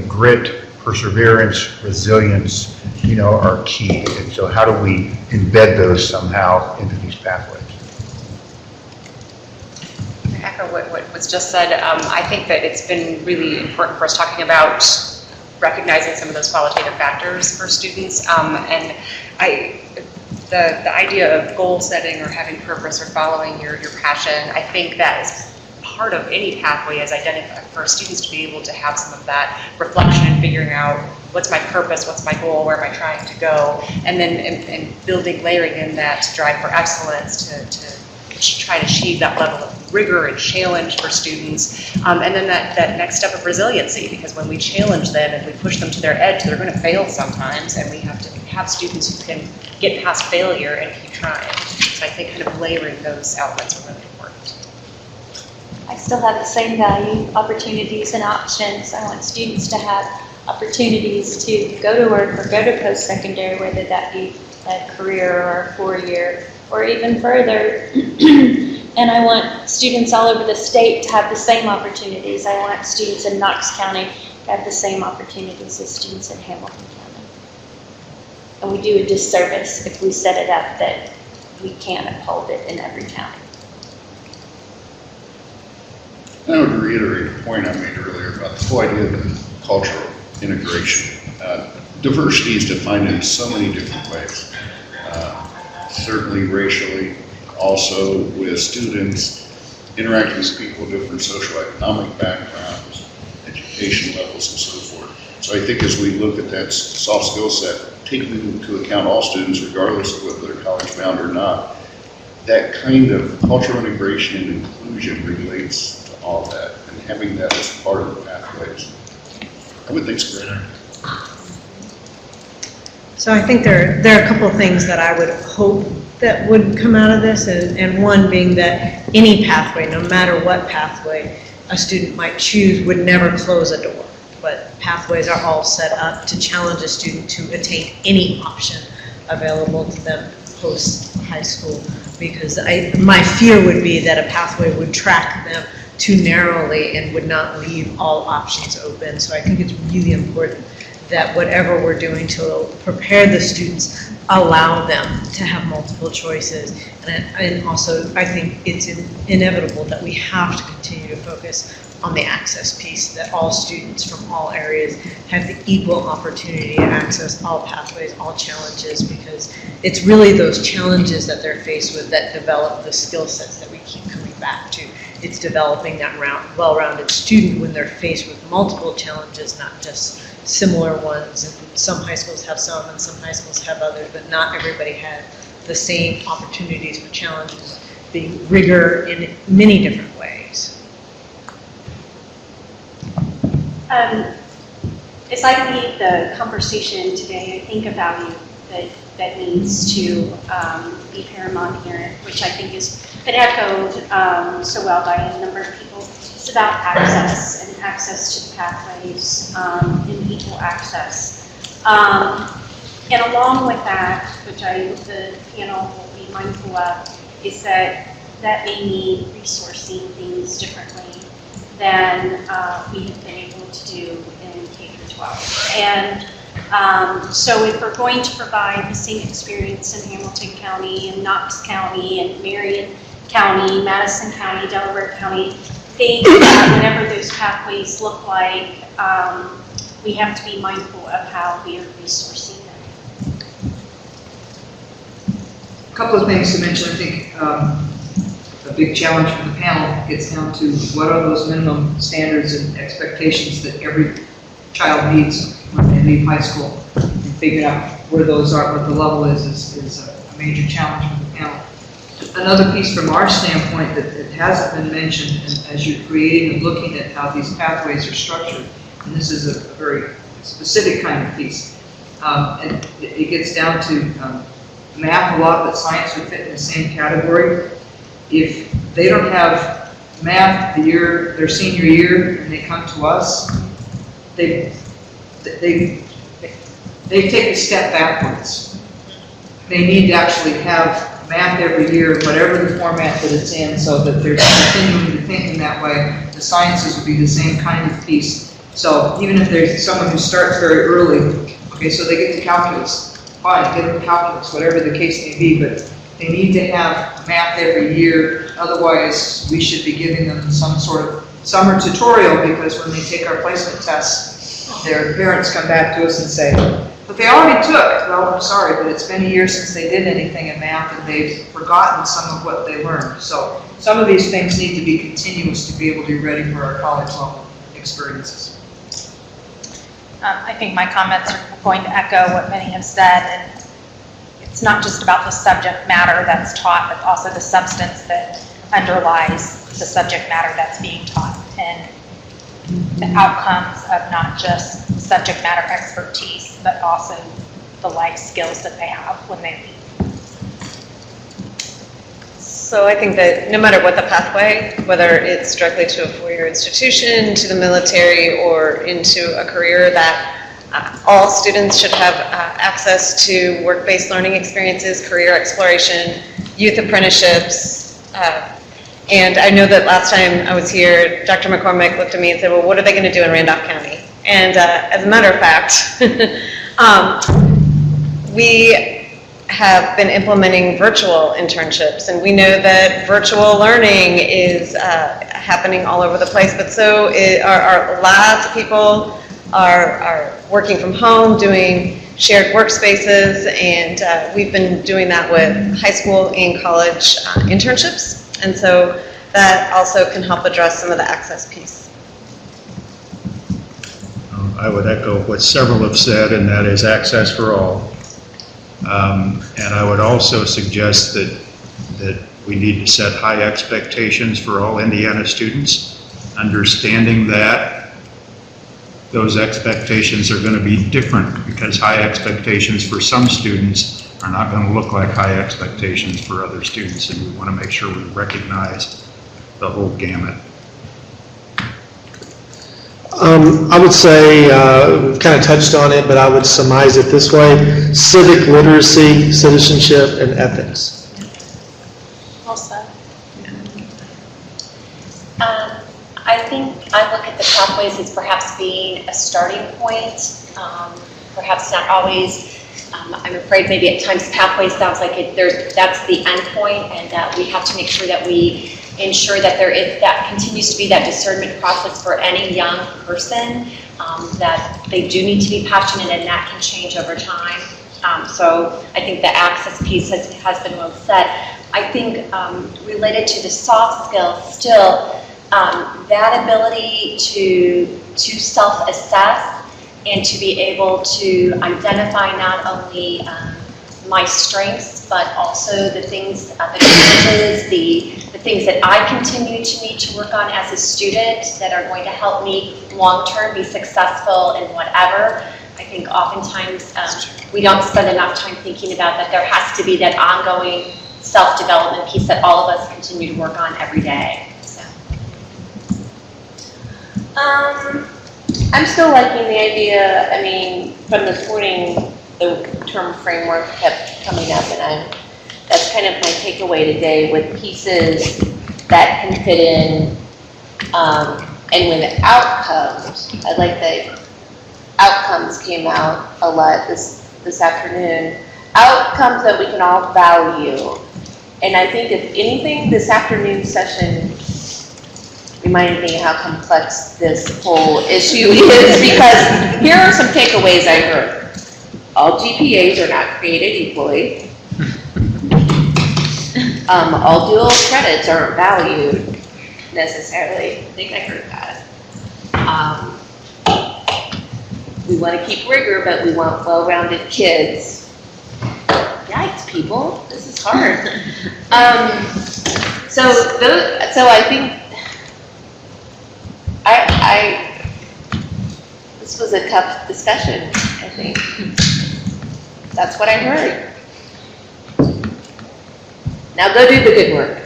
grit, perseverance, resilience, are key. And so how do we embed those somehow into these pathways? I echo what was just said. I think that it's been really important for us talking about recognizing some of those qualitative factors for students. And the idea of goal setting or having purpose or following your passion, I think that is part of any pathway, is identifying for students to be able to have some of that reflection and figuring out what's my purpose, what's my goal, where am I trying to go, and then and building, layering in that drive for excellence to try to achieve that level of rigor and challenge for students. And then that next step of resiliency, because when we challenge them and we push them to their edge, they're going to fail sometimes, and we have to have students who can get past failure and keep trying. So I think kind of layering those elements are really important. I still have the same value, opportunities and options. I want students to have opportunities to go to work or go to post-secondary, whether that be a career or a four-year or even further. And I want students all over the state to have the same opportunities. I want students in Knox County to have the same opportunities as students in Hamilton County. And we do a disservice if we set it up that we can't uphold it in every county. I would reiterate a point I made earlier about the whole idea of cultural integration. Diversity is defined in so many different ways, certainly racially, also with students interacting with people of different socioeconomic backgrounds, education levels, and so forth. So I think as we look at that soft skill set, taking into account all students, regardless of whether they're college bound or not, that kind of cultural integration and inclusion relates to all of that, and having that as part of the pathways. I would think it's great. So I think there are a couple of things that I would hope that would come out of this, and one being that any pathway, no matter what pathway a student might choose, would never close a door. But pathways are all set up to challenge a student to attain any option available to them post high school, because my fear would be that a pathway would track them too narrowly and would not leave all options open. So I think it's really important that whatever we're doing to prepare the students, allow them to have multiple choices. And also, I think it's inevitable that we have to continue to focus on the access piece, that all students from all areas have the equal opportunity to access all pathways, all challenges, because it's really those challenges that they're faced with that develop the skill sets that we keep coming back to. It's developing that well-rounded student when they're faced with multiple challenges, not just similar ones. And some high schools have some and some high schools have others, but not everybody has the same opportunities for challenges, the rigor in many different ways. As I lead the conversation today, I think a value that needs to be paramount here, which I think has been echoed so well by a number of people. It's about access and access to the pathways and equal access. And along with that, which the panel will be mindful of, is that may mean resourcing things differently than we have been able to do in K-12. And so if we're going to provide the same experience in Hamilton County and Knox County and Marion County, Madison County, Delaware County, think that whatever those pathways look like, we have to be mindful of how we are resourcing them. A couple of things to mention. I think a big challenge for the panel gets down to what are those minimum standards and expectations that every child needs when they leave high school, and figuring out where those are, what the level is a major challenge for the panel. Another piece from our standpoint that hasn't been mentioned, and as you're creating and looking at how these pathways are structured, and this is a very specific kind of piece, and it gets down to math a lot, but science would fit in the same category. If they don't have math their senior year and they come to us, they take a step backwards. They need to actually have math every year, whatever the format that it's in, so that they're continuing to think in that way. The sciences would be the same kind of piece. So even if there's someone who starts very early, okay, so they get to calculus, fine, get them calculus, whatever the case may be, but they need to have math every year. Otherwise, we should be giving them some sort of summer tutorial, because when they take our placement tests, their parents come back to us and say, but they already took. Well, I'm sorry, but it's been a year since they did anything in math, and they've forgotten some of what they learned. So some of these things need to be continuous to be able to be ready for our college level experiences. I think my comments are going to echo what many have said, and it's not just about the subject matter that's taught, but also the substance that underlies the subject matter that's being taught, and the outcomes of not just subject matter expertise, but also the life skills that they have when they leave. So I think that no matter what the pathway, whether it's directly to a four-year institution, to the military, or into a career, that all students should have access to work-based learning experiences, career exploration, youth apprenticeships. And I know that last time I was here, Dr. McCormick looked at me and said, well, what are they going to do in Randolph County? And as a matter of fact, we have been implementing virtual internships, and we know that virtual learning is happening all over the place, but so are lots of people are working from home, doing shared workspaces, and we've been doing that with high school and college internships, and so that also can help address some of the access piece. I would echo what several have said, and that is access for all. And I would also suggest that we need to set high expectations for all Indiana students, understanding that those expectations are going to be different because high expectations for some students are not going to look like high expectations for other students, and we want to make sure we recognize the whole gamut. I would say, we've kind of touched on it, but I would surmise it this way: civic literacy, citizenship, and ethics. Well said. I think I look at the pathways as perhaps being a starting point, perhaps not always. I'm afraid maybe at times pathways sounds like that's the end point, and that we have to make sure that we ensure that that continues to be that discernment process for any young person, that they do need to be passionate, and that can change over time. So I think the access piece has been well said. I think related to the soft skills still, that ability to self-assess and to be able to identify not only my strengths, but also the things, the challenges, the things that I continue to need to work on as a student that are going to help me long-term be successful in whatever. I think oftentimes we don't spend enough time thinking about that there has to be that ongoing self-development piece that all of us continue to work on every day. So. I'm still liking the idea, I mean, from this morning, the term framework kept coming up, and that's kind of my takeaway today, with pieces that can fit in, and with outcomes. I like that outcomes came out a lot this afternoon. Outcomes that we can all value. And I think if anything, this afternoon session reminded me how complex this whole issue is, because here are some takeaways I heard. All GPAs are not created equally. All dual credits aren't valued necessarily. I think I heard that. We want to keep rigor, but we want well-rounded kids. Yikes, people, this is hard. So I think this was a tough discussion, I think. That's what I heard. Now go do the good work.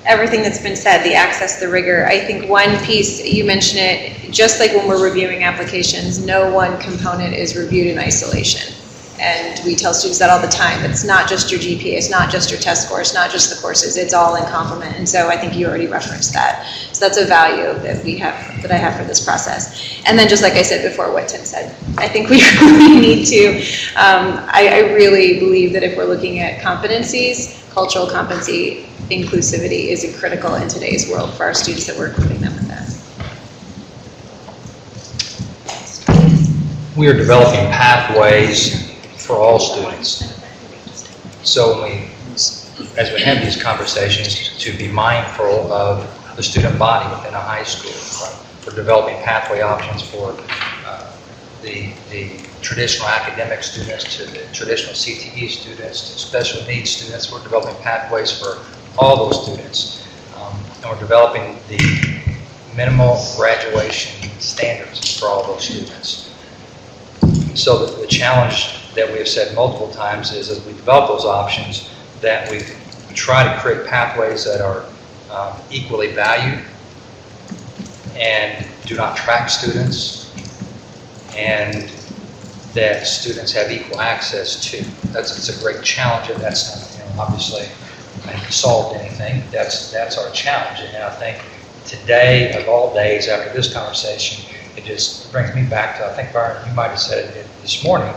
Everything that's been said, the access, the rigor, I think one piece, you mentioned it, just like when we're reviewing applications, no one component is reviewed in isolation. And we tell students that all the time. It's not just your GPA, it's not just your test score, it's not just the courses, it's all in complement. And so I think you already referenced that. So that's a value that I have for this process. And then just like I said before, what Tim said, I think we really need to, I really believe that if we're looking at competencies, cultural competency, inclusivity is critical in today's world for our students, that we're equipping them with that. We are developing pathways for all students. So as we have these conversations, to be mindful of the student body within a high school. We're developing pathway options for the traditional academic students, to the traditional CTE students, to special needs students. We're developing pathways for all those students. And we're developing the minimal graduation standards for all those students. So the challenge that we have said multiple times is, as we develop those options, that we try to create pathways that are equally valued and do not track students, and that students have equal access to. It's a great challenge, and that's not, obviously solved anything. That's our challenge, and I think today, of all days, after this conversation, it just brings me back to, I think, Byron, you might have said it this morning,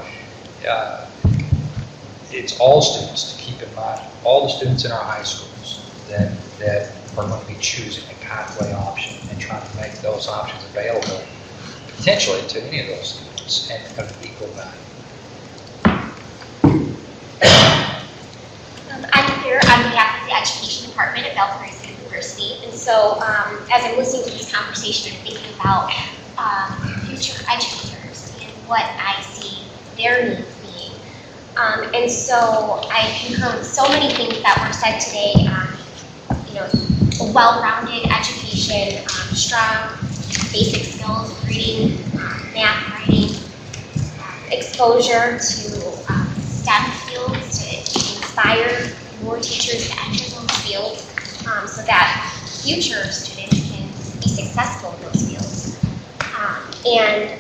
it's all students, to keep in mind, all the students in our high schools that are going to be choosing a pathway option and trying to make those options available potentially to any of those students and of equal value. I'm here on behalf of the Education Department at Belton City University. And so as I'm listening to this conversation, I'm thinking about future educators and what I see their needs being. And so I concur with so many things that were said today. A well-rounded education, strong basic skills, reading, math, writing, exposure to STEM fields to inspire more teachers to enter those fields so that future students can be successful in those fields. And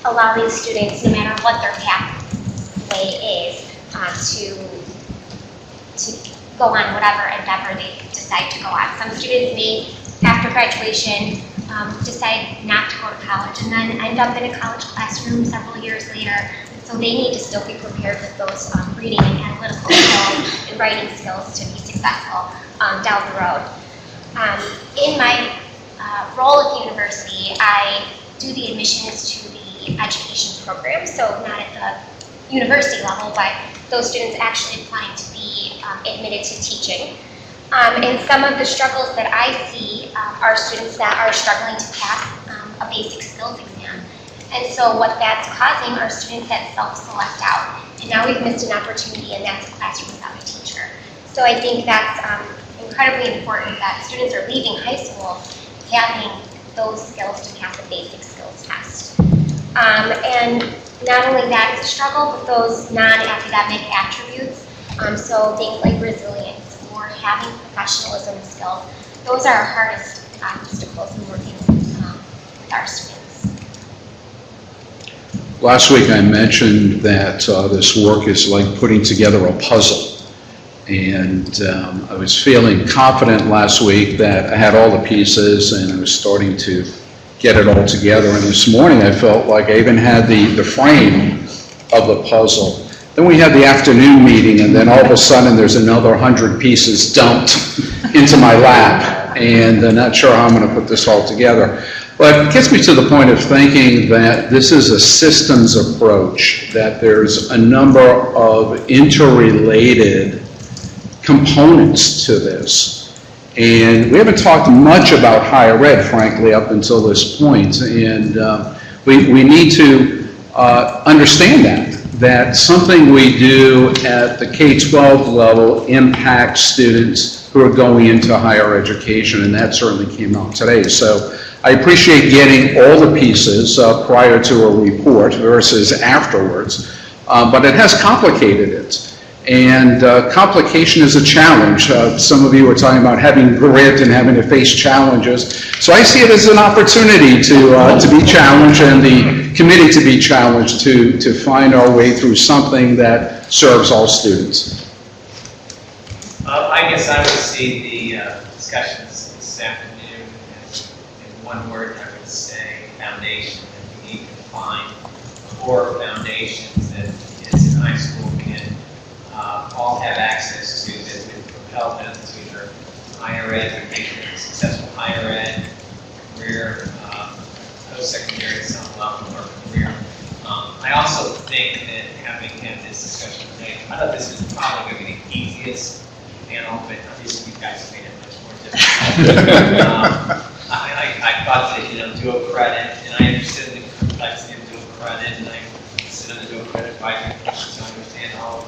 allowing students, no matter what their pathway is, to go on whatever endeavor they decide to go on. Some students may, after graduation, decide not to go to college and then end up in a college classroom several years later. So they need to still be prepared with those reading and analytical skills and writing skills to be successful down the road. In my role at the university, I do the admissions to the education program, so not at the university level, but those students actually applying to be admitted to teaching. And some of the struggles that I see are students that are struggling to pass a basic skills exam. And so what that's causing are students that self-select out. And now we've missed an opportunity, and that's a classroom without a teacher. So I think that's incredibly important that students are leaving high school having those skills to pass a basic skills test. And not only that is a struggle, but those non-academic attributes, so things like resilience or having professionalism skills, those are our hardest obstacles in working with our students. Last week I mentioned that this work is like putting together a puzzle. And I was feeling confident last week that I had all the pieces and I was starting to get it all together. And this morning I felt like I even had the frame of the puzzle. Then we had the afternoon meeting, and then all of a sudden there's another 100 pieces dumped into my lap. And I'm not sure how I'm going to put this all together. But it gets me to the point of thinking that this is a systems approach, that there's a number of interrelated components to this. And we haven't talked much about higher ed, frankly, up until this point. And we need to understand that something we do at the K-12 level impacts students who are going into higher education, and that certainly came out today. So I appreciate getting all the pieces prior to a report versus afterwards, but it has complicated it. And complication is a challenge. Some of you were talking about having grit and having to face challenges. So I see it as an opportunity to be challenged, and the committee to be challenged to find our way through something that serves all students. I guess I would see the discussions this afternoon in one word. I would say foundation. That we need to find core foundations that kids in high school can all have access to, that would propel them to either higher ed, or make them successful higher ed, career, post-secondary, some level, or career. I also think that having had this discussion today, I thought this was probably going to be the easiest panel, but obviously you guys made it much more difficult. I thought that, dual credit, and I understood the complexity of dual credit, and I sit on the dual credit advisory committee, so I understand all the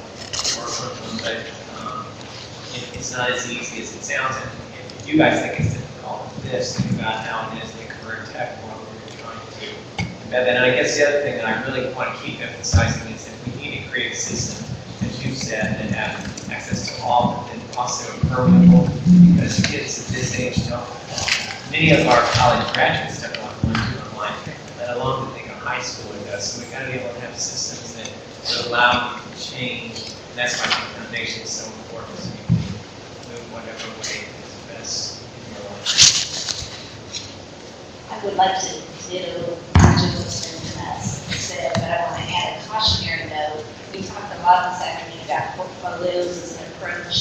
work with them, but it's not as easy as it sounds. And if you guys think it's difficult, think about how it is in the career tech world where you're trying to embed that. And I guess the other thing that I really want to keep emphasizing is that we need to create a system, as you said, that have access to all, and also permeable, because kids at this age don't. Many of our college graduates don't want to do online, let alone to think of high school does. So we've got to be able to have systems that allow you to change, and that's why I think foundation is so important, so you can move whatever way is best in your life. I would like to ditto much of what said, but I want to add a cautionary note. We talked a lot this afternoon about portfolios as an approach,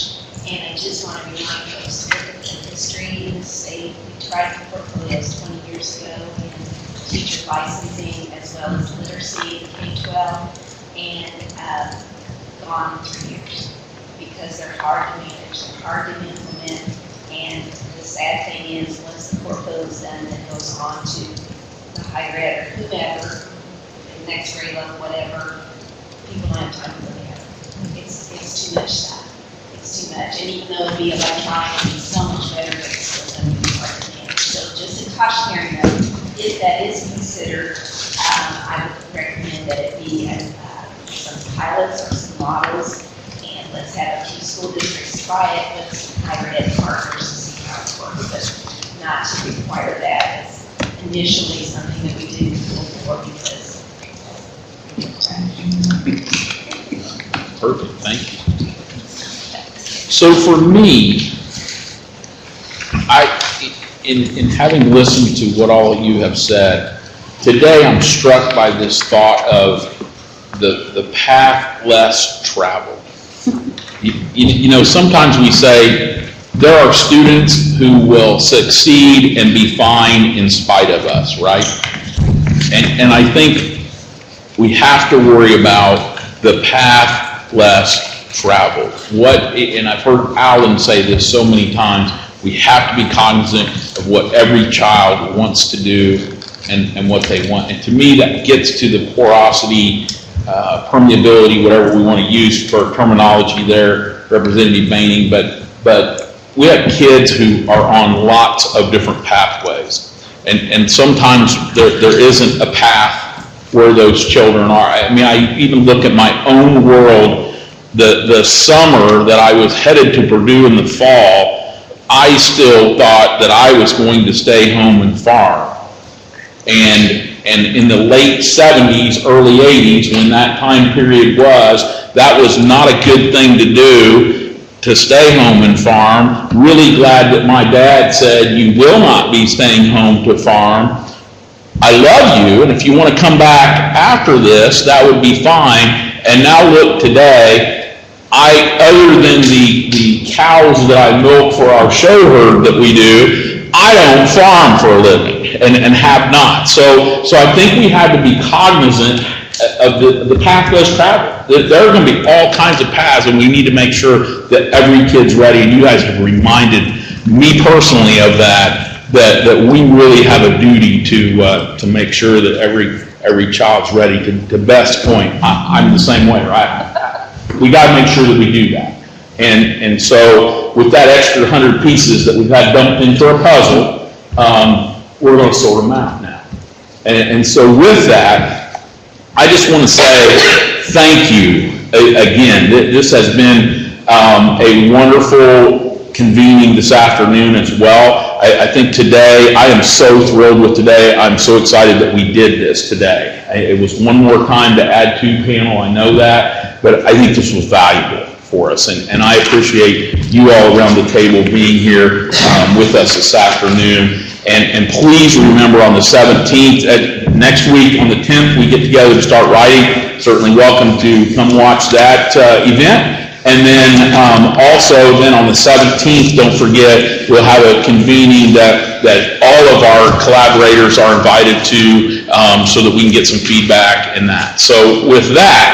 and I just want to remind folks to look at the history in the state. We tried portfolios 20 years ago in teacher licensing as well as literacy in K-12, and gone 3 years because they're hard to manage, they're hard to implement, And the sad thing is, once the portfolio's done, it goes on to the higher ed or whomever, the next grade level, whatever, people don't have time to look at it. It's too much stuff. It's too much. And even though it'd be electronic, it'd be so much better, but it's still going to be hard to manage. So just a cautionary note, if that is considered, I would recommend that it be some pilots or some models, and let's have a few school districts try it with some higher ed partners to see how it works, but not to require that as initially something that we do before because. Perfect, thank you. So for me, in having listened to what all of you have said, today I'm struck by this thought of the path less traveled. You know, sometimes we say there are students who will succeed and be fine in spite of us, right? And I think we have to worry about the path less traveled. And I've heard Alan say this so many times, we have to be cognizant of what every child wants to do and what they want. And to me, that gets to the porosity, permeability, whatever we want to use for terminology there, Representative Baining, but we have kids who are on lots of different pathways. And sometimes there isn't a path where those children are. I mean, I even look at my own world, the summer that I was headed to Purdue in the fall, I still thought that I was going to stay home and farm. And in the late 70s, early 80s, when that time period was, that was not a good thing to do, to stay home and farm. Really glad that my dad said, you will not be staying home to farm. I love you, and if you want to come back after this, that would be fine. And now look today, other than the cows that I milk for our show herd that we do, I don't farm for a living and have not. So I think we have to be cognizant of the path less traveled. There are going to be all kinds of paths, and we need to make sure that every kid's ready. And you guys have reminded me personally of that we really have a duty to make sure that every child's ready. To Beth's point, I'm the same way, right? We got to make sure that we do that. And so with that extra 100 pieces that we've had dumped into our puzzle, we're going to sort them out now. And so with that, I just want to say thank you again. This has been a wonderful convening this afternoon as well. I think today, I am so thrilled with today. I'm so excited that we did this today. It was one more time to add to panel, I know that, but I think this was valuable for us. And I appreciate you all around the table being here with us this afternoon. And please remember on the 17th, next week on the 10th, we get together to start writing. Certainly welcome to come watch that event. And then also then on the 17th, don't forget, we'll have a convening that all of our collaborators are invited to so that we can get some feedback in that. So with that,